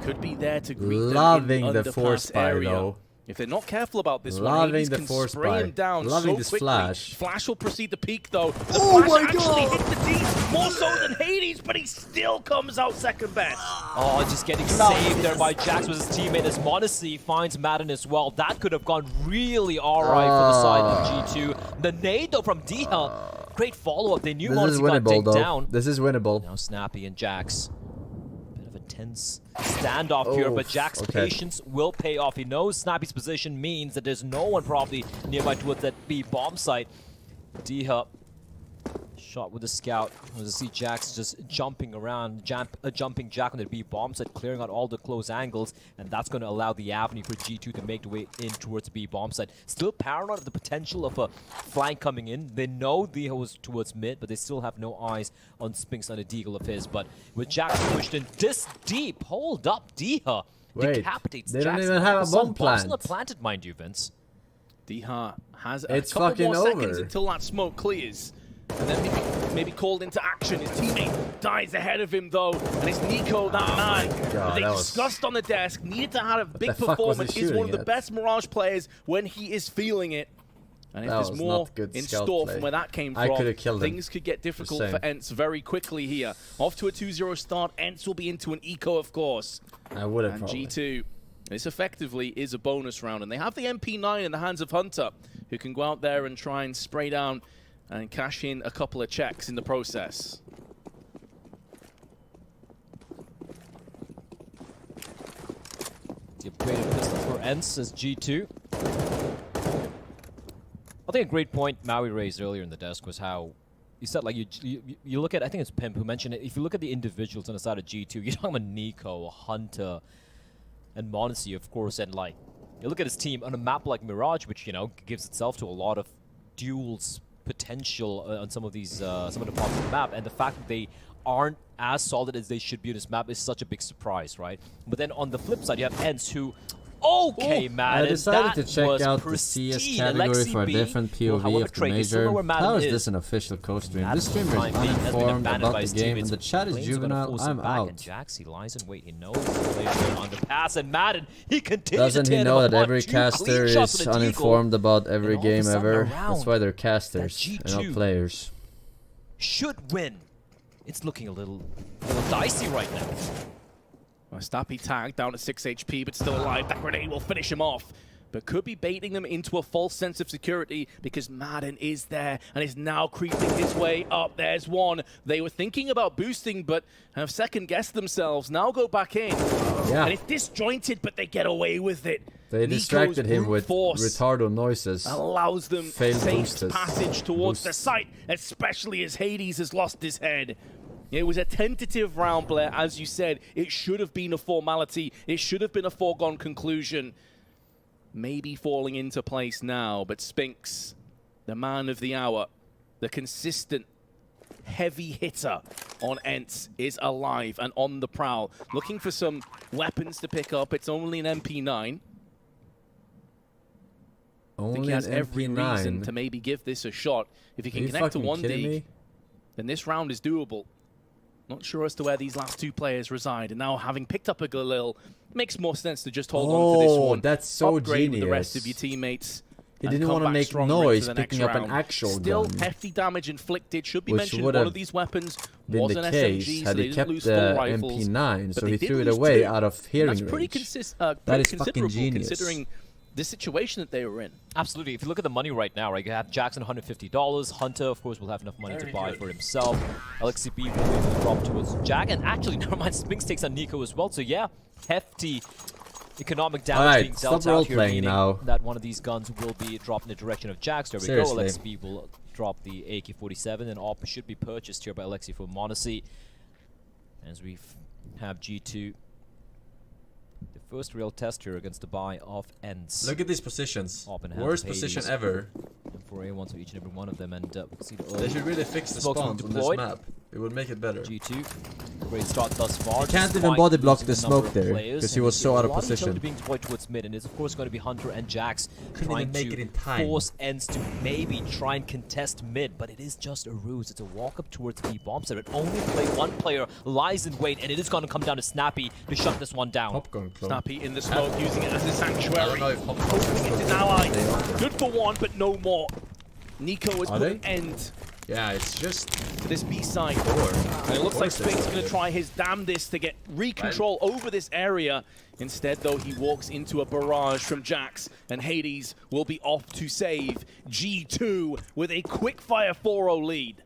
could be there to greet them in the force area. Though. If they're not careful about this one, Hades can spray him down so quickly. Flash will proceed to peak, though. The Flash actually hit the D, more so than Hades, but he still comes out second best. Oh, just getting saved there by Jax with his teammate as Monacy finds Madden as well. That could have gone really alright for the side of G2. The nade, though, from D-Hell. Great follow-up. They knew Monacy got digged down. This is winnable. Now Snappy and Jax. Tense standoff here, but Jack's patience will pay off. He knows Snappy's position means that there's no one probably nearby towards that B bomb site. D-Hub shot with the scout. As you see Jax just jumping around, jumping Jack on the B bomb site, clearing out all the close angles, and that's going to allow the avenue for G2 to make the way in towards the B bomb site. Still paranoid of the potential of a flank coming in. They know D-Hub was towards mid, but they still have no eyes on Spinks on a deagle of his. But with Jax pushed in this deep, hold up, D-Hub decapitates they Jax. Don't even have a bomb plant. Not planted, mind you, Vince. D-Hub has a couple more seconds until that smoke clears. And then maybe called into action. His teammate dies ahead of him, though. And it's Nico, that man that they discussed on the desk, needed to have a big performance. Is one of the best Mirage players when he is feeling it. And if there's more in store from where that came from, things could get difficult for ENCE very quickly here. Off to a 2-0 start. ENCE will be into an eco, of course. I would have and G2, this effectively is a bonus round. And they have the MP9 in the hands of Hunter, who can go out there and try and spray down and cash in a couple of checks in the process. The upgraded pistol for ENCE as G2. I think a great point Maui raised earlier in the desk was how he said, like, you look at, I think it's Pimp who mentioned it, if you look at the individuals on the side of G2, you're talking about Nico, Hunter, and Monacy, of course, and like, you look at his team on a map like Mirage, which, you know, gives itself to a lot of duels potential on some of these some of the parts of the map, and the fact that they aren't as solid as they should be on this map is such a big surprise, right? But then on the flip side, you have ENCE who, man, I decided to check out the CS category for a different POV of the major. How is this an official co-stream? This streamer is uninformed about the game, and the chat is juvenile. I'm out. And Jax, he lies in wait. He knows the on the pass, and Madden, he continues. Doesn't he know that every caster is uninformed about every game ever? That's why they're casters and not players. Should win. It's looking a little dicey right now. Well, Stappy tagged down at 6 HP, but still alive. That grenade will finish him off. But could be baiting them into a false sense of security because Madden is there and is now creeping his way up. There's one. They were thinking about boosting, but have second-guessed themselves. Now go back in. Yeah. And it's disjointed, but they get away with it. They distracted him with retardo noises. Allows them safe passage towards the site, especially as Hades has lost his head. It was a tentative round, Blair. As you said, it should have been a formality. It should have been a foregone conclusion. Maybe falling into place now, but Spinks, the man of the hour, the consistent heavy hitter on ENCE, is alive and on the prowl. Looking for some weapons to pick up. It's only an MP9. I think he has every reason to maybe give this a shot. If he can connect to one dig, then this round is doable. Not sure as to where these last two players reside, and now having picked up a Galil, makes more sense to just hold on to this one. That's so Upgrade genius. with the rest of your teammates. He didn't want to make noise picking up an actual Still gun. hefty damage inflicted. Should be mentioned, one of these weapons was an SMG, so they didn't lose full rifles. MP9, so he threw it away out of hearing range. That's pretty considerable considering the situation that they were in. Absolutely. If you look at the money right now, right, you have Jackson $150. Hunter, of course, will have enough money to buy for himself. LXCB will be able to drop towards Jack. And actually, never mind, Spinks takes on Nico as well. So yeah, hefty economic damage being dealt out here, meaning that one of these guns will be dropped in the direction of Jax. There we go. LXCB will drop the AK-47, and AWP should be purchased here by Alexi for Monacy. As we have G2. The first real test here against the buy of ENCE. Look at these positions. Worst position ever. And for A1, so each and every one of them. And see the they should really fix the spawns on this map. It would make it better. G2. Great start thus far. You can't even body block the smoke there because he was so out of position. Being deployed towards mid, and it's of course going to be Hunter and Jax trying to force ENCE to maybe try and contest mid, but it is just a ruse. It's a walk up towards B bomb set. Only one player lies in wait, and it is going to come down to Snappy to shut this one down. Snappy in the smoke, using it as a sanctuary. Hoping it's his ally. Good for one, but no more. Nico has put an end. Yeah, it's just to this B side door. And it looks like Spinks is going to try his damnedest to get recontrol over this area. Instead, though, he walks into a barrage from Jax, and Hades will be off to save G2 with a quick-fire 4-0 lead.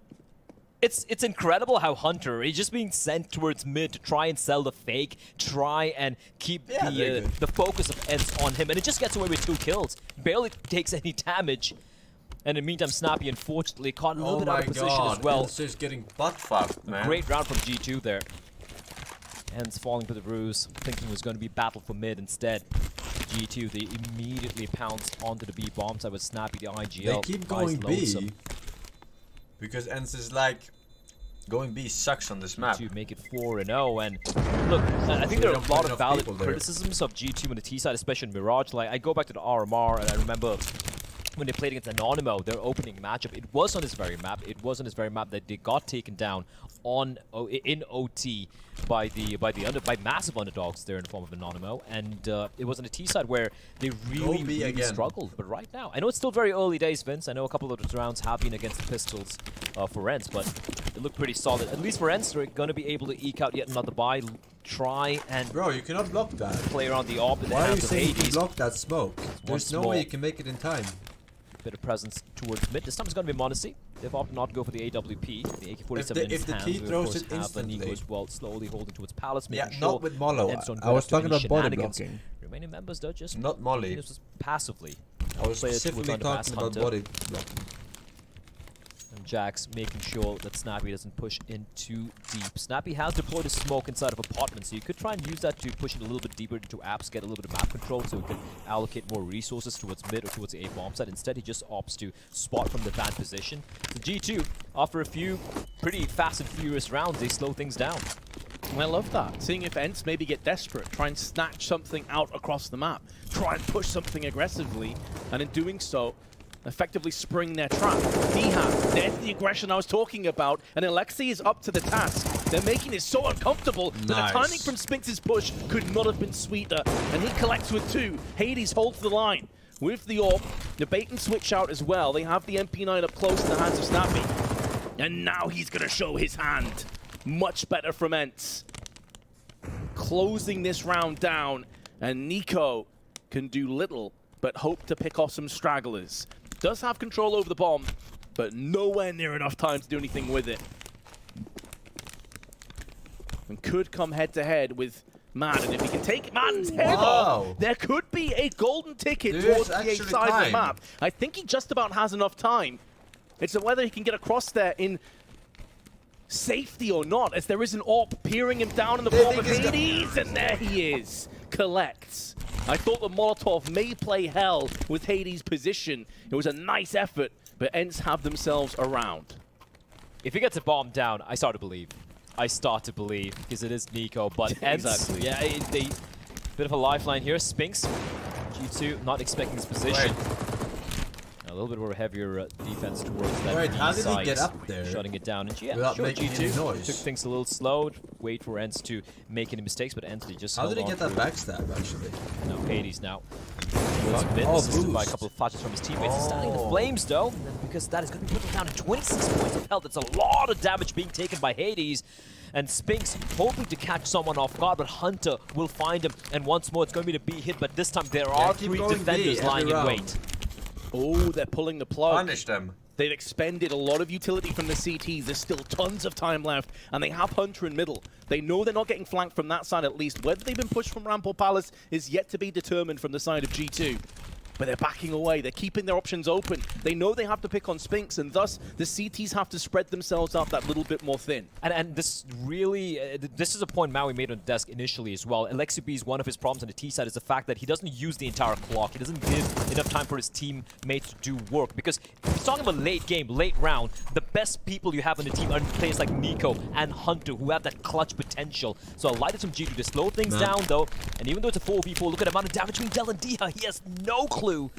It's incredible how Hunter is just being sent towards mid to try and sell the fake, try and keep the focus of ENCE on him, and it just gets away with 2 kills. Barely takes any damage. And in the meantime, Snappy unfortunately caught a little bit out of position as well. ENCE is getting butt-fucked, man. Great round from G2 there. ENCE falling for the ruse, thinking it was going to be battle for mid instead. G2, they immediately pounce onto the B bomb side with Snappy, the IGL. They keep going B because ENCE is like, going B sucks on this map. G2 make it 4-0, and look, I think there are a lot of valid criticisms of G2 on the T side, especially in Mirage. Like, I go back to the RMR, and I remember when they played against Anonymous, their opening matchup, it was on this very map. It was on this very map that they got taken down in OT by massive underdogs there in the form of Anonymous, and it was on the T side where they really struggled. But right now, I know it's still very early days, Vince. I know a couple of those rounds have been against the Pistols for ENCE, but it looked pretty solid. At least for ENCE, they're going to be able to eke out yet another buy. Try and you cannot block that. Play around the AWP in the hands of Hades. Why are you saying you can block that smoke? There's no way you can make it in time. Bit of presence towards mid. This time it's going to be Monacy. They've opted not to go for the AWP. The AK-47 in his hands. If the key throws it instantly. Nico as well, slowly holding towards Palace. Yeah, not with Molo. I was talking about body blocking. Remaining members though just not Molly. This was passively. I was specifically talking about body blocking. And Jax making sure that Snappy doesn't push in too deep. Snappy has deployed a smoke inside of apartments, so you could try and use that to push it a little bit deeper into apps, get a little bit of map control, so he can allocate more resources towards mid or towards the A bomb side. Instead, he just opts to spot from the bad position. So G2, after a few pretty fast and furious rounds, they slow things down. I love that. Seeing if ENCE maybe get desperate, try and snatch something out across the map, try and push something aggressively, and in doing so, effectively spring their trap. There's the aggression I was talking about, and Alexi is up to the task. They're making it so uncomfortable that the timing from Spinks' push could not have been sweeter, and he collects with 2. Hades holds the line with the AWP. The bait and switch out as well. They have the MP9 up close in the hands of Snappy, and now he's going to show his hand. Much better from ENCE. Closing this round down, and Nico can do little but hope to pick off some stragglers. Does have control over the bomb, but nowhere near enough time to do anything with it. And could come head-to-head with Madden. If he can take Madden's head off, there could be a golden ticket towards the A side of the map. I think he just about has enough time. It's whether he can get across there in safety or not, as there is an AWP peering him down in the form of Hades, and there he is. Collects. I thought the Molotov may play hell with Hades' position. It was a nice effort, but ENCE have themselves around. If he gets a bomb down, I start to believe. Because it is Nico, but ENCE, yeah, they bit of a lifeline here. Spinks, G2 not expecting this position. A little bit more heavier defense towards that. How did he get up there? Shutting it down. And yeah, without sure, making any noise. Took things a little slow. Wait for ENCE to make any mistakes, but ENCE just. How did he get that backstab actually? No, Hades now. Assisted by a couple of flashes from his teammates. He's starting the flames though, because that is going to be put down to 26 points of health. That's a lot of damage being taken by Hades. And Spinks hoping to catch someone off guard, but Hunter will find him. And once more, it's going to be the B hit, but this time there are 3 defenders lying in wait. Oh, they're pulling the plug. Punish them. They've expended a lot of utility from the CTs. There's still tons of time left, and they have Hunter in middle. They know they're not getting flanked from that side at least. Whether they've been pushed from ramp or palace is yet to be determined from the side of G2. but they're backing away. They're keeping their options open. They know they have to pick on Spinks, and thus the CTs have to spread themselves out that little bit more thin. And this really, this is a point Maui made on the desk initially as well. Alexi one of his problems on the T side is the fact that he doesn't use the entire clock. He doesn't give enough time for his teammates to do work. Because he's talking about late game, late round, the best people you have on the team are players like Nico and Hunter who have that clutch potential. So a light is from G2 to slow things down though. And even though it's a 4v4, look at the amount of damage between Del and Diha. He has no clue.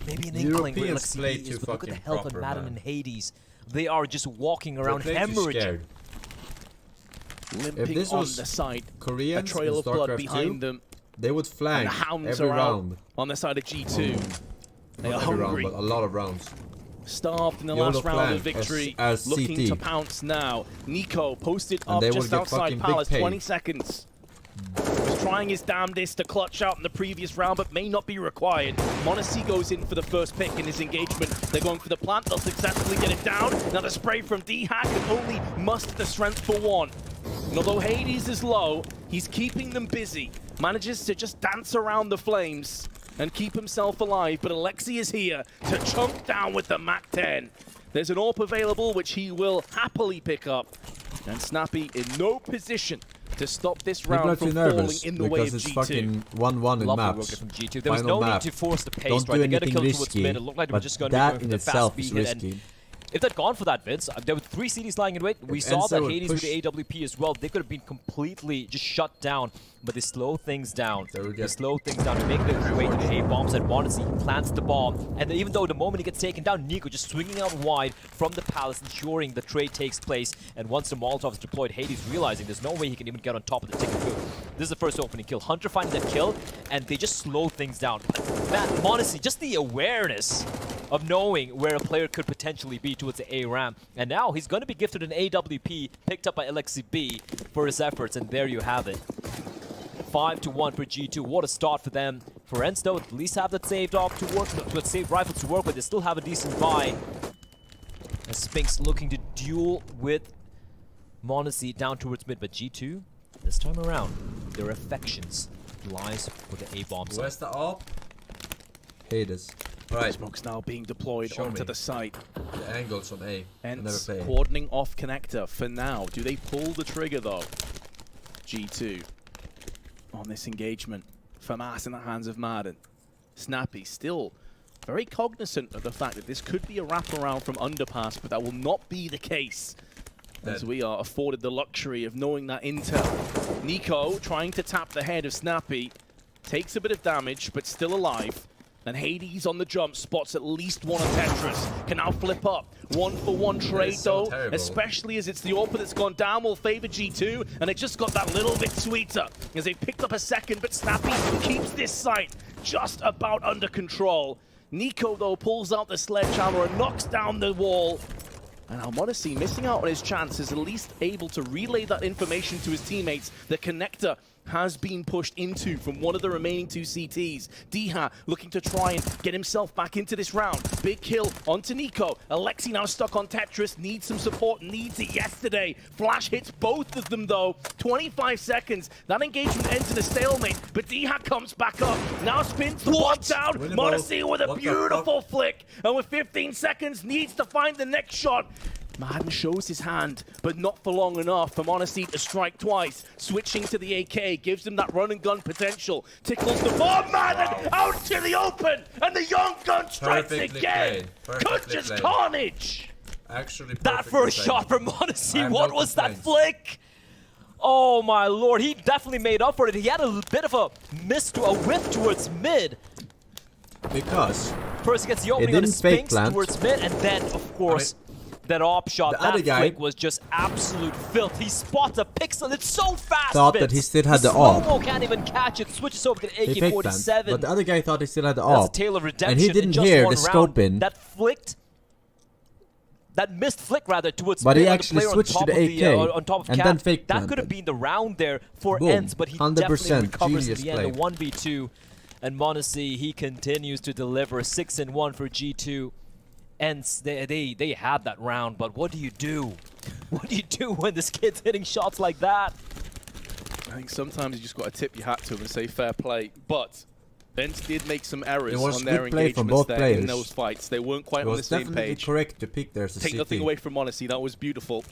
Maybe an inkling where Alexi is, but look at the health on Madden and Hades. They are just walking around hemorrhaging. Limping if this on was the side, Koreans a trail of blood 2, behind them. They would flank and the hounds every are round. Out on the side of G2. They are every hungry. round, but a lot of rounds. Starved in the last round of victory, looking to pounce now. Nico posted up just outside Palace, 20 seconds. Was trying his damnedest to clutch out in the previous round, but may not be required. m0NESY goes in for the first pick in his engagement. They're going for the plant, they'll successfully get it down. Now the spray from D-Hack can only muster the strength for one. And although Hades is low, he's keeping them busy. Manages to just dance around the flames and keep himself alive, but Alexi is here to chunk down with the MAC-10. There's an AWP available, which he will happily pick up. And Snappy in no position to stop this round from falling in the way of G2. It's fucking 1-1 in maps. From G2. There was no need to force the pace, right? They get a kill towards mid. It looked like they were just going to be going for the fast B hit. And if they'd gone for that, Vince, there were 3 CDs lying in wait. We saw that Hades with the AWP as well. They could have been completely just shut down, but they slow things down. They slow things down to make their way to the A-bombs, and m0NESY plants the bomb. And then even though the moment he gets taken down, Nico just swinging out wide from the Palace, ensuring the trade takes place. And once the Molotov is deployed, Hades realizing there's no way he can even get on top of the ticket booth. This is the first opening kill. Hunter finding that kill, and they just slow things down. Man, m0NESY, just the awareness of knowing where a player could potentially be towards the A ramp. And now he's going to be gifted an AWP picked up by Alexi for his efforts, and there you have it. 5-1 for G2. What a start for them. For ENCE, though, at least have that saved off to work with, saved rifles to work with. They still have a decent buy. As Spinks looking to duel with m0NESY down towards mid, but G2, this time around, their affections lies with the A-bomb. Where's the AWP? Hades. Right. Smoke's now being deployed onto the site. The angles on A. ENCE cordoning off connector for now. Do they pull the trigger though? G2 on this engagement. FAMAS in the hands of Madden. Snappy still very cognizant of the fact that this could be a wraparound from Underpass, but that will not be the case. As we are afforded the luxury of knowing that intel. Nico trying to tap the head of Snappy. Takes a bit of damage, but still alive. And Hades on the jump spots at least one on Tetris. Can now flip up. 1-for-1 trade though, especially as it's the AWP that's gone down, will favor G2, and it just got that little bit sweeter as they picked up a second, but Snappy keeps this site just about under control. Nico though pulls out the sledgehammer and knocks down the wall. And now m0NESY missing out on his chance is at least able to relay that information to his teammates. The connector has been pushed into from one of the remaining 2 CTs. Diha looking to try and get himself back into this round. Big kill onto Nico. Alexi now stuck on Tetris, needs some support, needs it yesterday. Flash hits both of them though. 25 seconds. That engagement ends in a stalemate, but Diha comes back up. Now spins the bomb down. m0NESY with a beautiful flick. And with 15 seconds, needs to find the next shot. Madden shows his hand, but not for long enough for m0NESY to strike twice. Switching to the AK gives him that run and gun potential. Tickles the bomb, Madden out to the open, and the young gun strikes again. Just carnage. Actually, that first shot from m0NESY, what was that flick? Oh my lord, he definitely made up for it. He had a bit of a miss to a whiff towards mid. Because first he gets the opening on the Spinks towards mid, and then of course that AWP shot, that flick was just absolute filth. He spots a pixel, it's so fast. Thought that he still had the AWP. Slow-mo can't even catch it, switches over to the AK-47. But the other guy thought he still had the AWP. That's a tale of redemption. And he didn't hear the scope in. That flicked, that missed flick rather towards but he actually switched to the AK on top of and Cap. then fake planted. That could have been the round there for Boom. ENCE, but he definitely recovers in the end, play. the 1v2. And m0NESY, he continues to deliver 6-1 for G2. ENCE, they had that round, but what do you do? What do you do when this kid's hitting shots like that? I think sometimes you just got to tip your hat to him and say fair play, but ENCE did make some errors on their engagements there in those fights. They weren't quite on the same page. It was definitely correct to pick there as a Take CT. nothing away from m0NESY, that was beautiful.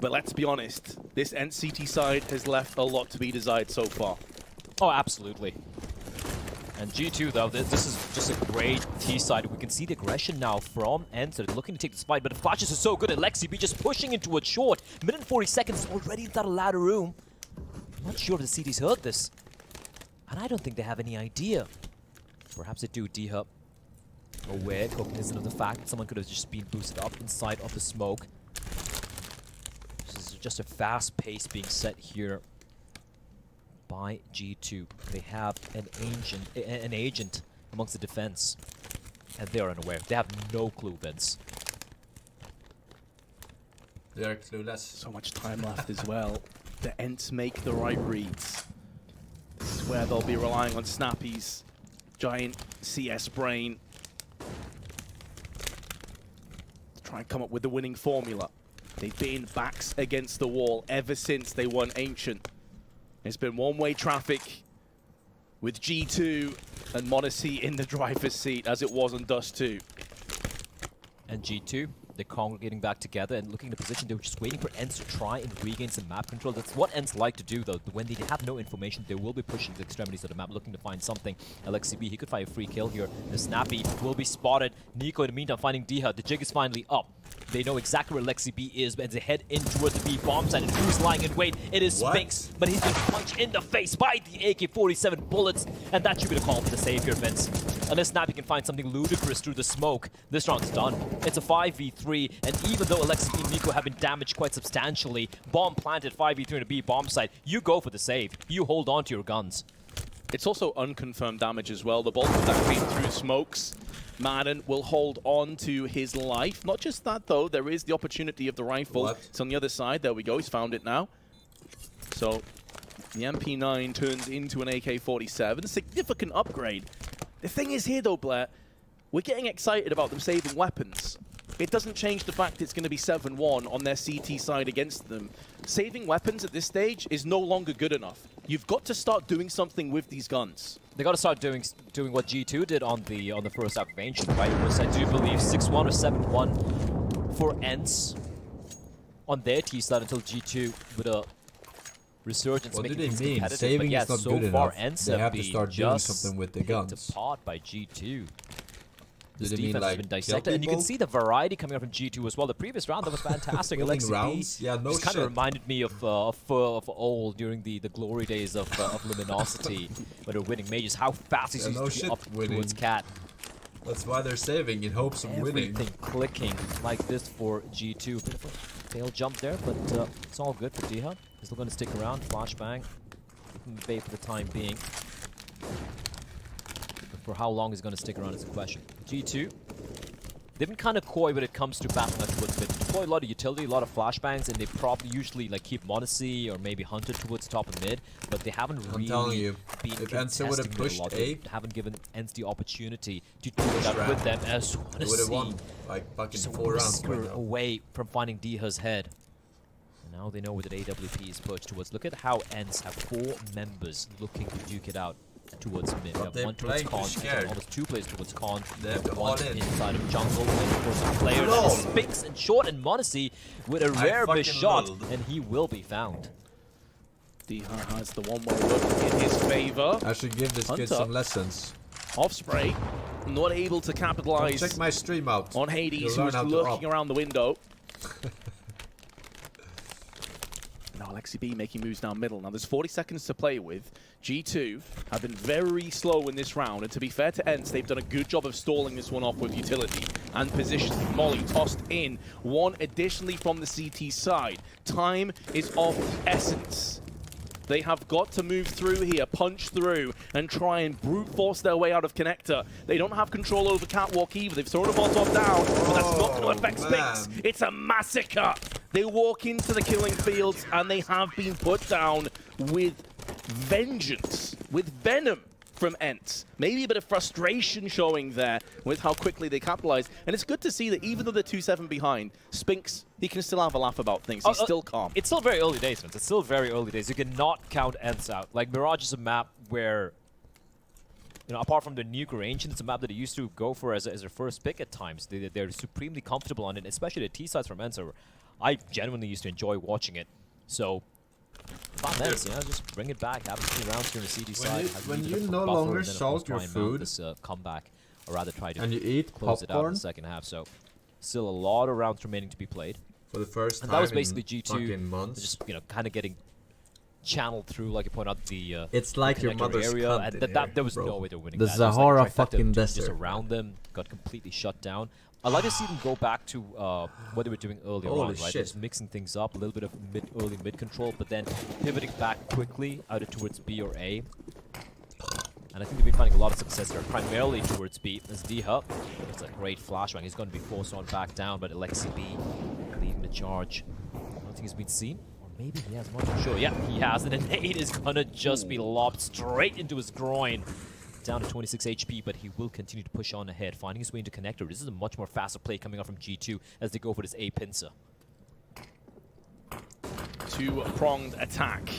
But let's be honest, this ENCE CT side has left a lot to be desired so far. Oh, absolutely. And G2, though, this is just a great T side. We can see the aggression now from ENCE. They're looking to take this fight, but the flashes are so good. Alexibi just pushing into it short. Minute 40 seconds, already in that ladder room. I'm not sure if the CT's heard this. And I don't think they have any idea. Perhaps they do. D-Hub aware, cognizant of the fact that someone could have just been boosted up inside of the smoke. This is just a fast pace being set here by G2. They have an agent amongst the defense, and they are unaware. They have no clue, Vince. They are clueless. So much time left as well. The ENCE make the right reads. This is where they'll be relying on Snappy's giant CS brain to try and come up with the winning formula. They've been backs against the wall ever since they won Ancient. It's been one-way traffic with G2 and m0NESY in the driver's seat as it was on Dust 2. And G2, they're congregating back together and looking at the position. They were just waiting for ENCE to try and regain some map control. That's what ENCE like to do, though. When they have no information, they will be pushing the extremities of the map, looking to find something. Alexibi, he could find a free kill here. The Snappy will be spotted. Nico, in the meantime, finding D-Hub. The jig is finally up. They know exactly where Alexibi is, but as they head in towards the B bomb site, and who's lying in wait? It is Spinks, but he's been punched in the face by the AK-47 bullets, and that should be the call for the save here, Vince. Unless Snappy can find something ludicrous through the smoke, this round's done. It's a 5v3, and even though Alexibi and Nico have been damaged quite substantially, bomb planted 5v3 in a B bomb site, you go for the save. You hold on to your guns. It's also unconfirmed damage as well. The bulk of that came through smokes. Madden will hold on to his life. Not just that, though. There is the opportunity of the rifle. What? It's on the other side. There we go. He's found it now. So the MP9 turns into an AK-47. Significant upgrade. The thing is here, though, Blair, we're getting excited about them saving weapons. It doesn't change the fact it's going to be 7-1 on their CT side against them. Saving weapons at this stage is no longer good enough. You've got to start doing something with these guns. They got to start doing what G2 did on the first half of Ancient, right? It was, I do believe, 6-1 or 7-1 for ENCE on their T side until G2 with a resurgence. What do making they things mean? competitive. Saving but yeah, is not so good far, enough. ENCE They have to been start doing just something with the picked guns. apart by G2. This Do they mean, defense like, has been dissected, and you can see the variety coming up from G2 as well. The previous round, that was fantastic. rounds? Yeah, no shit. Kind of reminded me of old during the glory days of Luminosity, where they're winning majors. How fast he's used to be up towards Cat. That's why they're saving in hopes of winning. Everything clicking like this for G2. Bit of a failed jump there, but it's all good for D-Hub. He's still going to stick around. Flashbang. Bait for the time being. For how long he's going to stick around is a question. G2, they've been kind of coy when it comes to battling towards mid. They deploy a lot of utility, a lot of flashbangs, and they probably usually like keep m0NESY or maybe Hunter towards top of mid, but they haven't really been if ENCE would have pushed A, they haven't given ENCE the opportunity to do that with them as they would have won like fucking 4 rounds right now. Away from finding D-Hub's head. And now they know where the AWP is pushed towards. Look at how ENCE have 4 members looking to duke it out towards mid. But we have 1 towards Con, and almost 2 players towards Con. They have to 1 inside of jungle, and of course a player that is Spinks and short, and m0NESY with a rare miss shot, and he will be found. D-Hub has the one-way look in his favor. I should give this kid some lessons. Off spray, not able to capitalize. Check my stream out on Hades, who's lurking around the window. Now Alexibi making moves down middle. Now there's 40 seconds to play with. G2 have been very slow in this round, and to be fair to ENCE, they've done a good job of stalling this one off with utility and positioning. Molly tossed in, 1 additionally from the CT side. Time is of the essence. They have got to move through here, punch through, and try and brute force their way out of connector. They don't have control over Catwalk either. They've thrown a Molotov down, but that's not going to affect Spinks. It's a massacre. They walk into the killing fields, and they have been put down with vengeance, with venom from ENCE. Maybe a bit of frustration showing there with how quickly they capitalized. And it's good to see that even though they're 2-7 behind, Spinks, he can still have a laugh about things. He's still calm. It's still very early days, Vince. It's still very early days. You cannot count ENCE out. Like, Mirage is a map where you know, apart from the nuke range, it's a map that they used to go for as their first pick at times. They're supremely comfortable on it, especially the T sides from ENCE. I genuinely used to enjoy watching it. So, ENCE, just bring it back. Have a few rounds here on the CD side. When you no longer salt your food, this comeback, or rather try to and you eat close it out in popcorn the second half. So, still a lot of rounds remaining to be played. For the first time, and that was basically G2 months. just kind of getting channeled through, like you point out, the it's like your mother's area, and there was bro. no way they're winning. The that. Sahara like fucking desert. Just around them, got completely shut down. I'd like to see them go back to what they were doing earlier on, right? Just mixing things up, a little bit of early mid control, but then pivoting back quickly either towards B or A. And I think they've been finding a lot of success there, primarily towards B. As D-Hub, it's a great flashbang. He's going to be forced on back down, but ENCE B leading the charge. I don't think he's been seen. Maybe he has, I'm not sure. Yeah, he has, and an 8 is gonna just be lobbed straight into his groin. Down to 26 HP, but he will continue to push on ahead, finding his way into connector. This is a much more faster play coming up from G2 as they go for this A pincer. Two-pronged attack.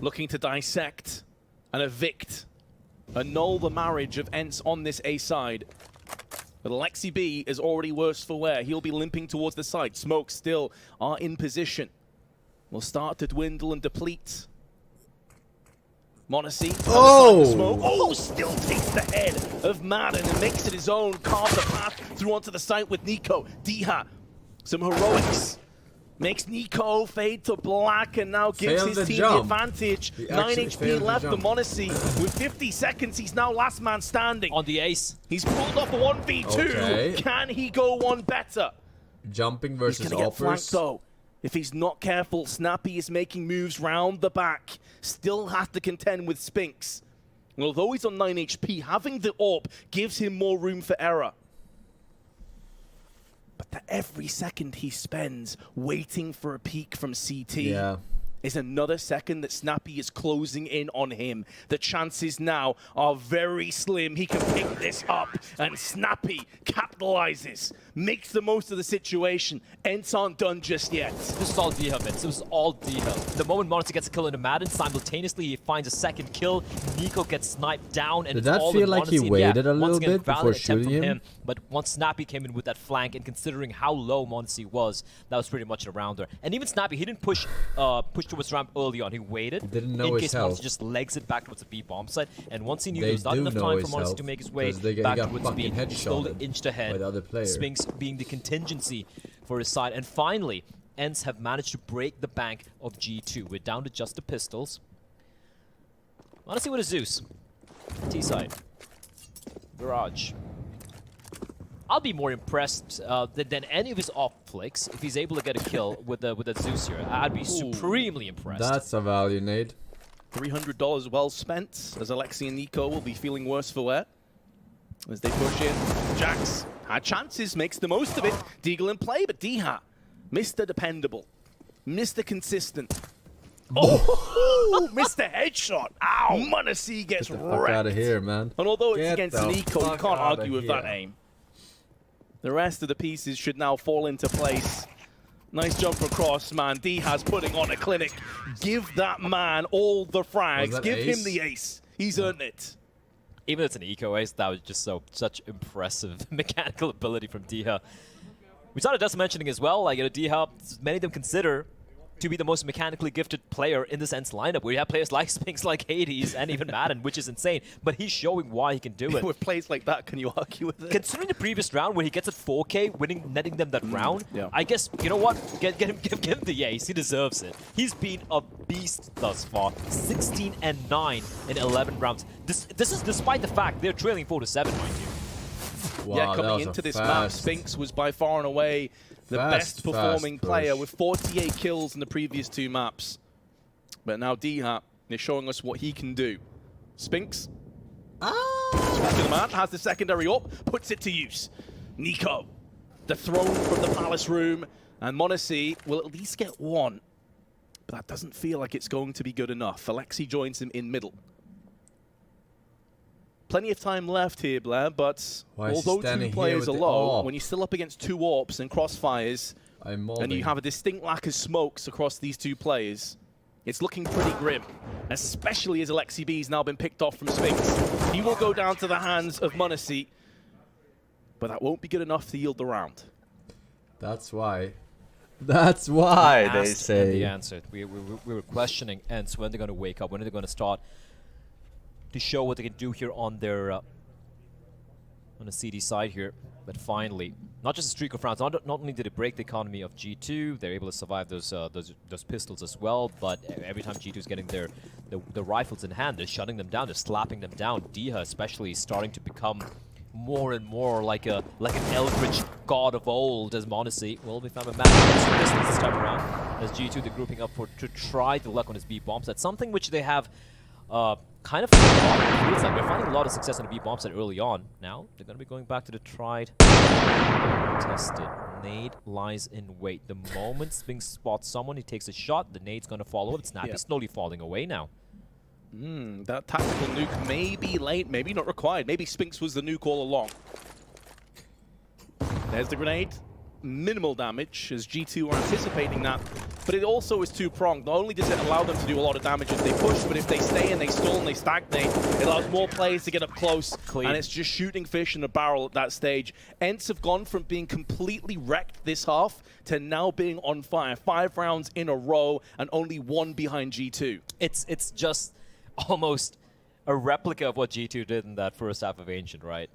Looking to dissect and evict, annul the marriage of ENCE on this A side. But ENCE B is already worse for wear. He'll be limping towards the side. Smokes still are in position. Will start to dwindle and deplete. m0NESY. Oh, still takes the head of Madden and makes it his own. Carves a path through onto the site with Nico. D-Hat, some heroics. Makes Nico fade to black and now gives his team the advantage. 9 HP left for m0NESY. With 50 seconds, he's now last man standing. On the ace. He's pulled off a 1v2. Okay. Can he go one better? Jumping versus He's gonna get flanked though. If he's not careful, Snappy is making moves round the back. Still has to contend with Spinks. And although he's on 9 HP, having the AWP gives him more room for error. But every second he spends waiting for a peek from CT is another second that Snappy is closing in on him. The chances now are very slim. He can pick this up, and Snappy capitalizes, makes the most of the situation. ENCE aren't done just yet. This is all D-Hub, This was all D-Hub. The moment m0NESY gets a kill into Madden, simultaneously he finds a second kill. Nico gets sniped down, and did that feel like he waited a little bit before shooting him? But once Snappy came in with that flank, and considering how low m0NESY was, that was pretty much a rounder. And even Snappy, he didn't push towards ramp early on. He waited. Didn't know in his case m0NESY just legs it back towards the B bomb site. And once he knew there was not enough time for m0NESY to make his way back towards B, he slowly inched ahead. Spinks being the contingency for his side. And finally, ENCE have managed to break the bank of G2. We're down to just the pistols. m0NESY with a Zeus. T side. Mirage. I'll be more impressed than any of his off flicks if he's able to get a kill with that Zeus here. I'd be supremely impressed. That's a value, Nade. $300 well spent, as ENCE and Nico will be feeling worse for wear. As they push in, Jax had chances, makes the most of it. Deagle in play, but D-Hat, Mr. Dependable, Mr. Consistent. Oh, Mr. Headshot. Ow, m0NESY gets wrecked. Get the fuck out of here, man. And although it's against Nico, you can't argue with that aim. The rest of the pieces should now fall into place. Nice jump across, man. D-Hat's putting on a clinic. Give that man all the frags. Give him the ace. He's earned it. Even if it's an eco ace, that was just such impressive mechanical ability from D-Hat. We started just mentioning as well, like D-Hat, many of them consider to be the most mechanically gifted player in this ENCE lineup, where you have players like Spinks, like Hades, and even Madden, which is insane. But he's showing why he can do it. With plays like that, can you argue with it? Considering the previous round where he gets at 4K, netting them that round, I guess, you know what? Give him the ace. He deserves it. He's been a beast thus far. 16 and 9 in 11 rounds. This is despite the fact they're trailing 4-7, mind you. Wow, yeah, coming into this map, Spinks was by far and away the best performing player with 48 kills in the previous two maps. But now D-Hat is showing us what he can do. Spinks. The man has the secondary up, puts it to use. Nico, the throne from the palace room, and m0NESY will at least get one. But that doesn't feel like it's going to be good enough. ENCE joins him in middle. Plenty of time left here, Blair, but although two players are low, when you're still up against two AWPs and crossfires, and you have a distinct lack of smokes across these two players, it's looking pretty grim, especially as Alexi B's now been picked off from Spinks. He will go down to the hands of m0NESY, but that won't be good enough to yield the round. That's why. That's why they say. The answer. We were questioning ENCE when they're going to wake up, when they're going to start to show what they can do here on their on the CD side here. But finally, not just a streak of rounds. Not only did it break the economy of G2, they're able to survive those pistols as well. But every time G2 is getting the rifles in hand, they're shutting them down. They're slapping them down. Diha especially is starting to become more and more like an eldritch god of old as m0NESY. Well, we found a match this time around as G2 they're grouping up to try the luck on his B bomb set. Something which they have kind of feels like they're finding a lot of success on the B bomb set early on. Now they're going to be going back to the tried, tested. Nade lies in wait. The moment Spinks spots someone, he takes a shot. The nade's going to follow up. Snappy's slowly falling away now. That tactical nuke may be late, maybe not required. Maybe Spinks was the nuke all along. There's the grenade. Minimal damage, as G2 are anticipating that. But it also is two-pronged. Not only does it allow them to do a lot of damage if they push, but if they stay and they stall and they stagnate, it allows more players to get up close. Clean. And it's just shooting fish in a barrel at that stage. ENCE have gone from being completely wrecked this half to now being on fire. 5 rounds in a row and only 1 behind G2. It's just almost a replica of what G2 did in that first half of Ancient, right?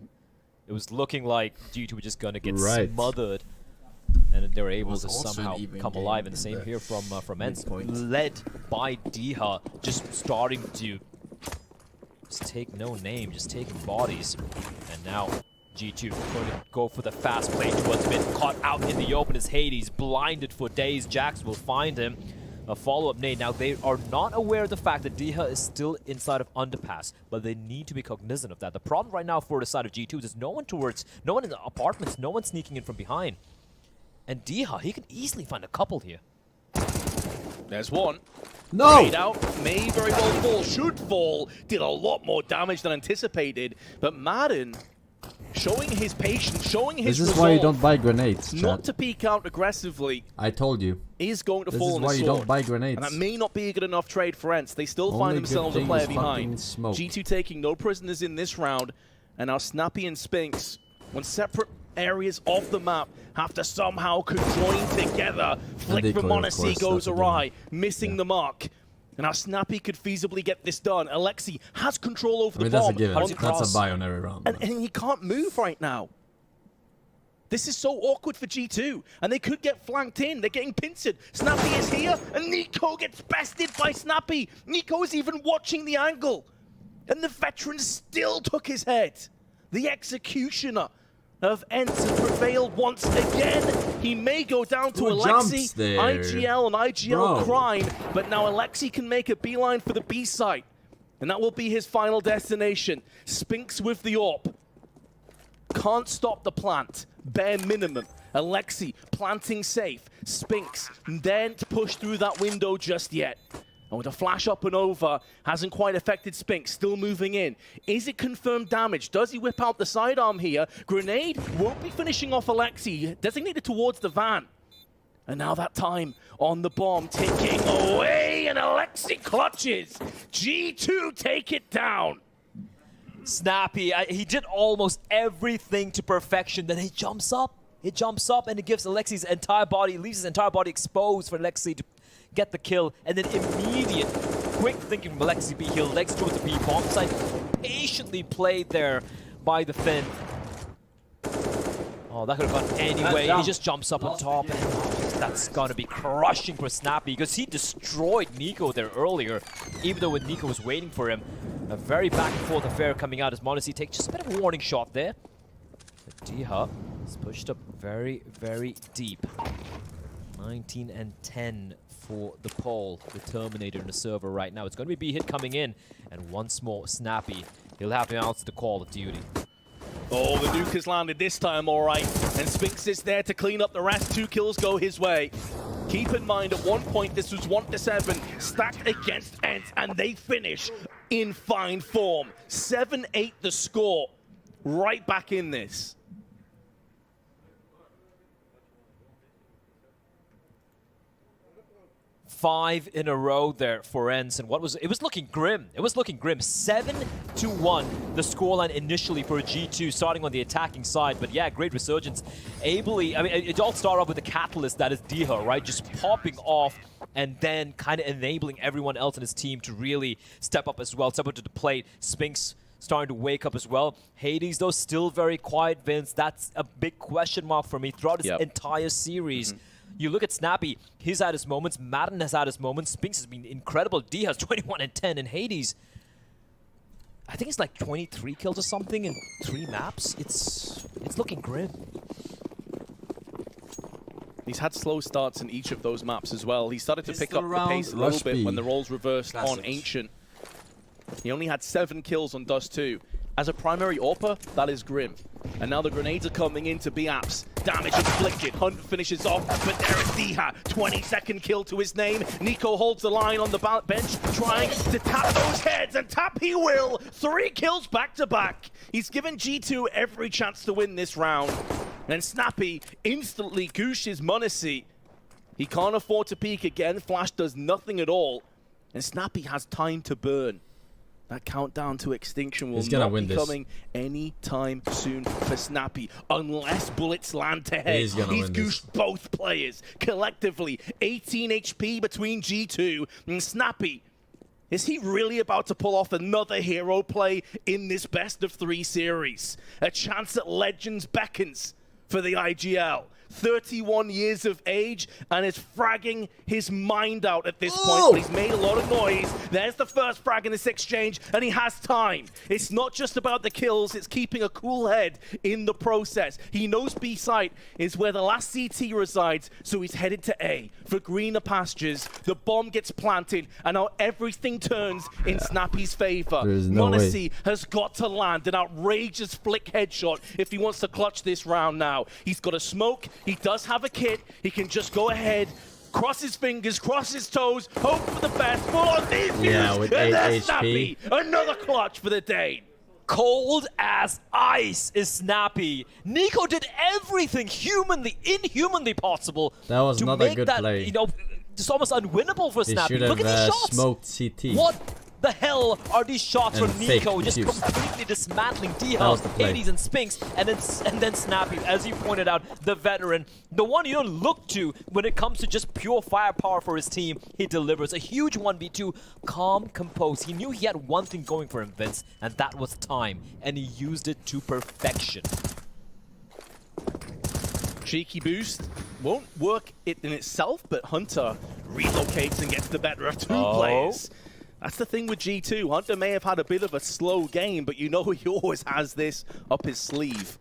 It was looking like G2 were just going to get smothered, and they were able to somehow come alive. And the same here from ENCE, led by Diha, just starting to just take no name, just taking bodies. And now G2 going to go for the fast play towards mid, caught out in the open as Hades, blinded for days. Jax will find him. A follow-up nade. Now, they are not aware of the fact that Diha is still inside of Underpass, but they need to be cognizant of that. The problem right now for the side of G2 is no one in the apartments, no one sneaking in from behind. And Diha, he can easily find a couple here. There's one. No! Fade out, may very well fall, should fall. Did a lot more damage than anticipated, but Madden showing his patience, showing his This is why you don't buy grenades, not to peek out aggressively. I told you. Is going to fall on the sword. This is why you don't buy grenades. And that may not be a good enough trade for ENCE. They still find themselves a player behind. G2 taking no prisoners in this round. And now Snappy and Spinks, on separate areas of the map, have to somehow conjoin together. Flick from m0NESY goes awry, missing the mark. And now Snappy could feasibly get this done. Alexi has control over the bomb. That's a buy on every round. And he can't move right now. This is so awkward for G2. And they could get flanked in. They're getting pincered. Snappy is here, and Nico gets bested by Snappy. Nico is even watching the angle. And the veteran still took his head. The executioner of ENCE has prevailed once again. He may go down to Alexi, IGL, and IGL crying, but now Alexi can make a beeline for the B site. And that will be his final destination. Spinks with the AWP. Can't stop the plant, bare minimum. Alexi planting safe. Spinks daren't push through that window just yet. And with a flash up and over, hasn't quite affected Spinks, still moving in. Is it confirmed damage? Does he whip out the sidearm here? Grenade won't be finishing off Alexi, designated towards the van. And now that time on the bomb, ticking away, and Alexi clutches. G2 take it down. Snappy, he did almost everything to perfection, then he jumps up. He jumps up and it gives Alexi's entire body, leaves his entire body exposed for Alexi to get the kill, and then immediate, quick thinking from Alexi B. He'll legs towards the B bomb site, patiently played there by the Finn. Oh, that could have gone anyway. He just jumps up on top, and that's gonna be crushing for Snappy because he destroyed Nico there earlier, even though when Nico was waiting for him. A very back and forth affair coming out as m0NESY takes just a bit of a warning shot there. But Diha is pushed up very, very deep. 19 and 10 for the Pole, the Terminator in the server right now. It's going to be B-hit coming in, and once more, Snappy. He'll have to answer the call of duty. Oh, the nuke has landed this time, all right. And Spinks is there to clean up the rest. 2 kills go his way. Keep in mind, at one point, this was 1-7, stacked against ENCE, and they finish in fine form. 7-8 the score. Right back in this. 5 in a row there for ENCE, and it was looking grim. It was looking grim. 7-1 the scoreline initially for G2, starting on the attacking side. But yeah, great resurgence. Ably, I mean, it all started off with the catalyst that is Diha, right? Just popping off and then kind of enabling everyone else in his team to really step up as well, step up to the plate. Spinks starting to wake up as well. Hades, though, still very quiet, Vince. That's a big question mark for me throughout this entire series. You look at Snappy, he's had his moments. Madden has had his moments. Spinks has been incredible. D has 21 and 10. And Hades, I think it's like 23 kills or something in 3 maps. It's looking grim. He's had slow starts in each of those maps as well. He started to pick up the pace a little bit when the roles reversed on Ancient. He only had 7 kills on Dust 2. As a primary AWPer, that is grim. And now the grenades are coming into BAPS. Damage inflicted. Hunt finishes off, but there is Diha. 22nd kill to his name. Nico holds the line on the bench, trying to tap those heads, and tap he will. 3 kills back to back. He's given G2 every chance to win this round. And Snappy instantly gooshes m0NESY. He can't afford to peek again. Flash does nothing at all. And Snappy has time to burn. That countdown to extinction will not be coming anytime soon for Snappy, unless bullets land to head. He's goosed both players collectively. 18 HP between G2 and Snappy. Is he really about to pull off another hero play in this best of 3 series? A chance at Legends beckons for the IGL. 31 years of age and is fragging his mind out at this point. But he's made a lot of noise. There's the first frag in this exchange, and he has time. It's not just about the kills, it's keeping a cool head in the process. He knows B site is where the last CT resides, so he's headed to A for greener pastures. The bomb gets planted, and now everything turns in Snappy's favor. m0NESY has got to land an outrageous flick headshot if he wants to clutch this round now. He's got a smoke. He does have a kit. He can just go ahead, cross his fingers, cross his toes, hope for the best. Full on these views, with and 8 there's HP. Snappy. Another clutch for the Dane. Cold as ice is Snappy. Nico did everything inhumanly possible. That was to not make a good that, play. You know, just almost unwinnable for Snappy. Look at these shots. Smoked CT. What the hell are these shots And from Nico? fake Just defuse. completely dismantling D-House, Hades, and Spinks, and then Snappy, as you pointed out, the veteran, the one you don't look to when it comes to just pure firepower for his team. He delivers a huge 1v2, calm, composed. He knew he had one thing going for him, Vince, and that was time, and he used it to perfection. Cheeky boost won't work it in itself, but Hunter relocates and gets the better of 2 players. That's the thing with G2. Hunter may have had a bit of a slow game, but you know he always has this up his sleeve.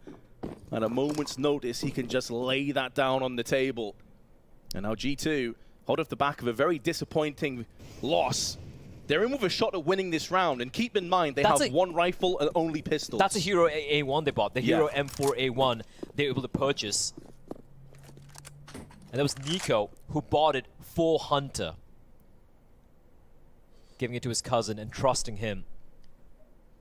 At a moment's notice, he can just lay that down on the table. And now G2, hot off the back of a very disappointing loss, they're in with a shot at winning this round. And keep in mind, they have 1 rifle and only pistols. That's a Hero A1 they bought. The Hero M4A1 they were able to purchase. And that was Nico who bought it for Hunter, giving it to his cousin and trusting him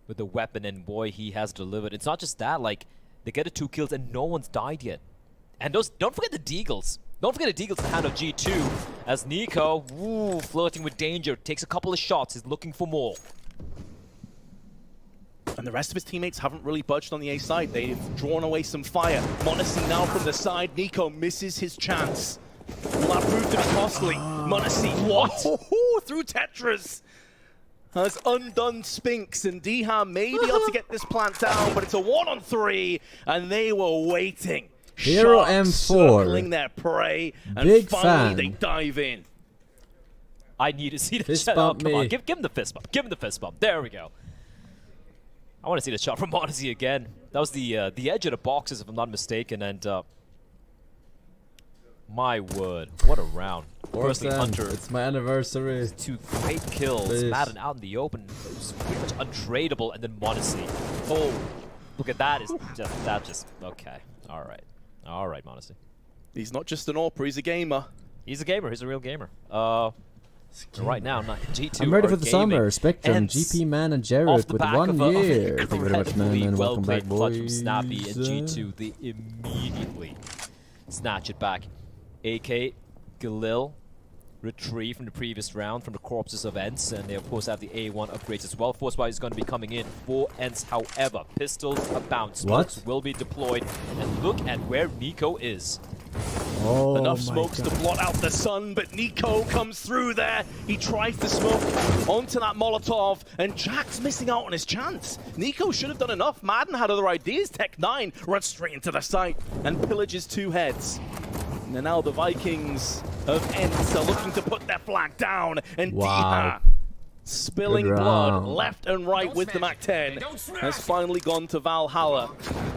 with the weapon, and boy, he has delivered. It's not just that, like, they get 2 kills and no one's died yet. And those, don't forget the Deagles. Don't forget the Deagles in the hand of G2, as Nico, flirting with danger, takes a couple of shots, he's looking for more. And the rest of his teammates haven't really budged on the A side. They've drawn away some fire. m0NESY now from the side. Nico misses his chance. Will that prove to be costly? m0NESY, what? Through Tetris. Has undone Spinks, and Diha may be able to get this plant down, but it's a 1-on-3, and they were waiting. Hero Sharks M4. circling their prey, and Big finally fan. they dive in. I need to see the Fist shot. bump Come on, me. give him the fist bump. Give him the fist bump. There we go. I want to see the shot from m0NESY again. That was the edge of the boxes, if I'm not mistaken, and my word, what a round. Firstly, Hunter. It's my anniversary. 2 great kills. Please. Madden out in the open. It was pretty much untradeable, and then m0NESY. Oh, look at that. Okay. All right. All right, m0NESY. He's not just an AWPer, he's a gamer. He's a gamer. He's a real gamer. Right now, G2 I'm ready are for the gaming. summer. Spectrum, ENCE, GP Man, and off Jared the with back 1 of year. an Thank you very much, man, and welcome back, well-played clutch from boys. Snappy and G2. They immediately snatch it back. AK, Galil, retrieve from the previous round from the corpses of ENCE, and they of course have the A1 upgrades as well. Force is going to be coming in for ENCE, however. Pistols abound. Smokes will be deployed, and look at where Nico is. Oh, enough smokes to blot out the sun, but Nico comes through there. He tries to smoke onto that Molotov, and Jack's missing out on his chance. Nico should have done enough. Madden had other ideas. Tech 9 runs straight into the site and pillages 2 heads. And now the Vikings of ENCE are looking to put their flag down, and Diha, spilling blood left and right with the MAC-10, has finally gone to Valhalla.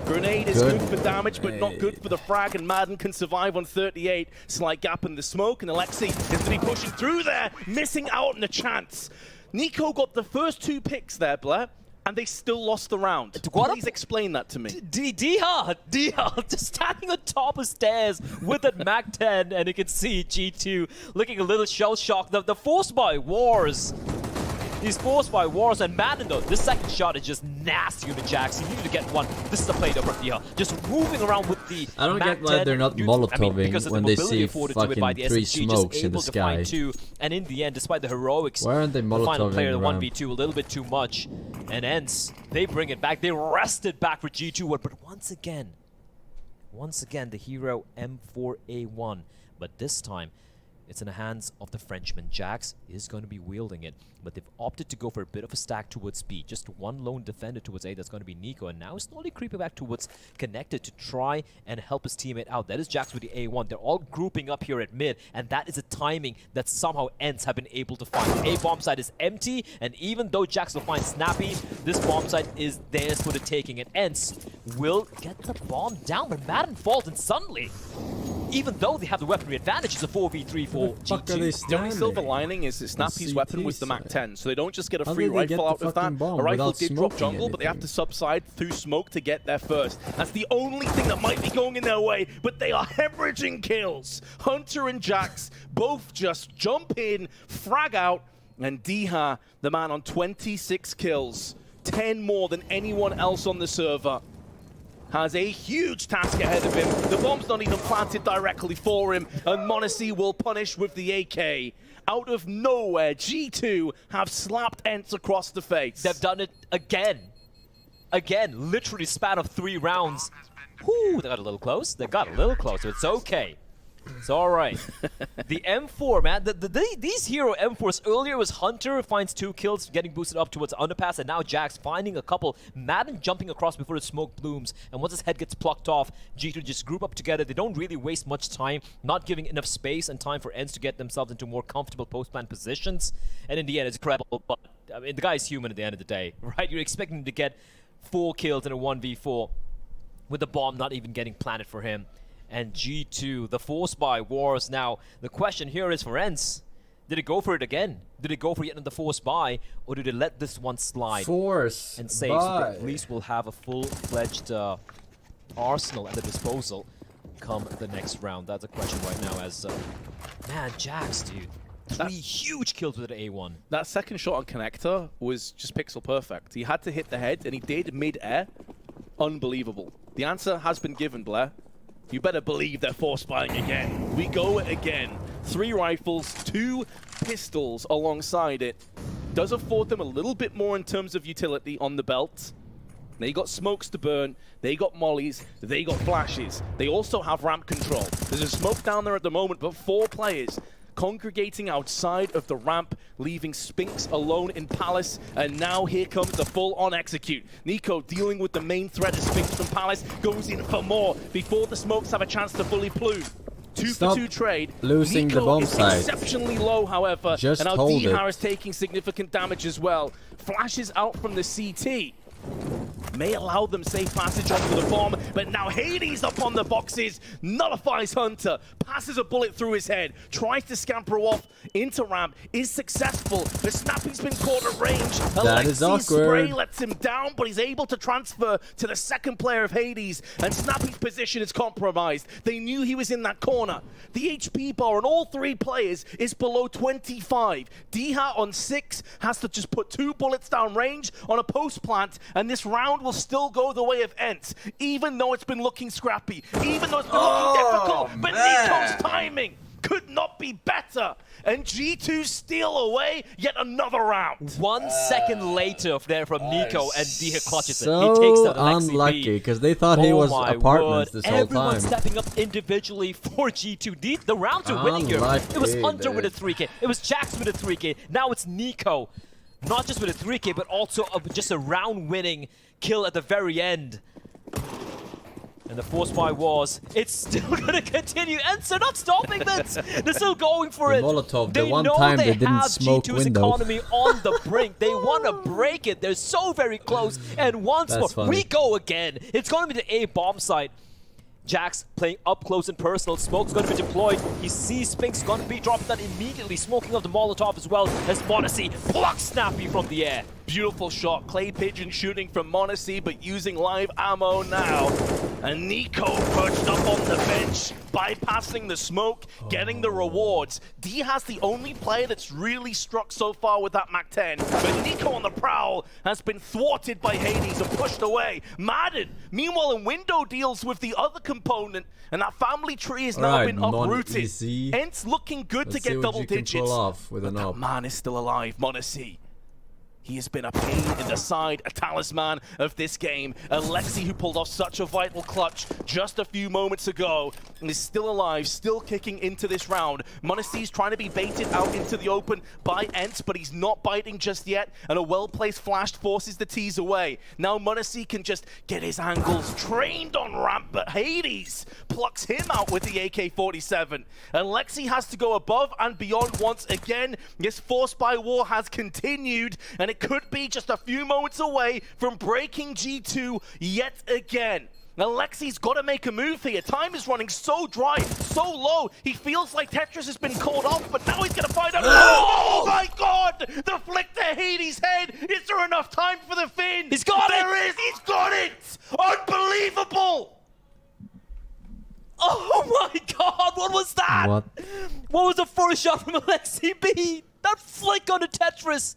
Grenade is good for damage, but not good for the frag, and Madden can survive on 38. Slight gap in the smoke, and Alexi is going to be pushing through there, missing out on the chance. Nico got the first 2 picks there, Blair, and they still lost the round. Please explain that to me. Diha just standing on top of stairs with that MAC-10, and you can see G2 looking a little shell-shocked. The force by wars. These forced by wars, and Madden though, this second shot is just nasty on the Jax. You need to get one. This is the play though from Diha. Just moving around with the I don't get why they're not Molotoving when they see fucking 3 smokes in the sky. And in the end, despite the heroics, why aren't they the final player, the around? 1v2, a little bit too much. And ENCE, they bring it back. They wrest it back for G2, but once again, the hero M4A1. But this time, it's in the hands of the Frenchman. Jax is going to be wielding it, but they've opted to go for a bit of a stack towards B. Just one lone defender towards A, that's going to be Nico, and now slowly creeping back towards Connected to try and help his teammate out. That is Jax with the A1. They're all grouping up here at mid, and that is a timing that somehow ENCE have been able to find. A bomb site is empty, and even though Jax will find Snappy, this bomb site is theirs for the taking, and ENCE will get the bomb down, but Madden falls, and suddenly, even though they have the weaponry advantage, it's a 4v3 for G2. The only silver lining is that Snappy's weapon was the MAC-10, so they don't just get a free rifle out of that. A rifle did drop jungle, but they have to subside through smoke to get there first. That's the only thing that might be going in their way, but they are hemorrhaging kills. Hunter and Jax both just jump in, frag out, and Diha, the man on 26 kills, 10 more than anyone else on the server, has a huge task ahead of him. The bomb's not even planted directly for him, and m0NESY will punish with the AK. Out of nowhere, G2 have slapped ENCE across the face. They've done it again. Again, literally span of 3 rounds. Whew, they got a little close. They got a little closer. It's okay. It's all right. The M4, man. These hero M4s, earlier was Hunter, finds 2 kills, getting boosted up towards underpass, and now Jax finding a couple. Madden jumping across before the smoke blooms, and once his head gets plucked off, G2 just group up together. They don't really waste much time, not giving enough space and time for ENCE to get themselves into more comfortable post-plant positions. And in the end, it's incredible, but I mean, the guy's human at the end of the day, right? You're expecting him to get 4 kills in a 1v4 with the bomb not even getting planted for him. And G2, the force by wars. Now, the question here is for ENCE, did it go for it again? Did it go for yet another force buy, or did it let this one slide? Force and save, so at least we'll have a full-fledged arsenal at the disposal come the next round. That's a question right now as, man, Jax, dude. 3 huge kills with the A1. That second shot on Connector was just pixel perfect. He had to hit the head, and he did mid-air. Unbelievable. The answer has been given, Blair. You better believe they're force buying again. We go again. 3 rifles, 2 pistols alongside it. Does afford them a little bit more in terms of utility on the belt. They got smokes to burn, they got mollies, they got flashes. They also have ramp control. There's a smoke down there at the moment, but 4 players congregating outside of the ramp, leaving Spinks alone in Palace, and now here comes the full-on execute. Nico dealing with the main threat as Spinks from Palace goes in for more before the smokes have a chance to fully plume. 2 for 2 trade. Losing Nico the bomb is side. Exceptionally low, however, Just and now hold Diha it. is taking significant damage as well. Flashes out from the CT. May allow them safe passage onto the bomb, but now Hades up on the boxes, nullifies Hunter, passes a bullet through his head, tries to scamper off into ramp, is successful, but Snappy's been caught at range. That is awkward. Spray lets him down, but he's able to transfer to the second player of Hades, and Snappy's position is compromised. They knew he was in that corner. The HP bar on all 3 players is below 25. Diha on 6 has to just put 2 bullets down range on a post plant, and this round will still go the way of ENCE, even though it's been looking scrappy, even though it's been looking difficult, but Nico's timing could not be better? And G2 steal away yet another round. 1 second later there from Nico, and Dia clutches it. So He takes out Alexi unlucky, B. because they thought he was apartments this whole Everyone time. stepping up individually for G2. The rounds are winning here. It was Hunter with a 3K. It was Jax with a 3K. Now it's Nico. Not just with a 3K, but also just a round-winning kill at the very end. And the force by wars, it's still gonna continue. ENCE are not stopping this. They're still going for it. Molotov, they the one know time they didn't have smoke G2's window. economy on the brink. They want to break it. They're so very close. And once more, we go again. It's gonna be the A bomb site. Jax playing up close and personal. Smoke's going to be deployed. He sees Spinks going to be dropped that immediately, smoking up the Molotov as well as m0NESY plucks Snappy from the air. Beautiful shot. Clay Pigeon shooting from m0NESY, but using live ammo now. And Nico perched up on the bench, bypassing the smoke, getting the rewards. D has the only player that's really struck so far with that MAC-10. But Nico on the prowl has been thwarted by Hades and pushed away. Madden, meanwhile, in window deals with the other component, and that family tree has now been uprooted. ENCE looking good to get double digits. With but that man is still alive, m0NESY. He has been a pain in the side, a talisman of this game. Alexi, who pulled off such a vital clutch just a few moments ago, and is still alive, still kicking into this round. m0NESY is trying to be baited out into the open by ENCE, but he's not biting just yet, and a well-placed flash forces the tease away. Now m0NESY can just get his angles trained on ramp, but Hades plucks him out with the AK-47. Alexi has to go above and beyond once again. This force by war has continued, and it could be just a few moments away from breaking G2 yet again. Alexi's got to make a move here. Time is running so dry, so low. He feels like Tetris has been called off, but now he's going to find out. Oh my God! The flick to Hades' head. Is there enough time for the Finn? He's got it! There is! He's got it! Unbelievable! Oh my God! What was that? What was the first shot from Alexi B? That flick on the Tetris.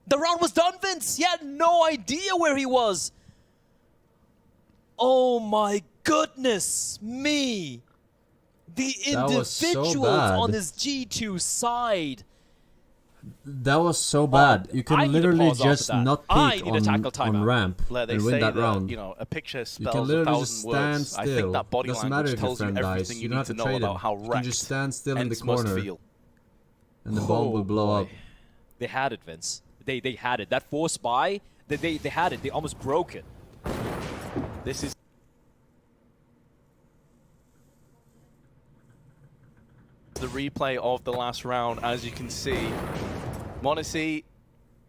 The round was done, Vince. He had no idea where he was. Oh my goodness me. The individuals on this G2 side. That was so bad. You can literally just not peek on ramp and win that round. You know, a picture spells you can literally just 1,000 stand words. still. I think that body Doesn't language matter if your tells you friend everything dies. you You don't need have to to know trade about him. how You can wrecked just stand still in the ENCE must corner, feel. and the bomb will blow up. They had it, Vince. They had it. That force by, they had it. They almost broke it. This is the replay of the last round. As you can see, m0NESY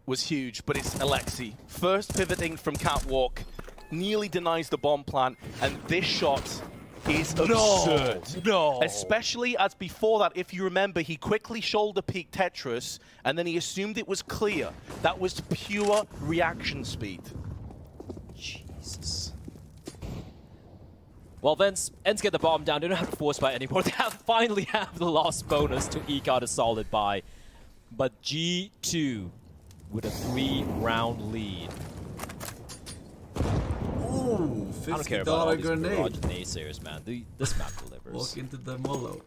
was huge, but it's Alexi. First pivoting from catwalk, nearly denies the bomb plant, and this shot is absurd. No. Especially as before that, if you remember, he quickly shoulder peeked Tetris, and then he assumed it was clear. That was pure reaction speed. Jesus. Well, Vince, ENCE get the bomb down. They don't have to force fight anymore. They finally have the lost bonus to eke out a solid buy. But G2 with a 3-round lead. Ooh, $50 I don't care about all these grenade. Mirage naysayers, man. This map delivers. Walk into the molo.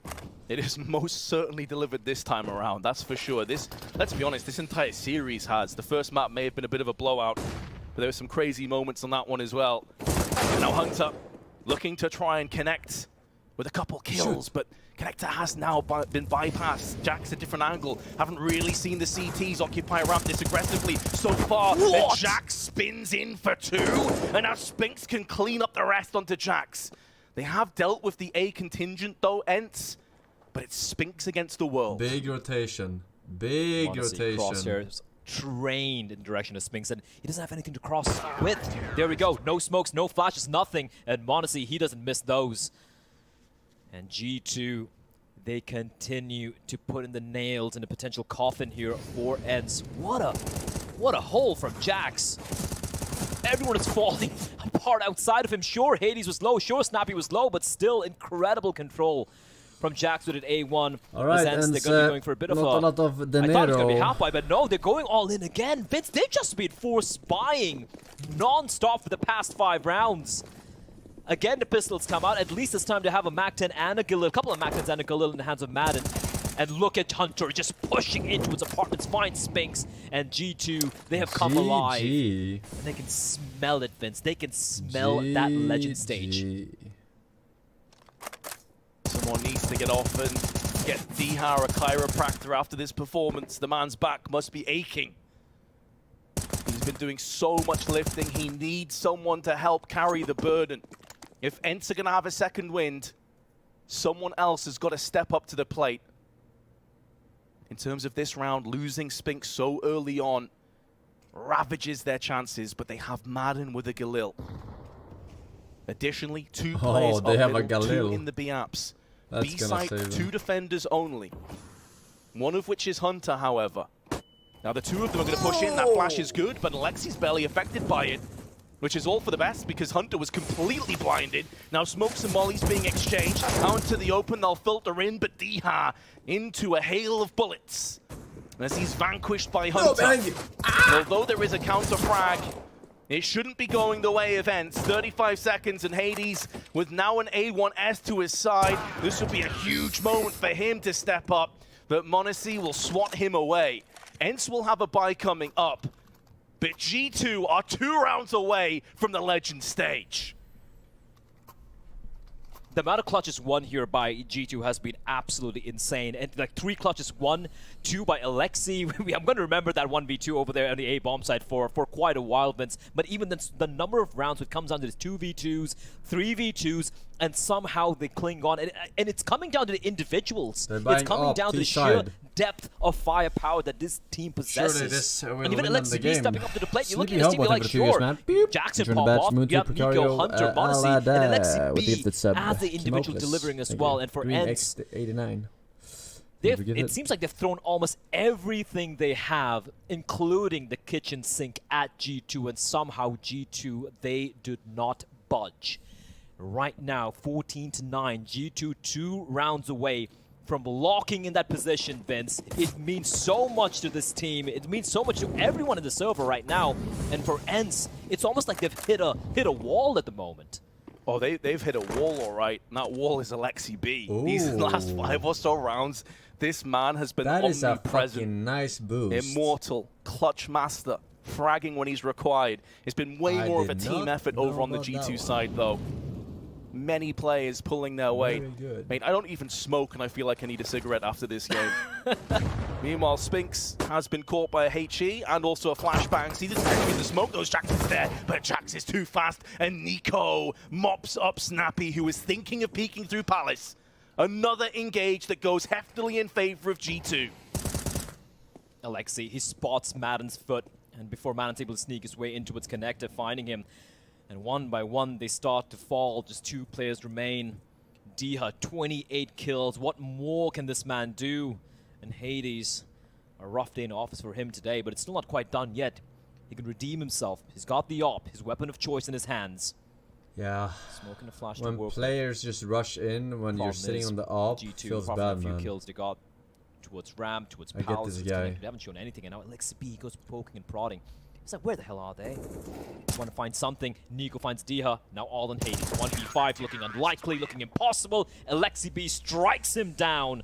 It is most certainly delivered this time around, that's for sure. This, let's be honest, this entire series has. The first map may have been a bit of a blowout, but there were some crazy moments on that one as well. And now Hunter looking to try and connect with a couple kills, but Connector has now been bypassed. Jack's a different angle. Haven't really seen the CTs occupy ramp this aggressively so far. Then Jax spins in for 2, and now Spinks can clean up the rest onto Jax. They have dealt with the A contingent though, ENCE, but it's Spinks against the world. Big rotation. Big rotation. Crosshairs trained in the direction of Spinks, and he doesn't have anything to cross with. There we go. No smokes, no flashes, nothing. And m0NESY, he doesn't miss those. And G2, they continue to put in the nails in the potential coffin here for ENCE. What a hole from Jax. Everyone is falling apart outside of him. Sure, Hades was low. Sure, Snappy was low, but still incredible control from Jax with an A1. All right, ENCE, they're going to be going for a bit of a... lot of I thought it was going to be dinero. half-by, but no, they're going all in again. Vince, they've just been force spying non-stop for the past 5 rounds. Again, the pistols come out. At least it's time to have a MAC-10 and a Galil, a couple of MAC-10s and a Galil in the hands of Madden. And look at Hunter just pushing into his apartments, finds Spinks and G2. They have come alive. And they can smell it, Vince. They can smell that legend stage. Someone needs to get off and get Dihar a chiropractor after this performance. The man's back must be aching. He's been doing so much lifting. He needs someone to help carry the burden. If ENCE are going to have a second wind, someone else has got to step up to the plate. In terms of this round, losing Spinks so early on ravages their chances, but they have Madden with a Galil. Additionally, 2 players they have middle, a Galil. 2 in the B-apps. That's B-side, 2 defenders only. One of which is Hunter, however. Now the 2 of them are going to push in. That flash is good, but Alexi's barely affected by it. Which is all for the best, because Hunter was completely blinded. Now smokes and mollies being exchanged. Out into the open, they'll filter in, but Dihar into a hail of bullets. As he's vanquished by Hunter. Although there is a counter frag, it shouldn't be going the way of ENCE. 35 seconds, and Hades with now an A1S to his side. This will be a huge moment for him to step up, but m0NESY will swat him away. ENCE will have a buy coming up. But G2 are 2 rounds away from the legend stage. The amount of clutches won here by G2 has been absolutely insane. And like 3 clutches won, 2 by Alexi. I'm going to remember that 1v2 over there on the A bomb side for quite a while, Vince. But even the number of rounds, it comes down to 2v2s, 3v2s, and somehow they cling on. And it's coming down to the individuals. It's coming down to the sheer depth of firepower that this team possesses. And even Alexi B stepping up to the plate, you're looking at this team, you're like, sure, Jackson pop off, you have Nico, Hunter, m0NESY, and Alexi B as the individual delivering as well. And for ENCE, 89. it seems like they've thrown almost everything they have, including the kitchen sink at G2, and somehow G2, they did not budge. Right now, 14-9, G2 2 rounds away from locking in that position, Vince. It means so much to this team. It means so much to everyone in the server right now. And for ENCE, it's almost like they've hit a wall at the moment. Oh, they've hit a wall, all right. And that wall is Alexi B. These last 5 or so rounds, this man has been omnipresent. That is a fucking nice boost. Immortal, clutch master, fragging when he's required. It's been way more of a team effort over on the G2 side, though. Many players pulling their weight. Mate, I don't even smoke, and I feel like I need a cigarette after this game. Meanwhile, Spinks has been caught by a HE and also a flashbang. So he didn't use the smoke. Those Jax is there, but Jax is too fast. And Nico mops up Snappy, who is thinking of peeking through Palace. Another engage that goes heftily in favor of G2. Alexi, he spots Madden's foot, and before Madden's able to sneak his way into its connector, finding him. And one by one, they start to fall. Just 2 players remain. Dihar, 28 kills. What more can this man do? And Hades, a rough day in office for him today, but it's still not quite done yet. He can redeem himself. He's got the AWP, his weapon of choice in his hands. Yeah. Smoking a flash when to players just rush in when you're sitting on the AWP, G2, feels bad, man. A few man. kills they got towards Ram, towards I Palace. get this guy. They haven't shown anything, and now Alexi B goes poking and prodding. He's like, where the hell are they? Want to find something. Nico finds Dihar. Now all in Hades. 1v5 looking unlikely, looking impossible. Alexi B strikes him down.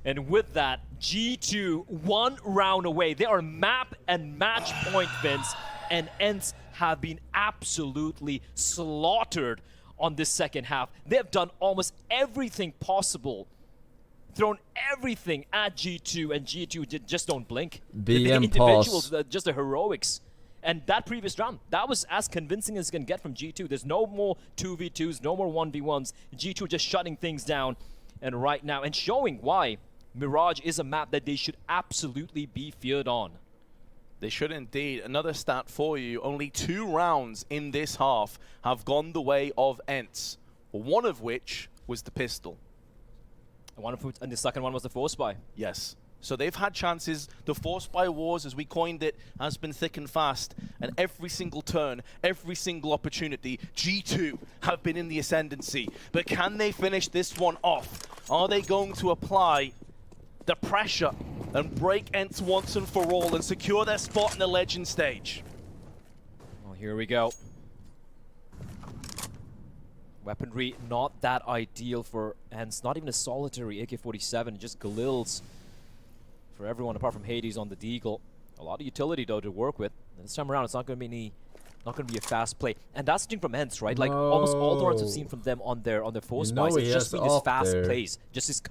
And with that, G2 1 round away. They are map and match point, Vince. And ENCE have been absolutely slaughtered on this second half. They have done almost everything possible. Thrown everything at G2, and G2 just don't blink. The individuals, just the heroics. And that previous round, that was as convincing as it can get from G2. There's no more 2v2s, no more 1v1s. G2 just shutting things down. And right now, and showing why Mirage is a map that they should absolutely be feared on. They should indeed. Another stat for you. Only 2 rounds in this half have gone the way of ENCE. One of which was the pistol. And the second one was the force buy. Yes. So they've had chances. The force buy wars, as we coined it, has been thick and fast. And every single turn, every single opportunity, G2 have been in the ascendancy. But can they finish this one off? Are they going to apply the pressure and break ENCE once and for all and secure their spot in the legend stage? Well, here we go. Weaponry not that ideal for ENCE. Not even a solitary AK-47, just Galils for everyone apart from Hades on the Deagle. A lot of utility though to work with. And this time around, it's not going to be a fast play. And that's the thing from ENCE, right? Like almost all the runs we've seen from them on their force buys, it's just been these fast plays. Just this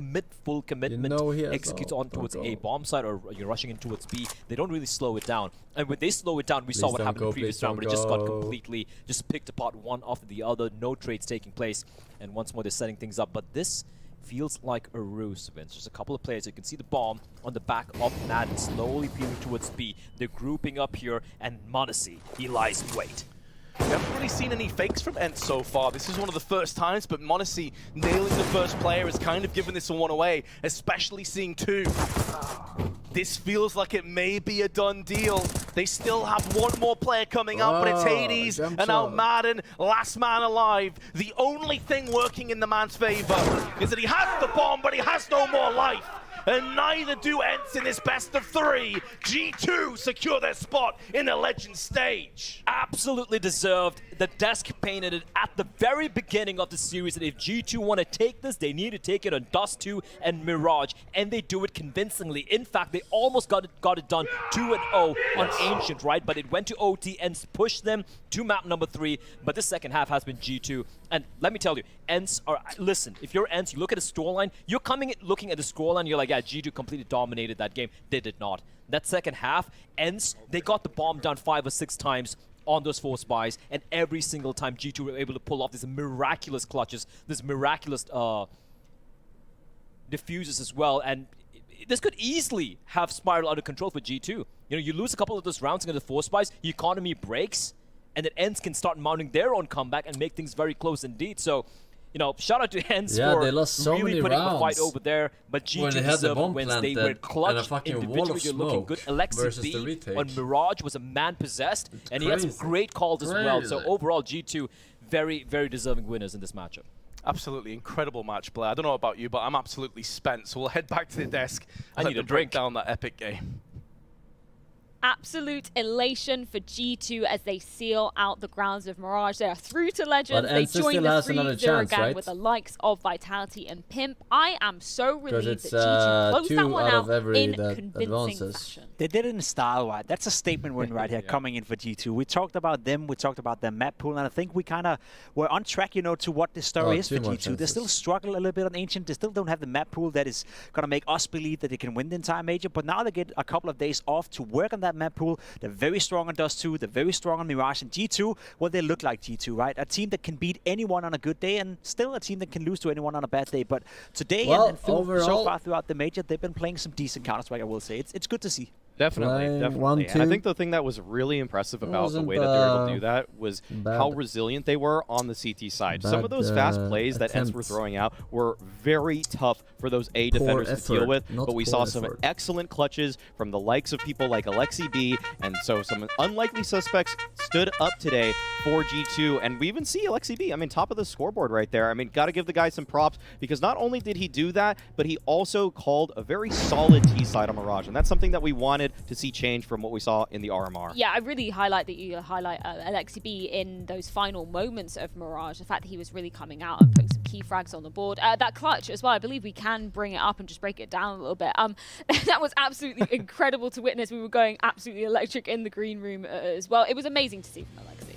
full commitment, execute on towards A bomb side, or you're rushing in towards B. They don't really slow it down. And when they slow it down, we saw what happened in the previous round, but it just got completely just picked apart one after the other, no trades taking place. And once more, they're setting things up. But this feels like a ruse, Vince. Just a couple of players. You can see the bomb on the back of Madden slowly peeling towards B. They're grouping up here, and m0NESY, he lies in wait. We haven't really seen any fakes from ENCE so far. This is one of the first times, but m0NESY nailing the first player has kind of given this one away, especially seeing 2. This feels like it may be a done deal. They still have one more player coming up, but it's Hades, and now Madden, last man alive. The only thing working in the man's favor is that he has the bomb, but he has no more life. And neither do ENCE in this best of 3. G2 secure their spot in the Legends stage. Absolutely deserved. The desk painted it at the very beginning of the series that if G2 want to take this, they need to take it on Dust 2 and Mirage, and they do it convincingly. In fact, they almost got it done 2-0 on Ancient, right? But it went to OT and pushed them to map number 3. But this second half has been G2. And let me tell you, ENCE are, listen, if you're ENCE, you look at the scoreline, you're looking at the scoreline, you're like, yeah, G2 completely dominated that game. They did not. That second half, ENCE, they got the bomb down 5 or 6 times on those force buys, and every single time G2 were able to pull off these miraculous clutches, this miraculous diffuses as well, and this could easily have spiraled out of control for G2. You know, you lose a couple of those rounds into the force buys, the economy breaks, and then ENCE can start mounting their own comeback and make things very close indeed. So, you know, shout out to ENCE for they lost so really many putting rounds a fight over there. But G2 deserved wins. They were clutch individually. You're looking good. Alexi B on Mirage was a man possessed, and he had some great calls as well. So overall, G2 very, very deserving winners in this matchup. Absolutely incredible match, Blair. I don't know about you, but I'm absolutely spent. So we'll head back to the desk. I need to break down that epic game. Absolute elation for G2 as they seal out the grounds of Mirage. They are through to Legends. They join the 3-0 gang with the likes of Vitality and Pimp. I am so relieved that G2 closed that one out in convincing fashion. They did it in style, right? That's a statement win right here coming in for G2. We talked about them, we talked about their map pool, and I think we kind of were on track, you know, to what the story is for G2. They still struggle a little bit on Ancient. They still don't have the map pool that is going to make us believe that they can win the entire major, but now they get a couple of days off to work on that map pool. They're very strong on Dust 2, they're very strong on Mirage, and G2, well, they look like G2, right? A team that can beat anyone on a good day, and still a team that can lose to anyone on a bad day. But today and overall, so far throughout the major, they've been playing some decent Counter-Strike, I will say. It's good to see. Definitely. And I think the thing that was really impressive about the way that they were able to do that was how resilient they were on the CT side. Some of those fast plays that ENCE were throwing out were very tough for those A defenders to deal with, but we saw some excellent clutches from the likes of people like Alexi B, and so some unlikely suspects stood up today for G2, and we even see Alexi B, I mean, top of the scoreboard right there. I mean, got to give the guy some props, because not only did he do that, but he also called a very solid T side on Mirage, and that's something that we wanted to see change from what we saw in the RMR. Yeah, I really highlight that you highlight Alexi B in those final moments of Mirage. The fact that he was really coming out and putting some key frags on the board. That clutch as well, I believe we can bring it up and just break it down a little bit. That was absolutely incredible to witness. We were going absolutely electric in the green room as well. It was amazing to see from Alexi.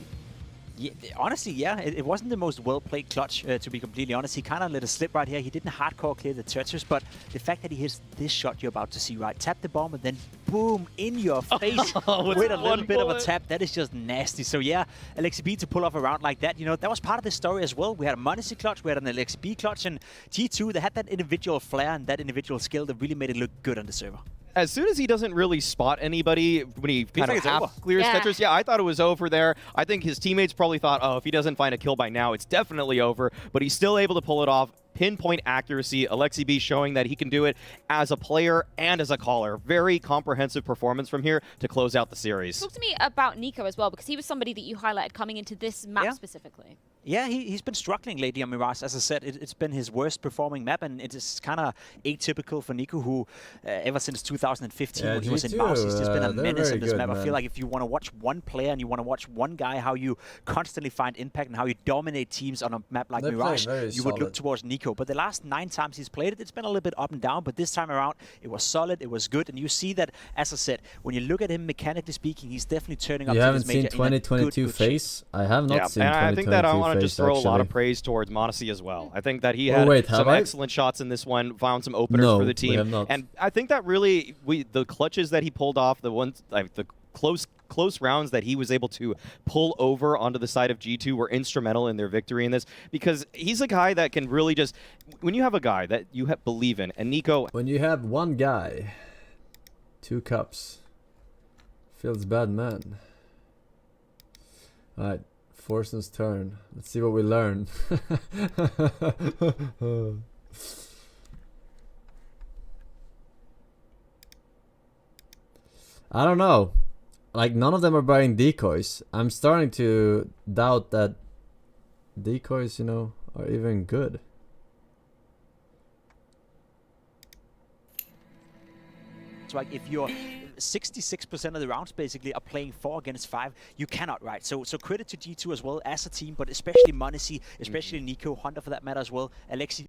Yeah, honestly, yeah, it wasn't the most well-played clutch, to be completely honest. He kind of let it slip right here. He didn't hardcore clear the touches, but the fact that he hits this shot you're about to see, right? Tap the bomb and then boom, in your face with a little bit of a tap. That is just nasty. So yeah, Alexi B to pull off a round like that, you know, that was part of the story as well. We had a m0NESY clutch, we had an Alexi B clutch, and G2, they had that individual flair and that individual skill that really made it look good on the server. As soon as he doesn't really spot anybody when he kind of half clears Tetris, I thought it was over there. I think his teammates probably thought, oh, if he doesn't find a kill by now, it's definitely over. But he's still able to pull it off. pinpoint accuracy. Alexi B showing that he can do it as a player and as a caller. Very comprehensive performance from here to close out the series. Talk to me about Nico as well, because he was somebody that you highlighted coming into this map specifically. Yeah, he's been struggling lately on Mirage. As I said, it's been his worst performing map, and it is kind of atypical for Nico, who ever since 2015 when he was in Mouse, he's just been a menace on this map. Man. I feel like if you want to watch one player and you want to watch one guy, how you constantly find impact and how you dominate teams on a map like Mirage, you would look towards Nico. But the last 9 times he's played it, it's been a little bit up and down, but this time around, it was solid, it was good, and you see that, as I said, when you look at him mechanically speaking, he's definitely turning up to this major. You haven't seen 2022 face? I have not seen 2022 face, I think that I want to just throw a lot of praise towards m0NESY as well. I think that he had some excellent shots in this one, found some openers for the team. And I think that really, the clutches that he pulled off, the ones, like the close rounds that he was able to pull over onto the side of G2 were instrumental in their victory in this, because he's a guy that can really just, when you have a guy that you believe in, and Nico... When you have one guy, 2 cups, feels bad, man. Alright. Forsen's turn. Let's see what we learn. I don't know. Like, none of them are buying decoys. I'm starting to doubt that decoys, you know, are even good. It's like if you're 66% of the rounds basically are playing 4 against 5, you cannot, right? So credit to G2 as well as a team, but especially m0NESY, especially Nico, Hunter for that matter as well, Alexi